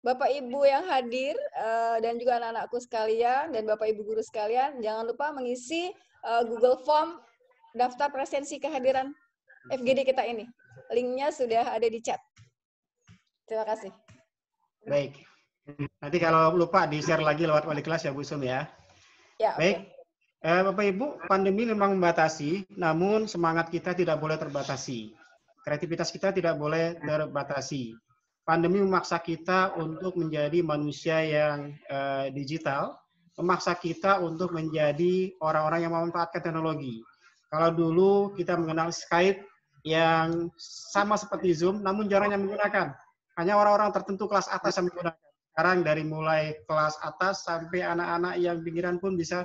Bapak Ibu yang hadir dan juga anak-anakku sekalian dan Bapak Ibu guru sekalian, jangan lupa mengisi Google Form daftar presensi kehadiran FGD kita ini. Linknya sudah ada di chat. Terima kasih. Baik. Nanti kalau lupa di-share lagi lewat wali kelas ya Bu Sum ya. Ya, baik. Bapak Ibu, pandemi memang membatasi, namun semangat kita tidak boleh terbatasi. Kreativitas kita tidak boleh terbatasi. Pandemi memaksa kita untuk menjadi manusia yang digital, memaksa kita untuk menjadi orang-orang yang memanfaatkan teknologi. Kalau dulu kita mengenal Skype yang sama seperti Zoom, namun jarang yang menggunakan. Hanya orang-orang tertentu kelas atas yang menggunakan. Sekarang dari mulai kelas atas sampai anak-anak yang pinggiran pun bisa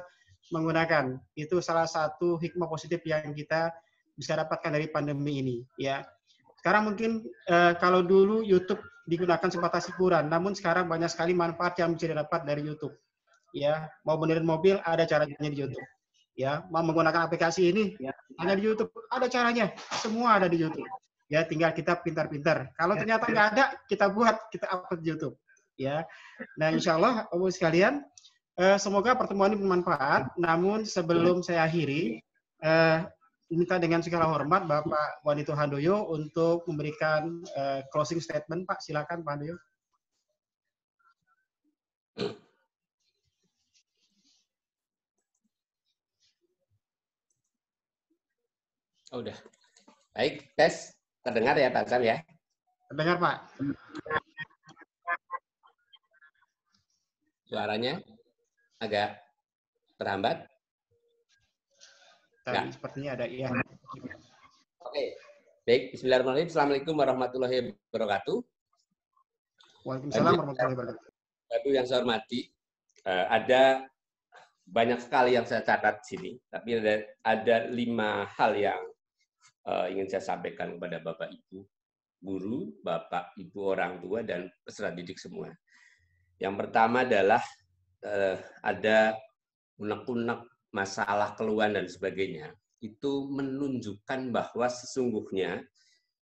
menggunakan. Itu salah satu hikmah positif yang kita bisa dapatkan dari pandemi ini. Ya. Sekarang mungkin kalau dulu YouTube digunakan sebatas hiburan, namun sekarang banyak sekali manfaat yang bisa didapat dari YouTube. Ya, mau benerin mobil ada caranya di YouTube. Ya, mau menggunakan aplikasi ini ada di YouTube, ada caranya. Semua ada di YouTube. Ya, tinggal kita pintar-pintar. Kalau ternyata nggak ada, kita buat, kita upload di YouTube. Ya, nah insya Allah, Bapak sekalian, semoga pertemuan ini bermanfaat. Namun sebelum saya akhiri, minta dengan segala hormat Bapak Wanito Handoyo untuk memberikan closing statement, Pak. Silakan, Pak Handoyo. Oh, udah. Baik, tes. Terdengar ya, Pak Sam ya? Terdengar, Pak. Suaranya agak terhambat? Tadi sepertinya ada, iya. Oke. Baik, bismillahirrahmanirrahim. Assalamualaikum warahmatullahi wabarakatuh. Waalaikumsalam warahmatullahi wabarakatuh. Bapak yang saya hormati, ada banyak sekali yang saya catat di sini, tapi ada 5 hal yang ingin saya sampaikan kepada Bapak Ibu guru, Bapak Ibu orang tua, dan peserta didik semua. Yang pertama adalah ada unek-unek masalah keluhan dan sebagainya. Itu menunjukkan bahwa sesungguhnya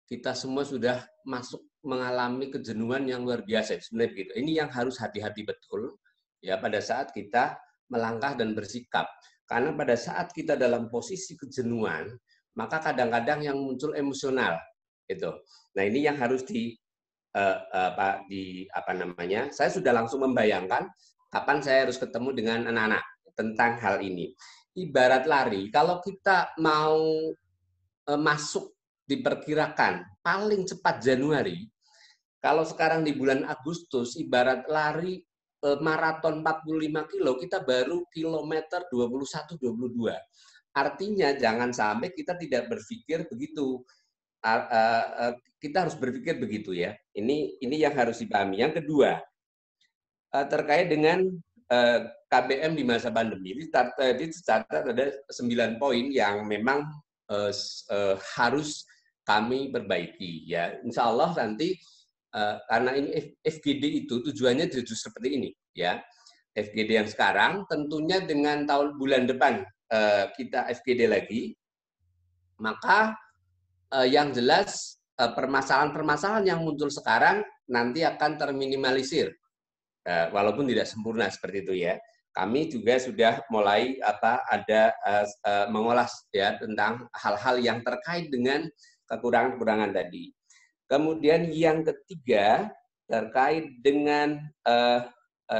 kita semua sudah masuk mengalami kejenuhan yang luar biasa. Sebenarnya begitu. Ini yang harus hati-hati betul ya pada saat kita melangkah dan bersikap. Karena pada saat kita dalam posisi kejenuhan, maka kadang-kadang yang muncul emosional itu. Nah, ini yang harus saya sudah langsung membayangkan kapan saya harus ketemu dengan anak-anak tentang hal ini. Ibarat lari, kalau kita mau masuk diperkirakan paling cepat Januari, kalau sekarang di bulan Agustus, ibarat lari maraton 45 kilo, kita baru kilometer 21-22. Artinya jangan sampai kita tidak berpikir begitu. Kita harus berpikir begitu ya. Ini yang harus dipahami. Yang kedua, terkait dengan KBM di masa pandemi, dicatat ada 9 poin yang memang harus kami perbaiki ya. Insya Allah nanti karena ini FGD itu tujuannya justru seperti ini ya. FGD yang sekarang tentunya dengan bulan depan kita FGD lagi, maka yang jelas permasalahan-permasalahan yang muncul sekarang nanti akan terminimalisir. Walaupun tidak sempurna seperti itu ya. Kami juga sudah mulai mengolah ya tentang hal-hal yang terkait dengan kekurangan-kekurangan tadi. Kemudian yang ketiga terkait dengan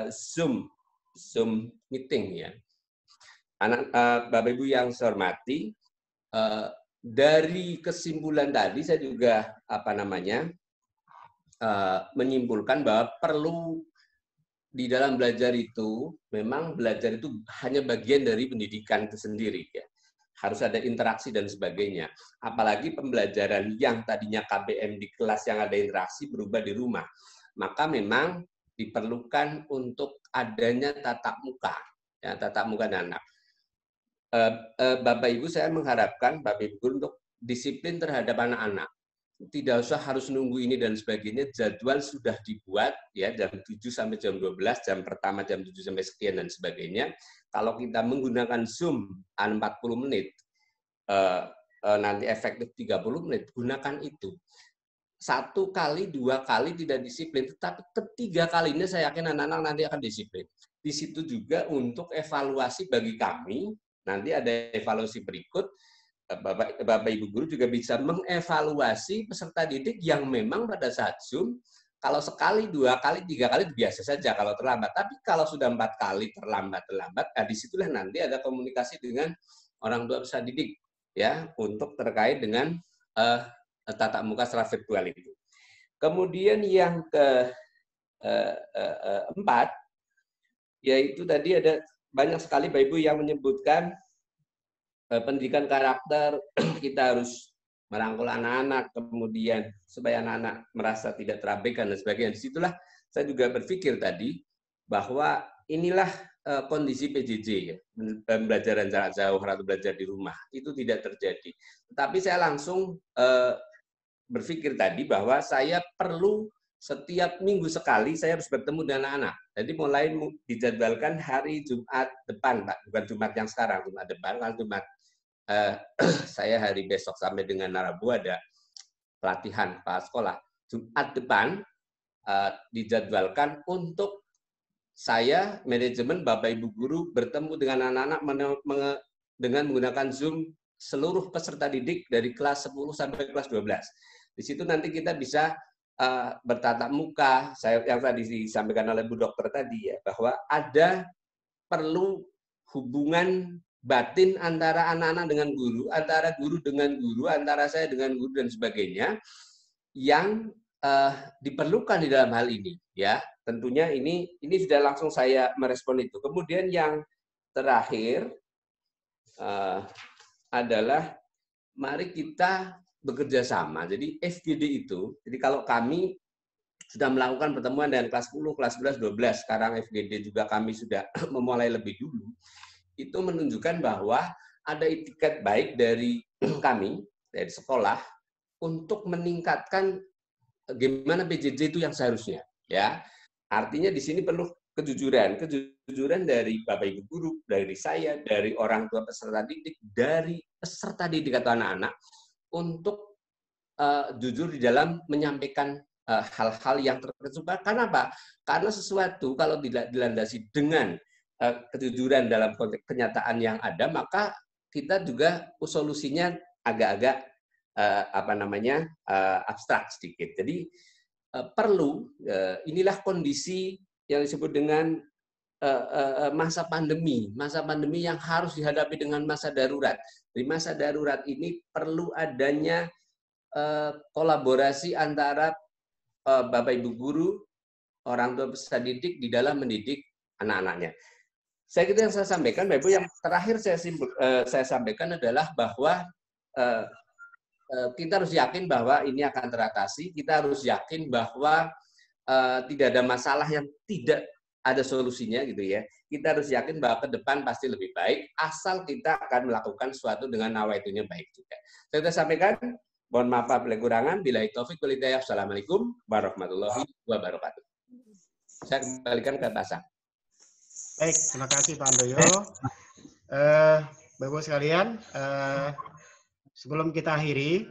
Zoom meeting ya. Bapak Ibu yang saya hormati, dari kesimpulan tadi saya juga menyimpulkan bahwa perlu di dalam belajar itu, memang belajar itu hanya bagian dari pendidikan itu sendiri ya. Harus ada interaksi dan sebagainya. Apalagi pembelajaran yang tadinya KBM di kelas yang ada interaksi berubah di rumah. Maka memang diperlukan untuk adanya tatap muka, ya, tatap muka anak. Bapak Ibu, saya mengharapkan Bapak Ibu untuk disiplin terhadap anak-anak. Tidak usah harus nunggu ini dan sebagainya, jadwal sudah dibuat ya jam 7 sampai jam 12, jam pertama jam 7 sampai sekian dan sebagainya. Kalau kita menggunakan Zoom 40 menit, nanti efektif 30 menit, gunakan itu. 1 kali, 2 kali tidak disiplin, tetapi ketiga kalinya saya yakin anak-anak nanti akan disiplin. Di situ juga untuk evaluasi bagi kami, nanti ada evaluasi berikut, Bapak Ibu guru juga bisa mengevaluasi peserta didik yang memang pada saat Zoom, kalau sekali, 2 kali, 3 kali biasa saja kalau terlambat. Tapi kalau sudah 4 kali terlambat, nah disitulah nanti ada komunikasi dengan orang tua peserta didik, ya, untuk terkait dengan tatap muka secara virtual itu. Kemudian yang keempat, yaitu tadi ada banyak sekali Bapak Ibu yang menyebutkan pendidikan karakter, kita harus merangkul anak-anak, kemudian supaya anak-anak merasa tidak terabaikan dan sebagainya. Disitulah saya juga berpikir tadi bahwa inilah kondisi PJJ, ya, pembelajaran jarak jauh atau belajar di rumah, itu tidak terjadi. Tetapi saya langsung berpikir tadi bahwa saya perlu setiap minggu sekali saya harus bertemu dengan anak-anak. Jadi mulai dijadwalkan hari Jumat depan, Pak, bukan Jumat yang sekarang, Jumat depan, kan Jumat saya hari besok sampai dengan Rabu ada pelatihan Pak Sekolah. Jumat depan dijadwalkan untuk saya, manajemen, Bapak Ibu guru bertemu dengan anak-anak dengan menggunakan Zoom seluruh peserta didik dari kelas 10 sampai kelas 12. Di situ nanti kita bisa bertatap muka, yang tadi disampaikan oleh Bu Dokter tadi, ya, bahwa ada perlu hubungan batin antara anak-anak dengan guru, antara guru dengan guru, antara saya dengan guru dan sebagainya, yang diperlukan di dalam hal ini, ya. Tentunya ini sudah langsung saya merespon itu. Kemudian yang terakhir adalah mari kita bekerja sama. Jadi FGD itu, jadi kalau kami sudah melakukan pertemuan dengan kelas 10, kelas 11, 12, sekarang FGD juga kami sudah memulai lebih dulu, itu menunjukkan bahwa ada itikat baik dari kami, dari sekolah, untuk meningkatkan gimana PJJ itu yang seharusnya, ya. Artinya di sini perlu kejujuran dari Bapak Ibu guru, dari saya, dari orang tua peserta didik, dari peserta didik atau anak-anak, untuk jujur di dalam menyampaikan hal-hal yang tersubat. Karena apa? Karena sesuatu kalau tidak dilandasi dengan kejujuran dalam konteks kenyataan yang ada, maka kita juga solusinya agak-agak abstrak sedikit. Jadi perlu inilah kondisi yang disebut dengan masa pandemi yang harus dihadapi dengan masa darurat. Di masa darurat ini perlu adanya kolaborasi antara Bapak Ibu guru, orang tua peserta didik di dalam mendidik anak-anaknya. Saya kira yang saya sampaikan, Bapak Ibu, yang terakhir saya sampaikan adalah bahwa kita harus yakin bahwa ini akan teratasi. Kita harus yakin bahwa tidak ada masalah yang tidak ada solusinya, gitu ya. Kita harus yakin bahwa ke depan pasti lebih baik, asal kita akan melakukan sesuatu dengan nawaitunya baik juga. Saya sudah sampaikan, mohon maaf apabila kekurangan. Billahi taufik wal hidayah. Assalamualaikum warahmatullahi wabarakatuh. Saya kembalikan ke Pak Sang. Baik, terima kasih Pak Handoyo. Bapak-Ibu sekalian, sebelum kita akhiri,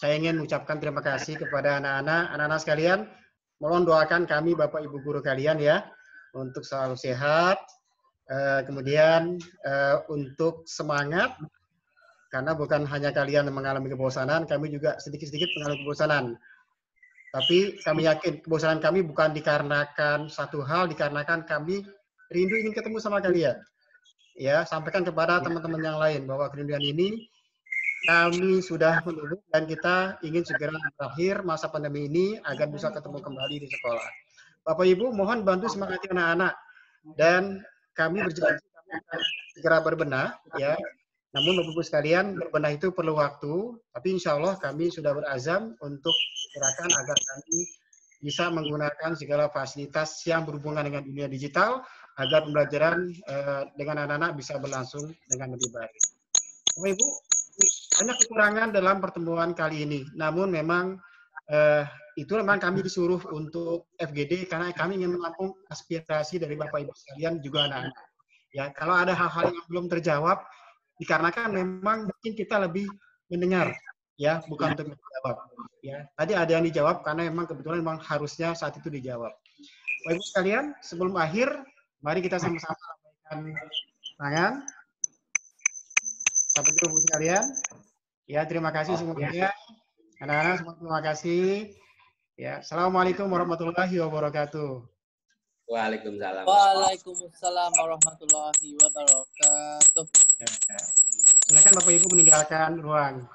saya ingin mengucapkan terima kasih kepada anak-anak sekalian. Mohon doakan kami Bapak Ibu guru kalian ya, untuk selalu sehat, kemudian untuk semangat, karena bukan hanya kalian yang mengalami kebosanan, kami juga sedikit-sedikit mengalami kebosanan. Tapi kami yakin kebosanan kami bukan dikarenakan satu hal, dikarenakan kami rindu ingin ketemu sama kalian. Ya, sampaikan kepada teman-teman yang lain bahwa kerinduan ini kami sudah menunggu dan kita ingin segera berakhir masa pandemi ini agar bisa ketemu kembali di sekolah. Bapak Ibu, mohon bantu semangati anak-anak dan kami berjanji kami akan segera berbenah, ya. Namun Bapak Ibu sekalian, berbenah itu perlu waktu, tapi insya Allah kami sudah berazam untuk gerakan agar kami bisa menggunakan segala fasilitas yang berhubungan dengan dunia digital agar pembelajaran dengan anak-anak bisa berlangsung dengan lebih baik. Bapak Ibu, banyak kekurangan dalam pertemuan kali ini, namun memang itu memang kami disuruh untuk FGD karena kami ingin menampung aspirasi dari Bapak Ibu sekalian juga anak-anak. Ya, kalau ada hal-hal yang belum terjawab, dikarenakan memang mungkin kita lebih mendengar ya, bukan untuk dijawab. Ya, tadi ada yang dijawab karena memang kebetulan memang harusnya saat itu dijawab. Bapak Ibu sekalian, sebelum akhir, mari kita sama-sama lambaikan tangan. Bapak Ibu sekalian, ya terima kasih semuanya. Anak-anak semua terima kasih. Ya, assalamualaikum warahmatullahi wabarakatuh. Waalaikumsalam. Waalaikumsalam warahmatullahi wabarakatuh. Ya. Silakan Bapak Ibu meninggalkan ruang.